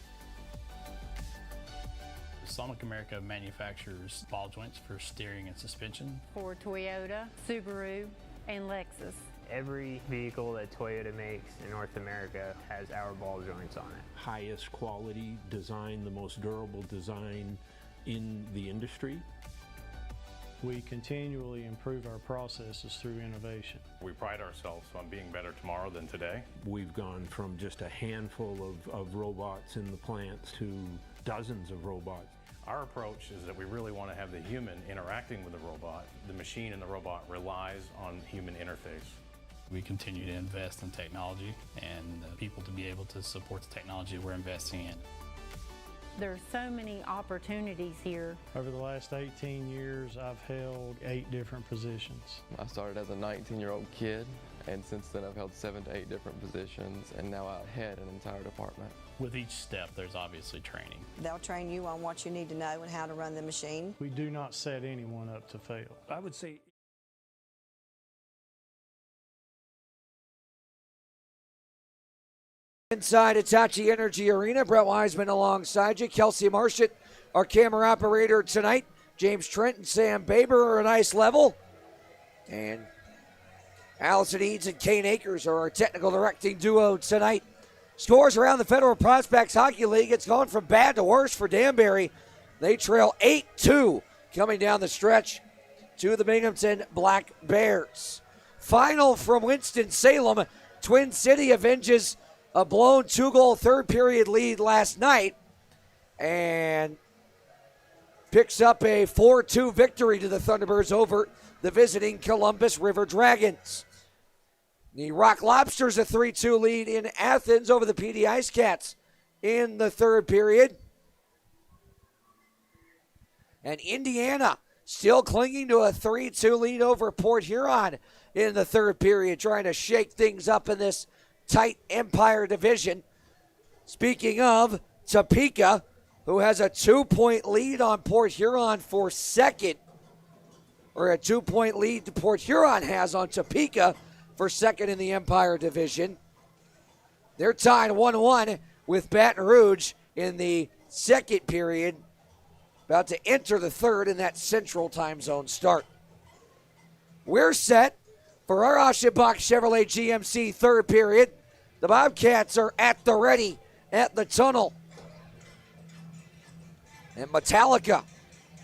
Somic America manufactures ball joints for steering and suspension. For Toyota, Subaru, and Lexus. Every vehicle that Toyota makes in North America has our ball joints on it. Highest quality design, the most durable design in the industry. We continually improve our processes through innovation. We pride ourselves on being better tomorrow than today. We've gone from just a handful of robots in the plants to dozens of robots. Our approach is that we really want to have the human interacting with the robot. The machine and the robot relies on human interface. We continue to invest in technology and people to be able to support the technology we're investing in. There are so many opportunities here. Over the last 18 years, I've held 8 different positions. I started as a 19-year-old kid, and since then I've held 7 to 8 different positions, and now I head an entire department. With each step, there's obviously training. They'll train you on what you need to know and how to run the machine. We do not set anyone up to fail. I would say inside Hitachi Energy Arena, Brett Wiseman alongside you. Kelsey Marshett, our camera operator tonight. James Trent and Sam Baber are a nice level. And Allison Eads and Kane Akers are our technical directing duo tonight. Scores around the Federal Prospects Hockey League. It's gone from bad to worse for Danbury. They trail 8-2 coming down the stretch to the Binghamton Black Bears. Final from Winston-Salem. Twin City avenges a blown 2-goal third period lead last night and picks up a 4-2 victory to the Thunderbirds over the visiting Columbus River Dragons. The Rock Lobsters a 3-2 lead in Athens over the PD Ice Cats in the third period. And Indiana still clinging to a 3-2 lead over Port Huron in the third period, trying to shake things up in this tight Empire division. Speaking of Topeka, who has a 2-point lead on Port Huron for second, or a 2-point lead Port Huron has on Topeka for second in the Empire division. They're tied 1-1 with Baton Rouge in the second period, about to enter the third in that Central Time Zone start. We're set for our Aschenbach Chevrolet GMC third period. The Bobcats are at the ready at the tunnel. And Metallica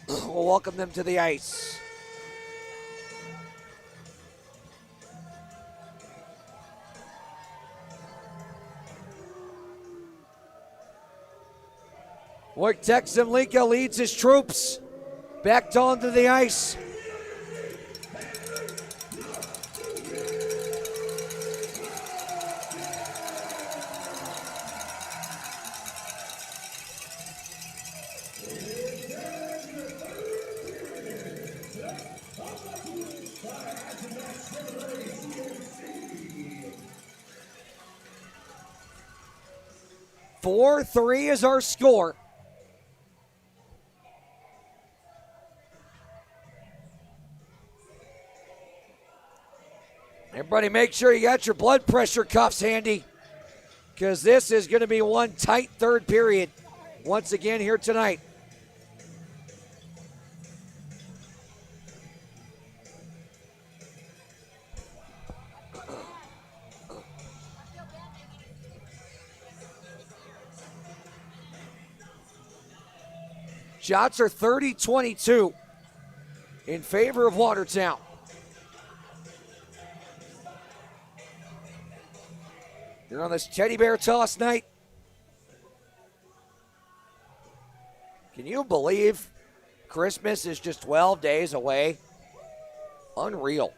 will welcome them to the ice. Wojtek Zemlinka leads his troops back onto the ice. Four-3 is our score. Everybody make sure you got your blood pressure cuffs handy, because this is going to be one tight third period once again here tonight. Shots are 30-22 in favor of Watertown. Here on this teddy bear toss night. Can you believe Christmas is just 12 days away? Unreal.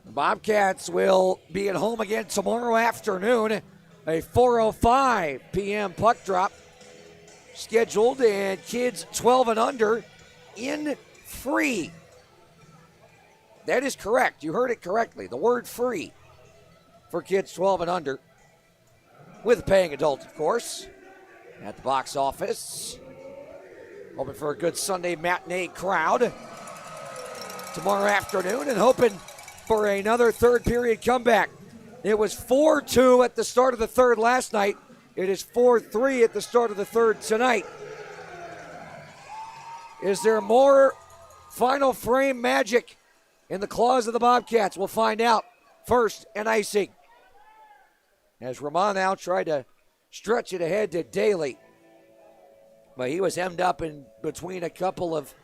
The Bobcats will be at home again tomorrow afternoon. A 4:05 p.m. puck drop scheduled, and kids 12 and under in free. That is correct. You heard it correctly. The word free for kids 12 and under, with paying adults, of course, at the box office. Hoping for a good Sunday matinee crowd tomorrow afternoon, and hoping for another third period comeback. It was 4-2 at the start of the third last night. It is 4-3 at the start of the third tonight. Is there more final frame magic in the claws of the Bobcats? We'll find out. First, an icing, as Ramon now tried to stretch it ahead to Daly. But he was hemmed up in between a couple of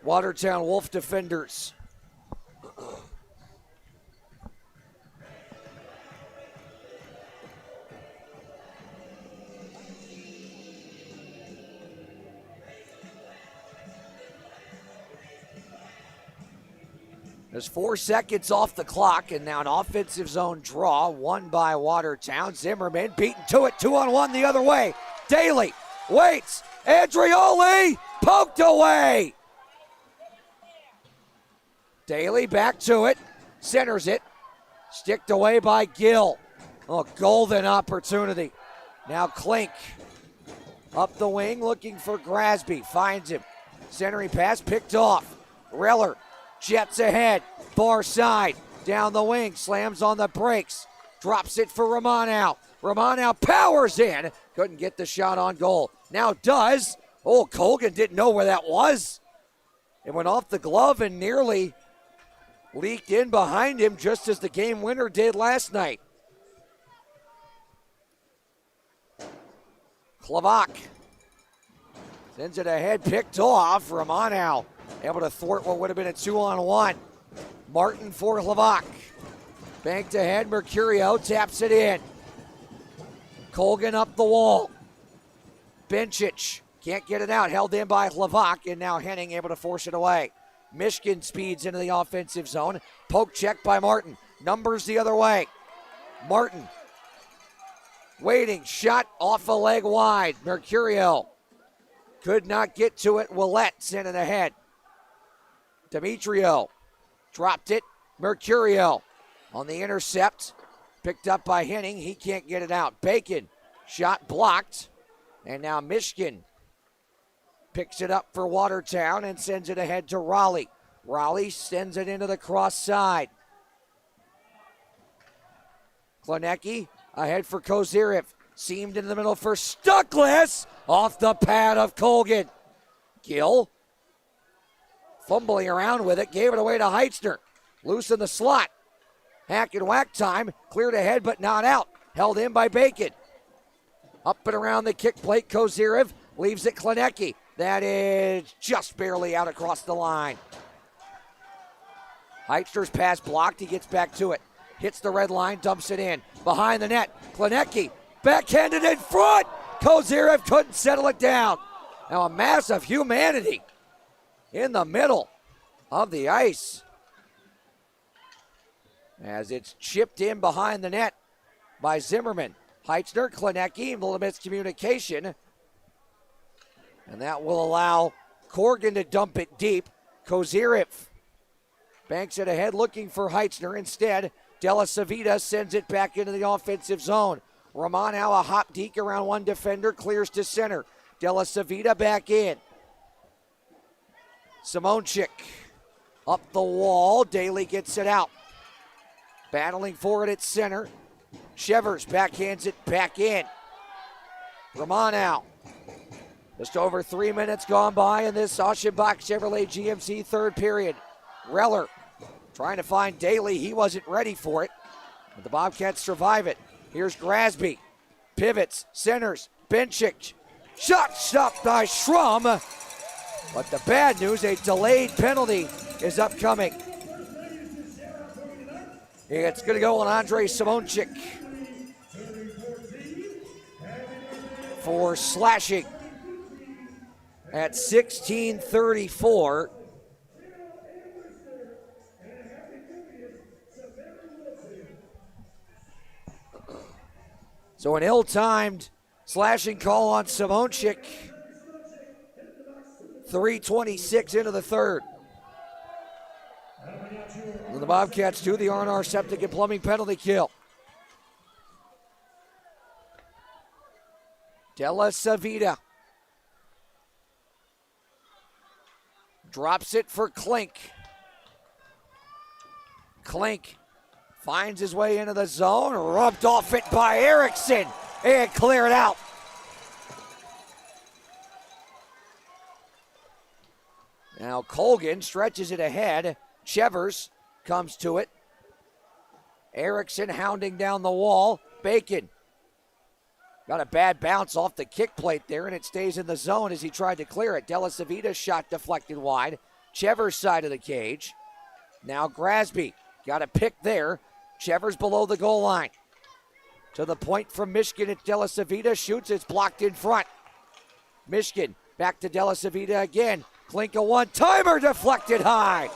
Watertown Wolf defenders. There's 4 seconds off the clock, and now an offensive zone draw, won by Watertown. Zimmerman beaten to it, 2-on-1 the other way. Daly waits. Andrioli poked away. Daly back to it, centers it, sticked away by Gill. Oh, golden opportunity. Now Klink up the wing looking for Grasby, finds him. Centering pass picked off. Reller jets ahead, far side, down the wing, slams on the brakes, drops it for Romano. Romano powers in, couldn't get the shot on goal. Now does. Oh, Colgan didn't know where that was. It went off the glove and nearly leaked in behind him, just as the game winner did last night. Klavak sends it ahead, picked off. Romano able to thwart what would have been a 2-on-1. Martin for Klavak. Banked ahead, Mercurio taps it in. Colgan up the wall. Bencic can't get it out, held in by Klavak, and now Henning able to force it away. Michigan speeds into the offensive zone. Poke check by Martin. Numbers the other way. Martin waiting, shot off a leg wide. Mercurio could not get to it. Willette sent it ahead. Demetrio dropped it. Mercurio on the intercept. Picked up by Henning. He can't get it out. Bacon, shot blocked. And now Michigan picks it up for Watertown and sends it ahead to Raleigh. Raleigh sends it into the cross side. Klenecki ahead for Kozirev. Seamed in the middle for Stuckless. Off the pad of Colgan. Gill fumbling around with it. Gave it away to Heitzner. Loose in the slot. Hack and whack time. Cleared ahead but not out. Held in by Bacon. Up and around the kick plate. Kozirev leaves it Klenecki. That is just barely out across the line. Heitzner's pass blocked. He gets back to it. Hits the red line, dumps it in. Behind the net, Klenecki backhanded in front. Kozirev couldn't settle it down. Now a mass of humanity in the middle of the ice, as it's chipped in behind the net by Zimmerman. Heitzner, Klenecki, a little miscommunication. And that will allow Corgan to dump it deep. Kozirev banks it ahead, looking for Heitzner. Instead, Della Savita sends it back into the offensive zone. Romano, a hop deke around one defender, clears to center. Della Savita back in. Simonchik up the wall. Daly gets it out. Battling for it at center. Shevers backhands it back in. Romano. Just over 3 minutes gone by in this Aschenbach Chevrolet GMC third period. Reller trying to find Daly. He wasn't ready for it, but the Bobcats survive it. Here's Grasby. Pivots, centers, Bencic. Shot stopped by Schrum. But the bad news, a delayed penalty is upcoming. It's going to go on Andrei Simonchik for slashing at 16:34. So an ill-timed Slashing call on Simonchik. 3:26 into the third. And the Bobcats do the R&R Septic and Plumbing penalty kill. Della Savita drops it for Klink. Klink finds his way into the zone, rubbed off it by Erickson, and cleared out. Now Colgan stretches it ahead. Chevers comes to it. Erickson hounding down the wall. Bacon got a bad bounce off the kick plate there, and it stays in the zone as he tried to clear it. Della Savita's shot deflected wide. Chevers' side of the cage. Now Grasby got a pick there. Chevers below the goal line. To the point from Michigan at Della Savita. Shoots, it's blocked in front. Michigan back to Della Savita again. Klink a one-timer deflected high.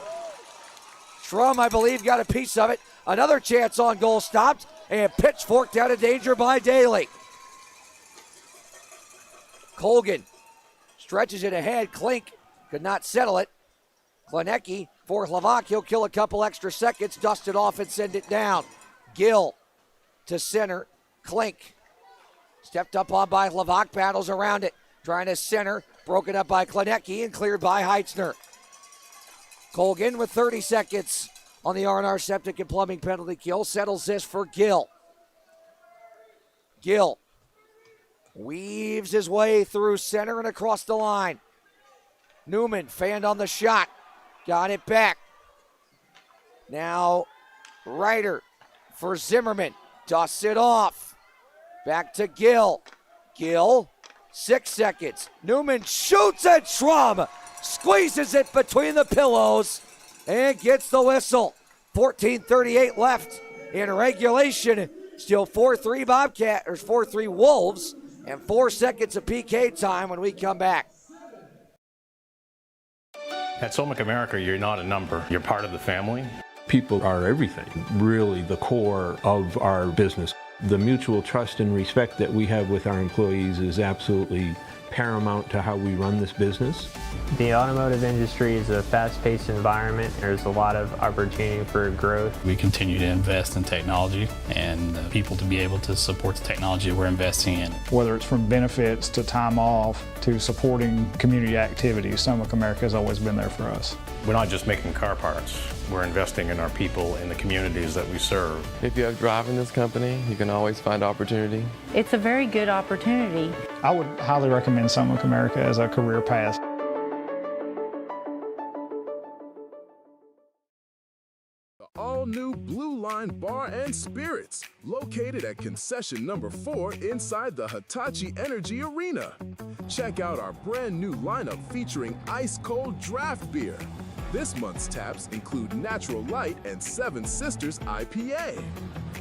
Strum, I believe, got a piece of it. Another chance on goal stopped, and pitchforked out of danger by Daly. Colgan stretches it ahead. Klink could not settle it. Klenecki for Hlavak. He'll kill a couple extra seconds, dust it off, and send it down. Gill to center. Klink stepped up on by Hlavak, paddles around it. Trying to center, broken up by Klenecki and cleared by Heitzner. Colgan with 30 seconds on the R&R Septic and Plumbing penalty kill. Settles this for Gill. Gill weaves his way through center and across the line. Newman fanned on the shot. Got it back. Now Ryder for Zimmerman. Dusts it off. Back to Gill. Gill, 6 seconds. Newman shoots at Schrum. Squeezes it between the pillows and gets the whistle. 14:38 left in regulation. Still 4-3 Bobcat, or 4-3 Wolves, and 4 seconds of PK time when we come back. At Solmic America, you're not a number. You're part of the family. People are everything, really the core of our business. The mutual trust and respect that we have with our employees is absolutely paramount to how we run this business. The automotive industry is a fast-paced environment. There's a lot of opportunity for growth. We continue to invest in technology and people to be able to support the technology we're investing in. Whether it's from benefits to time off to supporting community activities, Solmic America has always been there for us. We're not just making car parts. We're investing in our people in the communities that we serve. If you have drive in this company, you can always find opportunity. It's a very good opportunity. I would highly recommend Solmic America as a career path. All-new Blue Line Bar and Spirits, located at concession number 4 inside the Hitachi Energy Arena. Check out our brand new lineup featuring ice-cold draft beer. This month's taps include Natural Light and Seven Sisters IPA.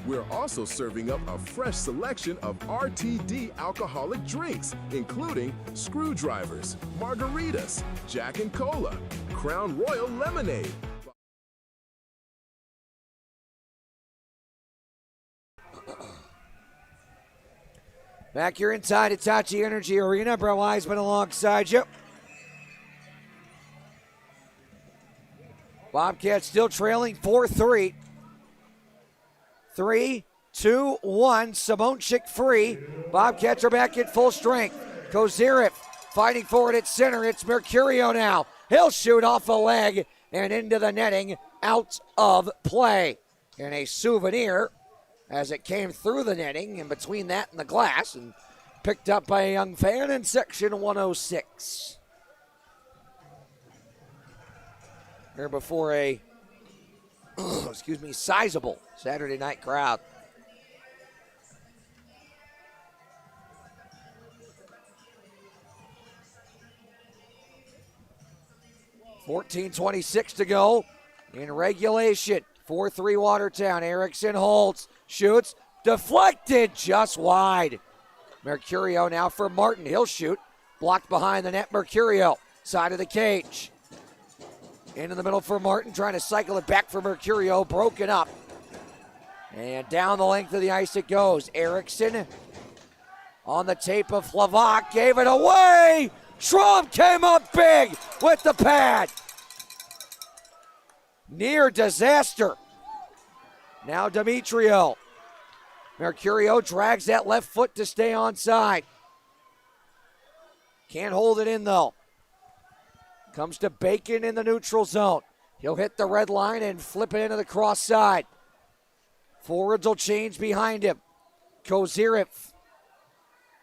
We're also serving up a fresh selection of RTD alcoholic drinks, including screwdrivers, margaritas, Jack and Cola, Crown Royal Lemonade. Back here inside Hitachi Energy Arena. Brett Wiseman alongside you. Bobcats still trailing 4-3. 3, 2, 1. Simonchik free. Bobcats are back at full strength. Kozirev fighting for it at center. It's Mercurio now. He'll shoot off a leg and into the netting. Out of play. And a souvenir as it came through the netting in between that and the glass and picked up by a young fan in section 106. Here before a, sizable Saturday night crowd. .26 to go in regulation. 4-3 Watertown. Erickson holds, shoots, deflected just wide. Mercurio now for Martin. He'll shoot. Blocked behind the net. Mercurio, side of the cage. Into the middle for Martin, trying to cycle it back for Mercurio. Broken up. And down the length of the ice it goes. Erickson On the tape of Flavak, gave it away. Schramm came up big with the pad. Near disaster. Now Demetrio. Mercurio drags that left foot to stay onside. Can't hold it in though. Comes to Bacon in the neutral zone. He'll hit the red line and flip it into the cross side. Forwards will change behind him. Kozirev.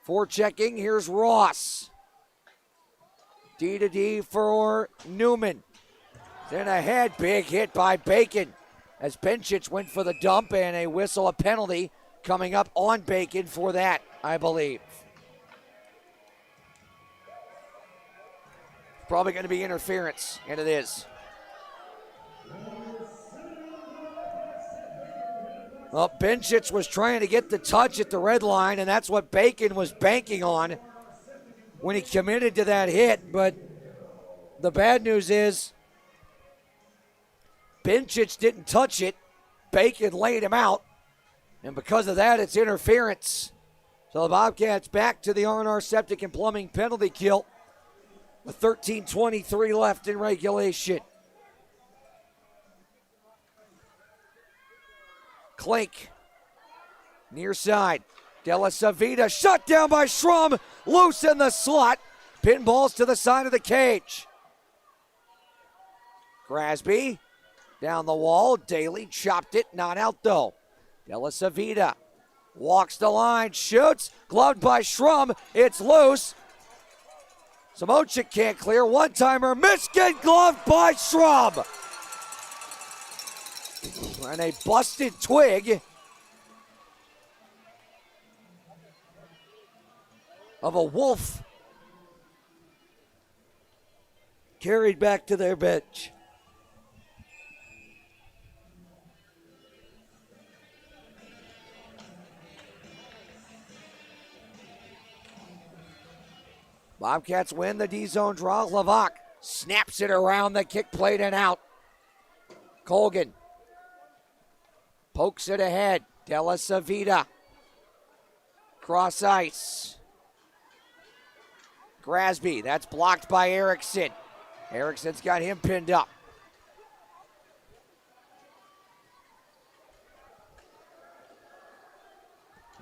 Forechecking, here's Ross. D to D for Newman. Then ahead, big hit by Bacon. As Bencic went for the dump and a whistle, a penalty coming up on Bacon for that, I believe. Probably going to be interference, and it is. Well, Bencic was trying to get the touch at the red line, and that's what Bacon was banking on when he committed to that hit. But the bad news is Bencic didn't touch it. Bacon laid him out, and because of that, it's interference. So the Bobcats back to the R&R Septic and Plumbing penalty kill with 13:23 left in regulation. Klink, near side. Della Savita shut down by Schramm, loose in the slot. Pinballs to the side of the cage. Grasby down the wall. Daly chopped it, not out though. Della Savita walks the line, shoots, gloved by Schramm. It's loose. Samochik can't clear. One-timer, Michigan gloved by Schramm. And a busted twig of a wolf carried back to their bench. Bobcats win the D-zone draw. Lavak snaps it around the kick plate and out. Colgan pokes it ahead. Della Savita. Cross ice. Grasby, that's blocked by Erickson. Erickson's got him pinned up.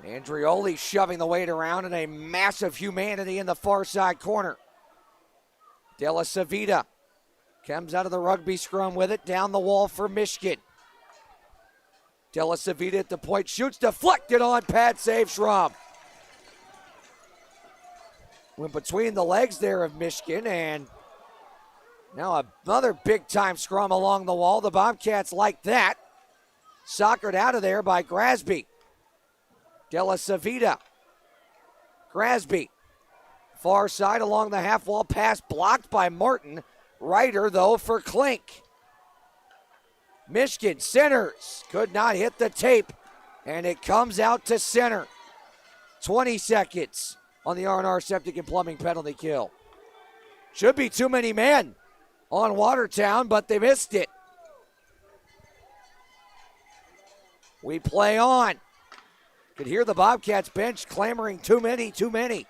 Andrioli shoving the weight around and a massive humanity in the far side corner. Della Savita comes out of the rugby scrum with it, down the wall for Michigan. Della Savita at the point, shoots, deflected on pad, save Schramm. Went between the legs there of Michigan, and now another big-time scrum along the wall. The Bobcats like that. Soccered out of there by Grasby. Della Savita. Grasby. Far side along the half wall, pass blocked by Martin. Ryder, though, for Klink. Michigan centers. Could not hit the tape, and it comes out to center. 20 seconds on the R&R Septic and Plumbing penalty kill. Should be too many men on Watertown, but they missed it. We play on. Could hear the Bobcats bench clamoring, too many, too many.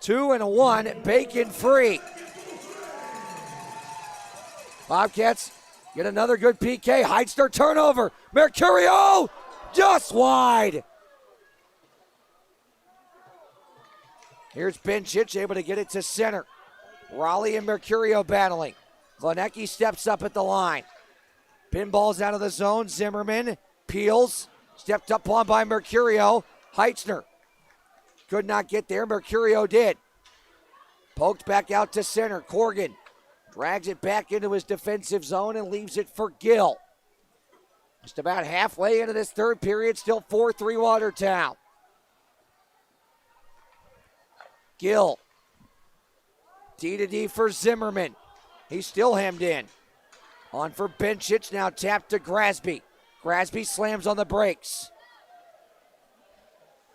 2 and a 1, Bacon free. Bobcats get another good PK. Heidster turnover. Mercurio just wide. Here's Bencic able to get it to center. Raleigh and Mercurio battling. Glenecki steps up at the line. Pinballs out of the zone. Zimmerman peels. Stepped up on by Mercurio. Heitzner could not get there. Mercurio did. Poked back out to center. Corgan drags it back into his defensive zone and leaves it for Gill. Just about halfway into this third period. Still 4-3 Watertown. Gill. D to D for Zimmerman. He's still hemmed in. On for Bencic, now tapped to Grasby. Grasby slams on the brakes.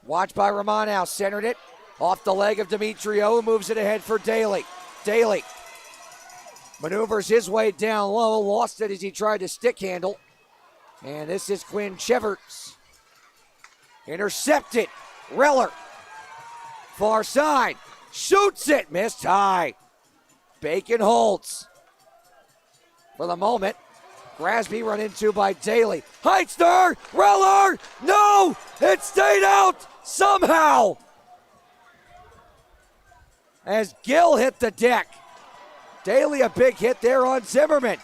Watched by Romanow, centered it. Off the leg of Demetrio, who moves it ahead for Daly. Daly maneuvers his way down low, lost it as he tried to stick handle. And this is Quinn Chevers. Intercepted. Reller. Far side. Shoots it. Missed high. Bacon holds. For the moment. Grasby run into by Daly. Heitzner. Reller. No. It stayed out somehow. As Gill hit the deck. Daly a big hit there on Zimmerman.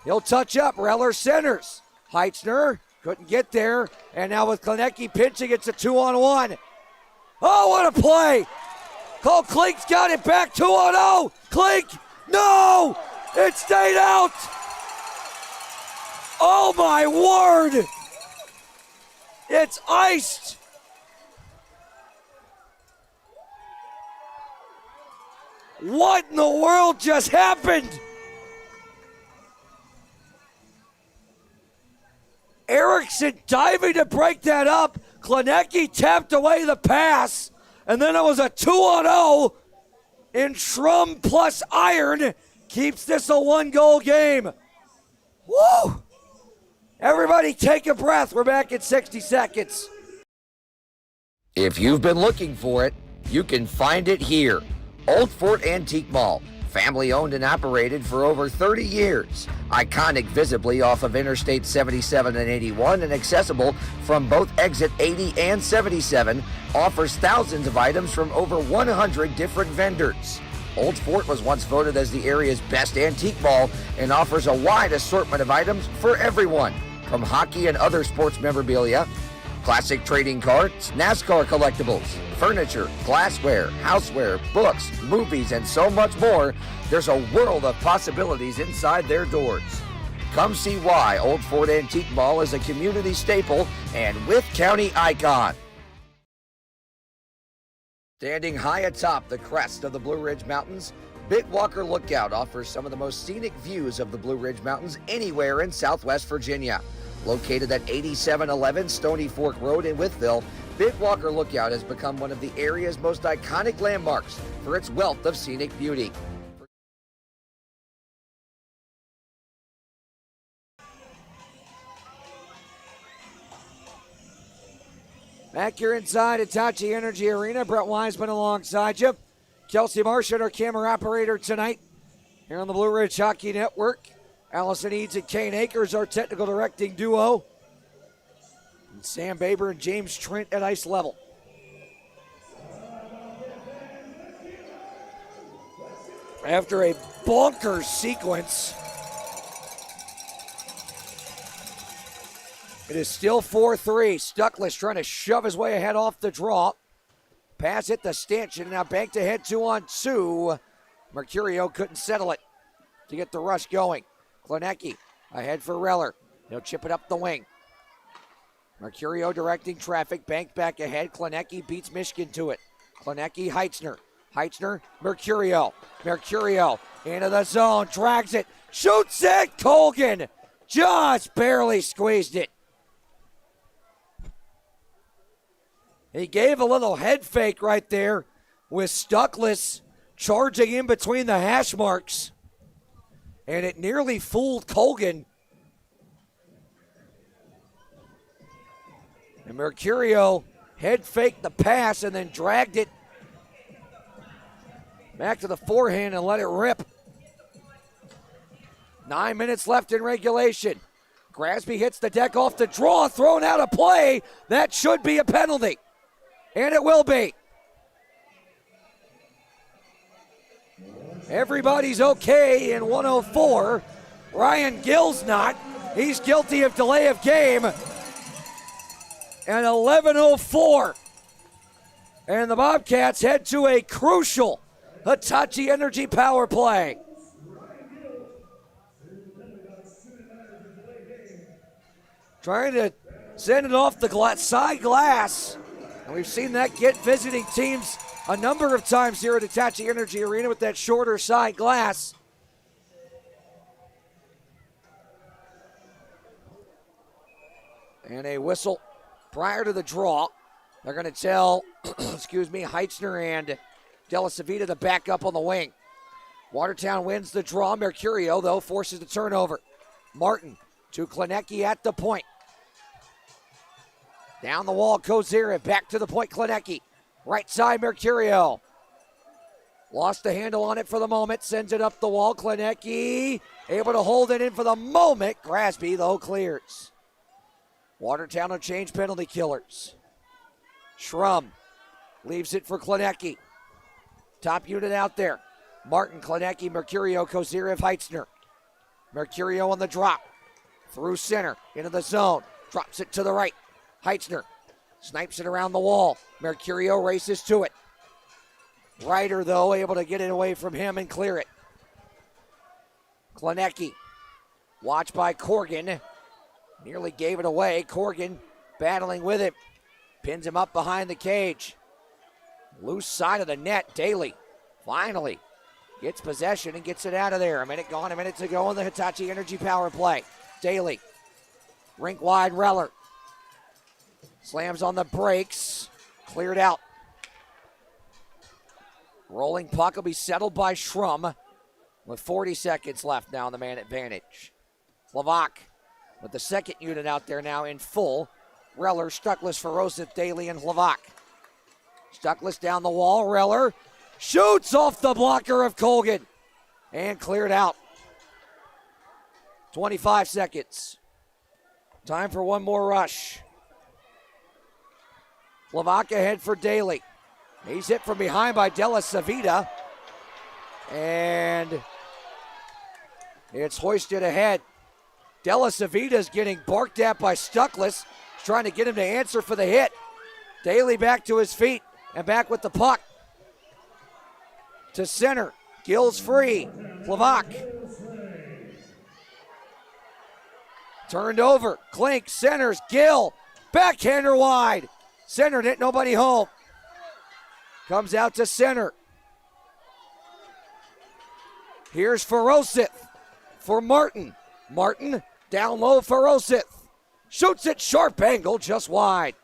He'll touch up. Reller centers. Heitzner couldn't get there. And now with Klenecki pinching, it's a 2-on-1. Oh, what a play. Cole Klink's got it back. 2-on-0. Klink. No. It stayed out. Oh, my word. It's iced. What in the world just happened? Erickson diving to break that up. Klenecki tapped away the pass. And then it was a 2-on-0. And Schrum plus Iron keeps this a 1-goal game. Woo! Everybody take a breath. We're back in 60 seconds. If you've been looking for it, you can find it here. Old Fort Antique Mall, family owned and operated for over 30 years. Iconic visibly off of Interstate 77 and 81 and accessible from both exit 80 and 77, offers thousands of items from over 100 different vendors. Old Fort was once voted as the area's best antique mall and offers a wide assortment of items for everyone, from hockey and other sports memorabilia, classic trading cards, NASCAR collectibles, furniture, glassware, houseware, books, movies, and so much more. There's a world of possibilities inside their doors. Come see why Old Fort Antique Mall is a community staple and Wythe County icon. Standing high atop the crest of the Blue Ridge Mountains, Bitwalker Lookout offers some of the most scenic views of the Blue Ridge Mountains anywhere in Southwest Virginia. Located at 8711 Stony Fork Road in Wytheville, Bitwalker Lookout has become one of the area's most iconic landmarks for its wealth of scenic beauty. Back here inside Hitachi Energy Arena, Brett Wiseman alongside you. Kelsey Marshall, our camera operator tonight here on the Blue Ridge Hockey Network. Allison Eads and Kane Akers, our technical directing duo. And Sam Baber and James Trent at ice level. After a bonkers sequence, it is still 4-3. Stuckless trying to shove his way ahead off the draw. Pass hit the stanchion, now banked ahead 2-on-2. Mercurio couldn't settle it to get the rush going. Klenecki ahead for Reller. He'll chip it up the wing. Mercurio directing traffic, banked back ahead. Klenecki beats Michigan to it. Klenecki, Heitzner. Heitzner, Mercurio. Mercurio into the zone, drags it, shoots it. Colgan just barely squeezed it. He gave a little head fake right there with Stuckless charging in between the hash marks. And it nearly fooled Colgan. And Mercurio head faked the pass and then dragged it back to the forehand and let it rip. 9 minutes left in regulation. Grasby hits the deck off the draw, thrown out of play. That should be a penalty. And it will be. Everybody's okay in 104. Ryan Gill's not. He's guilty of delay of game. And 11:04. And the Bobcats head to a crucial Hitachi Energy power play. Trying to send it off the side glass. And we've seen that get visiting teams a number of times here at Hitachi Energy Arena with that shorter side glass. And a whistle prior to the draw. They're going to tell, Heitzner and Della Savita to back up on the wing. Watertown wins the draw. Mercurio, though, forces the turnover. Martin to Klenecki at the point. Down the wall, Kozyrev. Back to the point, Klinecki. Right side, Mercurio. Lost the handle on it for the moment. Sends it up the wall. Klinecki able to hold it in for the moment. Grasby, though, clears. Watertown will change penalty killers. Schrum leaves it for Klinecki. Top unit out there. Martin, Klinecki, Mercurio, Kozyrev, Heitzner. Mercurio on the drop. Through center, into the zone. Drops it to the right. Heitzner snipes it around the wall. Mercurio races to it. Ryder, though, able to get it away from him and clear it. Klinecki, watched by Corgan. Nearly gave it away. Corgan battling with him. Pins him up behind the cage. Loose side of the net. Daly finally gets possession and gets it out of there. A minute gone, a minute to go on the Hitachi Energy power play. Daly, rink wide, Reller. Slams on the brakes. Cleared out. Rolling puck will be settled by Schrum with 40 seconds left now on the man advantage. Slovak with the second unit out there now in full. Reller, Stuckless, Ferosith, Daly, and Slovak. Stuckless down the wall. Reller shoots off the blocker of Colgan and cleared out. 25 seconds. Time for one more rush. Slovak ahead for Daly. He's hit from behind by Della Savita. And it's hoisted ahead. Della Savita's getting barked at by Stuckless. He's trying to get him to answer for the hit. Daly back to his feet and back with the puck. To center. Gill's free. Slovak. Turned over. Klink centers. Gill. Backhander wide. Centered it. Nobody home. Comes out to center. Here's Ferosith for Martin. Martin down low, Ferosith. Shoots it sharp angle, just wide.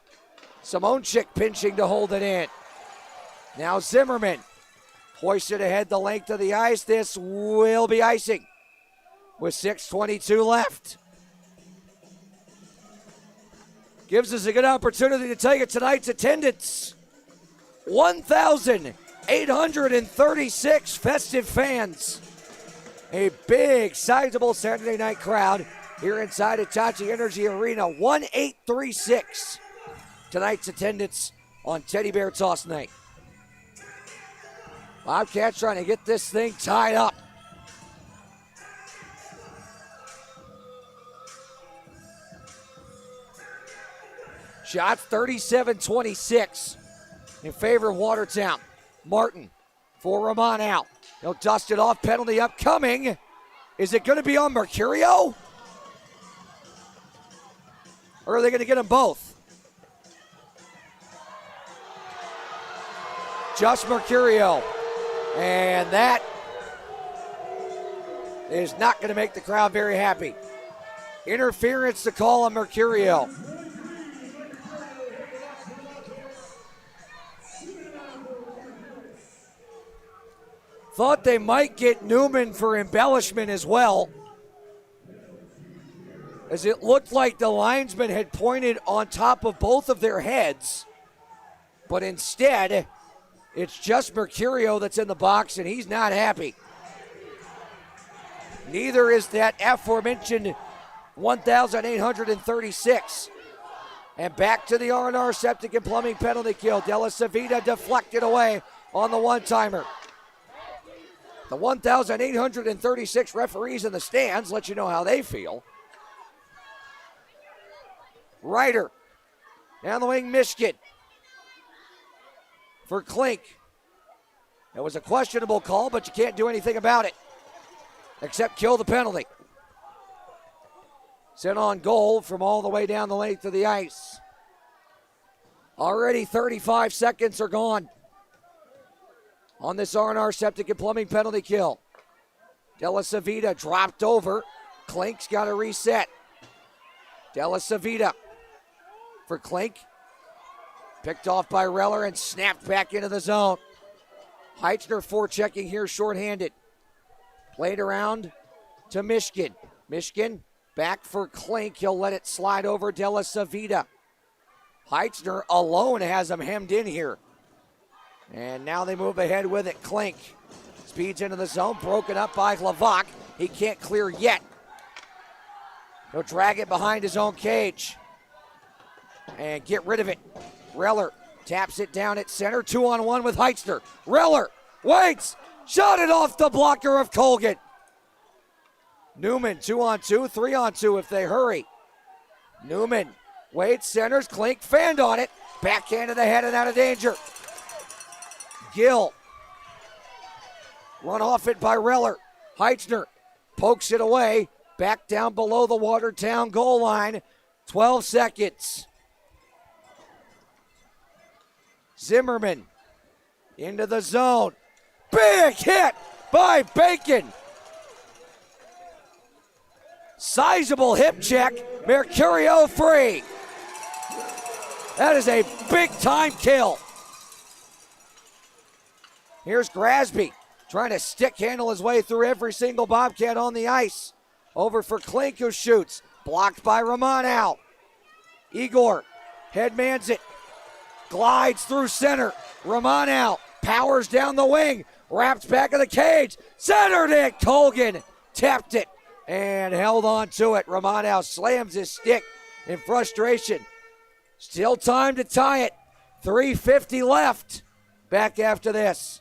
Simonchik pinching to hold it in. Now Zimmerman hoisted ahead the length of the ice. This will be icing with 6:22 left. Gives us a good opportunity to tell you tonight's attendance. 1,836 festive fans. A big, sizable Saturday night crowd here inside Hitachi Energy Arena. 1,836 tonight's attendance on Teddy Bear Toss Night. Bobcats trying to get this thing tied up. Shots 37-26 in favor of Watertown. Martin for Romano. He'll dust it off. Penalty upcoming. Is it going to be on Mercurio? Or are they going to get them both? Just Mercurio. And that is not going to make the crowd very happy. Interference to call on Mercurio. Thought they might get Newman for embellishment as well, as it looked like the linesman had pointed on top of both of their heads, but instead it's just Mercurio that's in the box, and he's not happy. Neither is that aforementioned 1,836. And back to the R&R Septic and Plumbing penalty kill. Della Savita deflected away on the one-timer. The 1,836 referees in the stands let you know how they feel. Ryder down the wing, Mishkin for Klink. It was a questionable call, but you can't do anything about it except kill the penalty. Sent on goal from all the way down the length of the ice. Already 35 seconds are gone on this R&R Septic and Plumbing penalty kill. Della Savita dropped over. Klink's got to reset. Della Savita for Klink. Picked off by Reller and snapped back into the zone. Heitzner forechecking here shorthanded. Played around to Mishkin. Mishkin back for Klink. He'll let it slide over Della Savita. Heitzner alone has him hemmed in here. And now they move ahead with it. Klink speeds into the zone, broken up by Lavak. He can't clear yet. He'll drag it behind his own cage and get rid of it. Reller taps it down at center, 2-on-1 with Heitzner. Reller waits, shot it off the blocker of Colgan. Newman, 2-on-2, 3-on-2 if they hurry. Newman waits, centers, Klink fanned on it. Backhand to the head and out of danger. Gill, run off it by Reller. Heitzner pokes it away, back down below the Watertown goal line. 12 seconds. Zimmerman into the zone. Big hit by Bacon. Sizable hip check. Mercurio free. That is a big time kill. Here's Grasby trying to stick handle his way through every single Bobcat on the ice. Over for Klink, who shoots. Blocked by Romanow. Igor headmans it. Glides through center. Romanow powers down the wing. Wraps back of the cage. Centered it. Colgan tapped it and held on to it. Romanow slams his stick in frustration. Still time to tie it. 3:50 left. Back after this.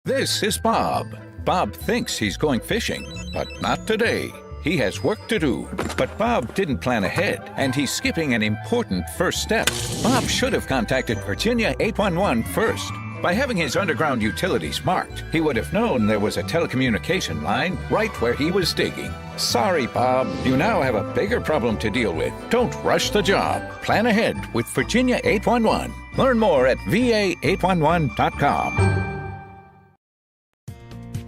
This is Bob. Bob thinks he's going fishing, but not today. He has work to do. But Bob didn't plan ahead, and he's skipping an important first step. Bob should have contacted Virginia 811 first. By having his underground utilities marked, he would have known there was a telecommunication line right where he was digging. Sorry, Bob. You now have a bigger problem to deal with. Don't rush the job. Plan ahead with Virginia 811. Learn more at va811.com.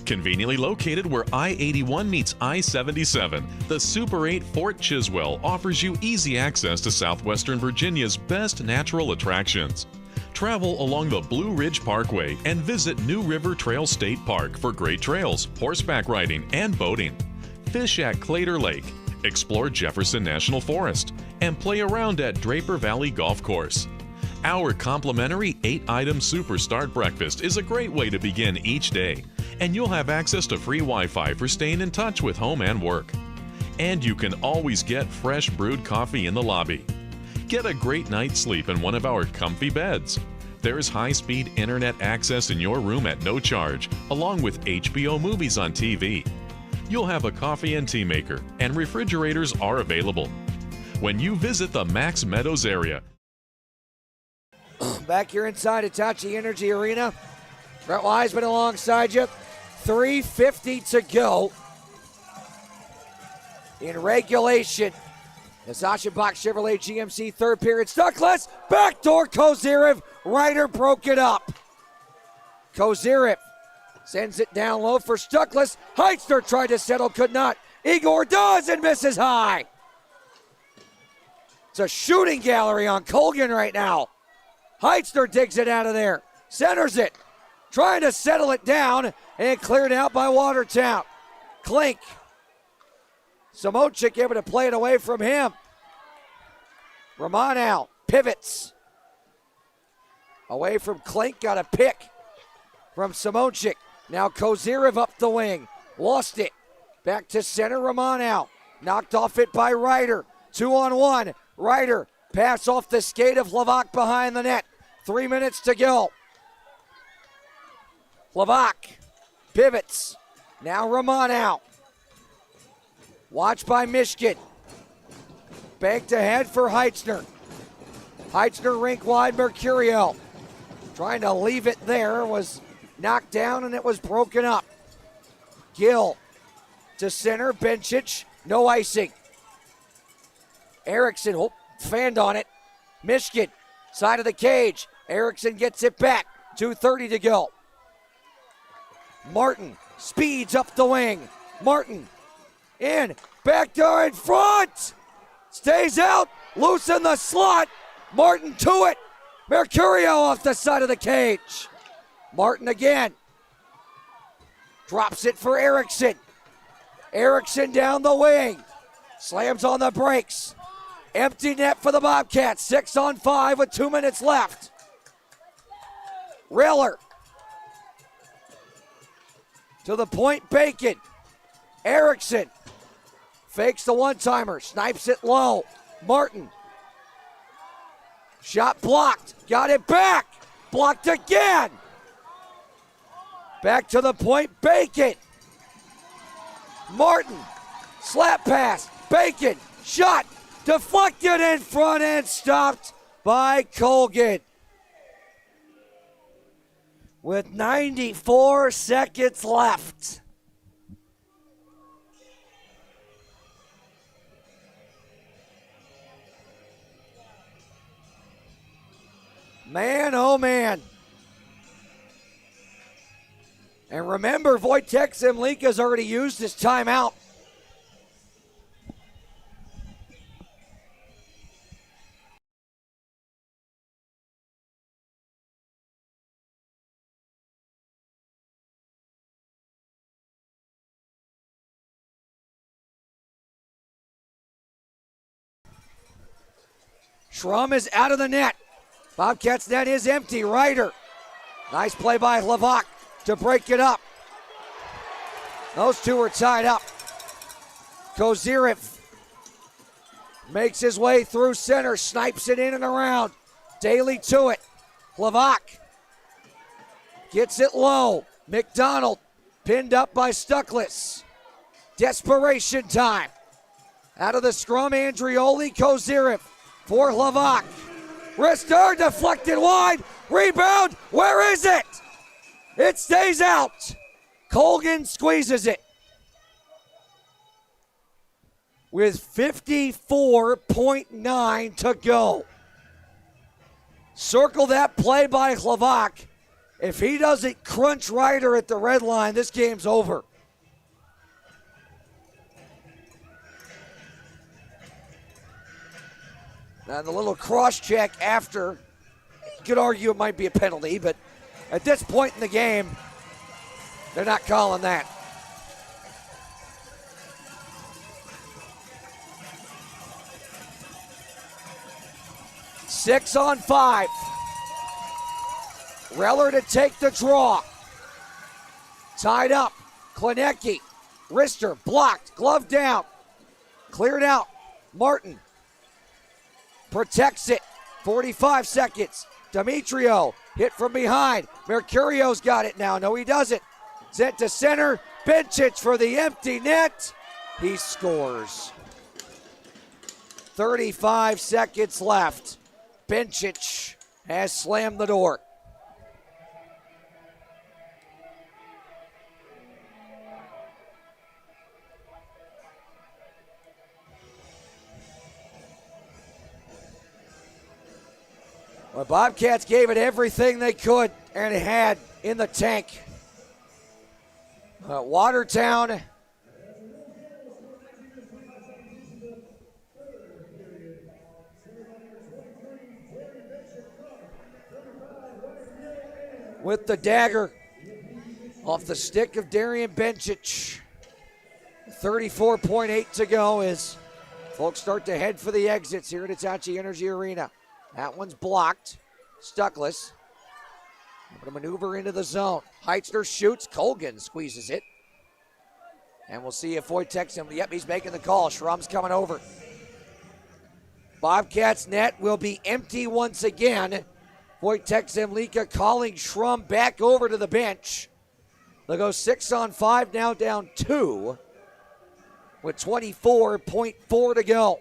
Conveniently located where I-81 meets I-77, the Super 8 Fort Chiswell offers you easy access to southwestern Virginia's best natural attractions. Travel along the Blue Ridge Parkway and visit New River Trail State Park for great trails, horseback riding, and boating. Fish at Clater Lake, explore Jefferson National Forest, and play around at Draper Valley Golf Course. Our complimentary 8-item Super Start breakfast is a great way to begin each day, and you'll have access to free Wi-Fi for staying in touch with home and work. And you can always get fresh brewed coffee in the lobby. Get a great night's sleep in one of our comfy beds. There's high-speed internet access in your room at no charge, along with HBO movies on TV. You'll have a coffee and tea maker, and refrigerators are available. When you visit the Max Meadows area. Back here inside Hitachi Energy Arena. Brett Wiseman alongside you. 3:50 to go in regulation. The Sachenbach Chevrolet GMC third period. Stuckless. Backdoor Kozyrev. Ryder broke it up. Kozyrev sends it down low for Stuckless. Heitzner tried to settle, could not. Igor does and misses high. It's a shooting gallery on Colgan right now. Heitzner digs it out of there. Centers it. Trying to settle it down and cleared out by Watertown. Klink. Samochik able to play it away from him. Romanow pivots. Away from Klink, got a pick from Samochik. Now Kozyrev up the wing. Lost it. Back to center, Romanow. Knocked off it by Ryder. 2-on-1. Ryder pass off the skate of Lavak behind the net. 3 minutes to go. Lavak pivots. Now Romanow. Watched by Mishkin. Banked ahead for Heitzner. Heitzner rink wide, Mercurio. Trying to leave it there. Was knocked down and it was broken up. Gill to center. Benchich. No icing. Erickson fanned on it. Mishkin. Side of the cage. Erickson gets it back. 2:30 to go. Martin speeds up the wing. Martin in. Backdoor in front. Stays out. Loose in the slot. Martin to it. Mercurio off the side of the cage. Martin again. Drops it for Erickson. Erickson down the wing. Slams on the brakes. Empty net for the Bobcats. 6-on-5 with 2 minutes left. Riller. To the point, Bacon. Erickson. Fakes the one-timer. Snipes it low. Martin. Shot blocked. Got it back. Blocked again. Back to the point, Bacon. Martin. Slap pass. Bacon. Shot. Deflected in front and stopped by Colgan. With 94 seconds left. Man, oh man. And remember, Wojtek Zemlika's already used his timeout. Schrum is out of the net. Bobcats net is empty. Ryder. Nice play by Levac to break it up. Those two are tied up. Kozirev makes his way through center, snipes it in and around. Daly to it. Levac gets it low. McDonald pinned up by Stuckless. Desperation time. Out of the scrum, Andrioli, Kozirev for Levac. Rister deflected wide. Rebound. Where is it? It stays out. Colgan squeezes it. With 54.9 to go. Circle that play by Levac. If he doesn't crunch Ryder at the red line, this game's over. And the little cross check after, you could argue it might be a penalty, but at this point in the game, they're not calling that. Six on 5. Reller to take the draw. Tied up. Klinecki. Rister blocked. Glove down. Cleared out. Martin protects it. 45 seconds. Demetrio hit from behind. Mercurio's got it now. No, he doesn't. Sent to center. Bencic for the empty net. He scores. 35 seconds left. Bencic has slammed the door. Well, Bobcats gave it everything they could and had in the tank. Watertown with the dagger off the stick of Darian Bencic. 34.8 to go as folks start to head for the exits here at Hitachi Energy Arena. That one's blocked. Stuckless. Able to maneuver into the zone. Heitzner shoots. Colgan squeezes it. And we'll see if Wojtek him. Yep, he's making the call. Schrum's coming over. Bobcats net will be empty once again. Wojtek Zemlika calling Schrum back over to the bench. They'll go 6 on 5, now down 2 with 24.4 to go.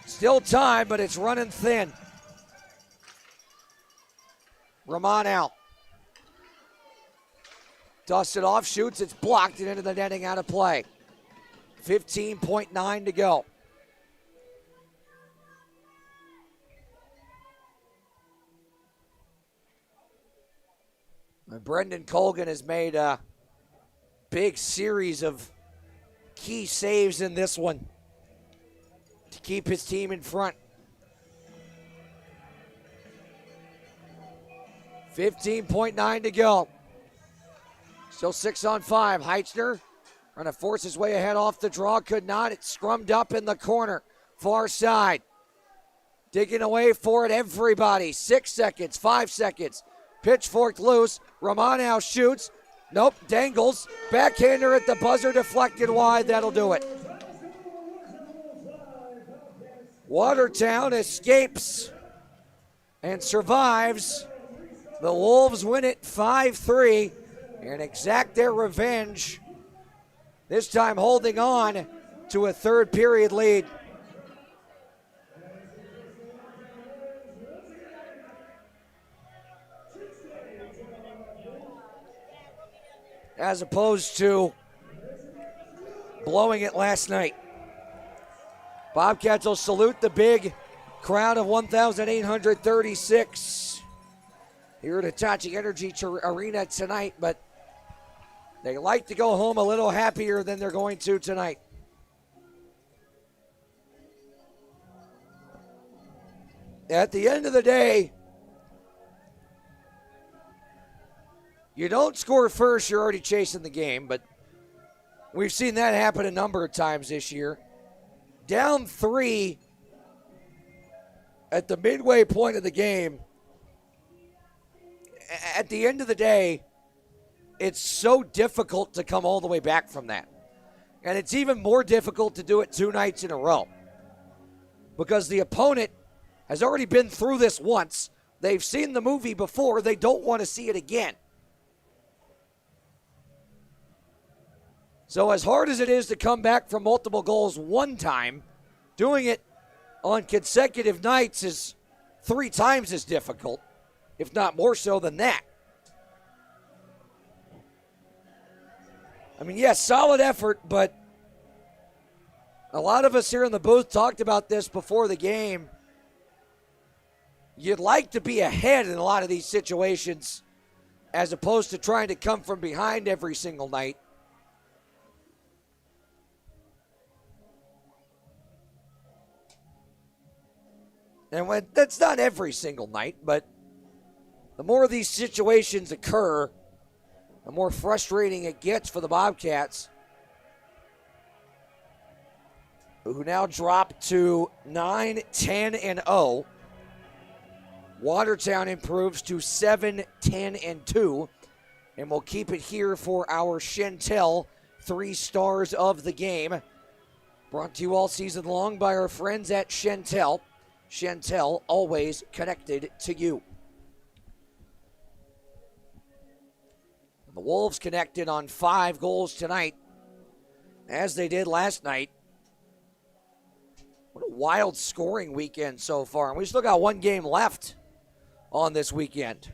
Still time, but it's running thin. Ramon out. Dusted off, shoots, it's blocked and into the netting, out of play. 15.9 to go. And Brendan Colgan has made a big series of key saves in this one to keep his team in front. 15.9 to go. Still 6-on-5. Heitzner trying to force his way ahead off the draw. Could not. It's scrummed up in the corner. Far side. Digging away for it, everybody. 6 seconds, 5 seconds. Pitchforked loose. Romano shoots. Nope, dangles. Backhander at the buzzer, deflected wide. That'll do it. Watertown escapes and survives. The Wolves win it 5-3 and exact their revenge. This time holding on to a third period lead. As opposed to blowing it last night. Bobcats will salute the big crowd of 1,836 here at Hitachi Energy Arena tonight, but they like to go home a little happier than they're going to tonight. At the end of the day, you don't score first, you're already chasing the game, but we've seen that happen a number of times this year. Down 3 at the midway point of the game. At the end of the day, it's so difficult to come all the way back from that. And it's even more difficult to do it 2 nights in a row. Because the opponent has already been through this once. They've seen the movie before. They don't want to see it again. So as hard as it is to come back from multiple goals one time, doing it on consecutive nights is 3 times as difficult, if not more so than that. I mean, yes, solid effort, but a lot of us here in the booth talked about this before the game. You'd like to be ahead in a lot of these situations as opposed to trying to come from behind every single night. And that's not every single night, but the more these situations occur, the more frustrating it gets for the Bobcats, who now drop to 9-10-0. Watertown improves to 7-10-2, and we'll keep it here for our Chantel 3 stars of the game. Brought to you all season long by our friends at Chantel. Chantel, always connected to you. The Wolves connected on 5 goals tonight, as they did last night. What a wild scoring weekend so far. And we still got 1 game left on this weekend.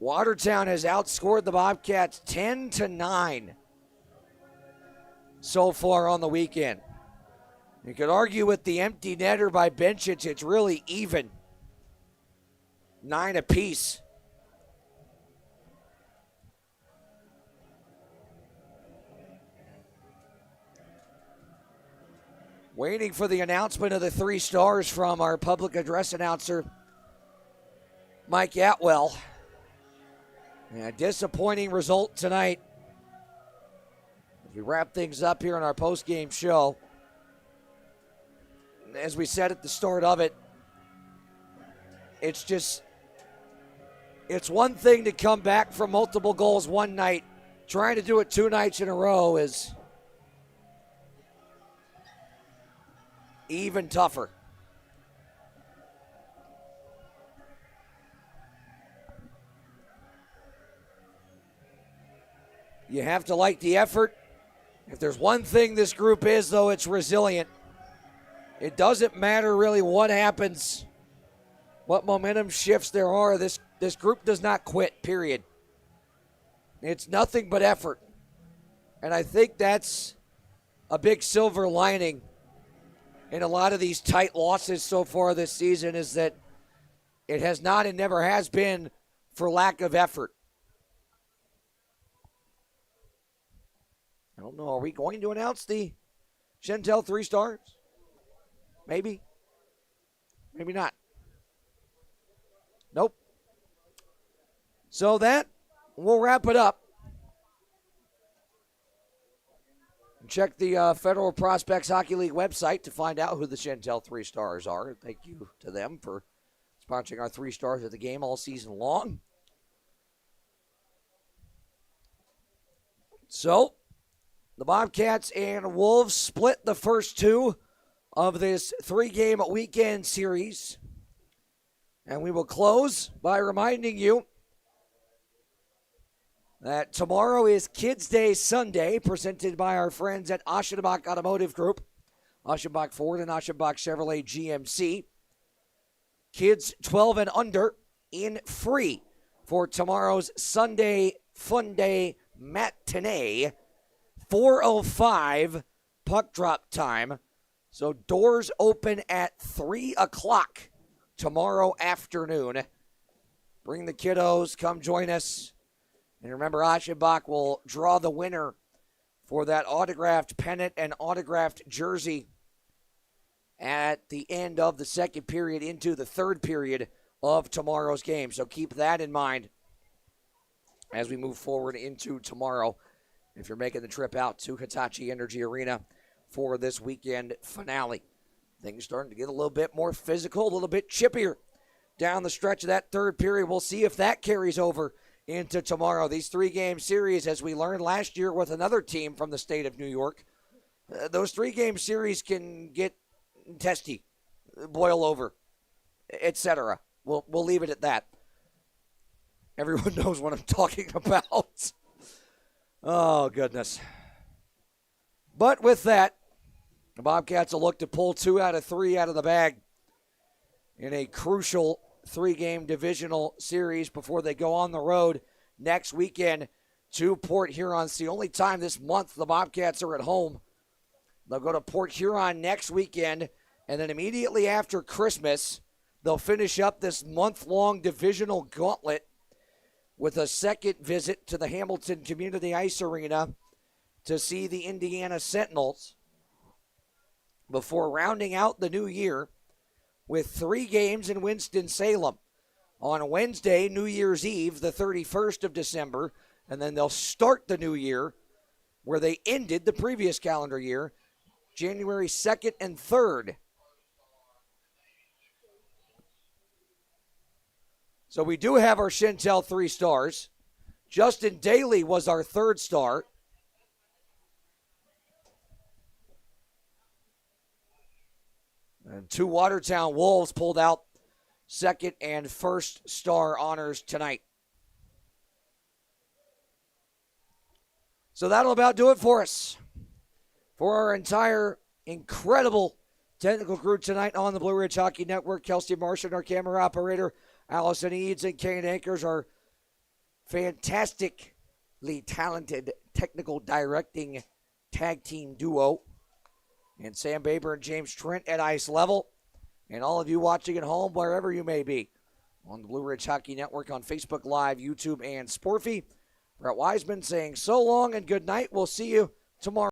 Watertown has outscored the Bobcats 10-9 so far on the weekend. You could argue with the empty netter by Bencic, it's really even. 9 apiece. Waiting for the announcement of the 3 stars from our public address announcer, Mike Atwell. A disappointing result tonight as we wrap things up here on our post-game show. As we said at the start of it, it's one thing to come back from multiple goals one night. Trying to do it 2 nights in a row is even tougher. You have to like the effort. If there's one thing this group is, though, it's resilient. It doesn't matter really what happens, what momentum shifts there are. This group does not quit, period. It's nothing but effort. And I think that's a big silver lining in a lot of these tight losses so far this season, is that it has not and never has been for lack of effort. I don't know, are we going to announce the Chantel 3 stars? Maybe. Maybe not. Nope. So that, we'll wrap it up. Check the Federal Prospects Hockey League website to find out who the Chantel 3 stars are. Thank you to them for sponsoring our 3 stars at the game all season long. So, the Bobcats and Wolves split the first 2 of this 3-game weekend series. And we will close by reminding you that tomorrow is Kids Day Sunday, presented by our friends at Aschenbach Automotive Group, Aschenbach Ford and Aschenbach Chevrolet GMC. Kids 12 and under in free for tomorrow's Sunday Fun Day matinee. 4:05 puck drop time. So doors open at 3 o'clock tomorrow afternoon. Bring the kiddos, come join us. And remember, Aschenbach will draw the winner for that autographed pennant and autographed jersey at the end of the second period into the third period of tomorrow's game. So keep that in mind as we move forward into tomorrow if you're making the trip out to Hitachi Energy Arena for this weekend finale. Things starting to get a little bit more physical, a little bit chippier down the stretch of that third period. We'll see if that carries over into tomorrow. These 3-game series, as we learned last year with another team from the state of New York, those 3-game series can get testy, boil over, etc. We'll leave it at that. Everyone knows what I'm talking about. Oh, goodness. But with that, the Bobcats will look to pull 2 out of 3 out of the bag in a crucial 3-game divisional series before they go on the road next weekend to Port Huron. It's the only time this month the Bobcats are at home. They'll go to Port Huron next weekend, and then immediately after Christmas, they'll finish up this month-long divisional gauntlet with a second visit to the Hamilton Community Ice Arena to see the Indiana Sentinels before rounding out the new year with 3 games in Winston-Salem. On Wednesday, New Year's Eve, the 31st of December, and then they'll start the new year where they ended the previous calendar year, January 2nd and 3rd. So we do have our Chantel 3 stars. Justin Daly was our 3rd star. And 2 Watertown Wolves pulled out 2nd and 1st star honors tonight. So that'll about do it for us. For our entire incredible technical crew tonight on the Blue Ridge Hockey Network, Kelsey Martian, our camera operator, Allison Eads and Kane Akers, our fantastically talented technical directing tag team duo, and Sam Baber and James Trent at ice level, and all of you watching at home, wherever you may be, on the Blue Ridge Hockey Network on Facebook Live, YouTube, and Sportfy. Brett Wiseman saying so long and good night. We'll see you tomorrow.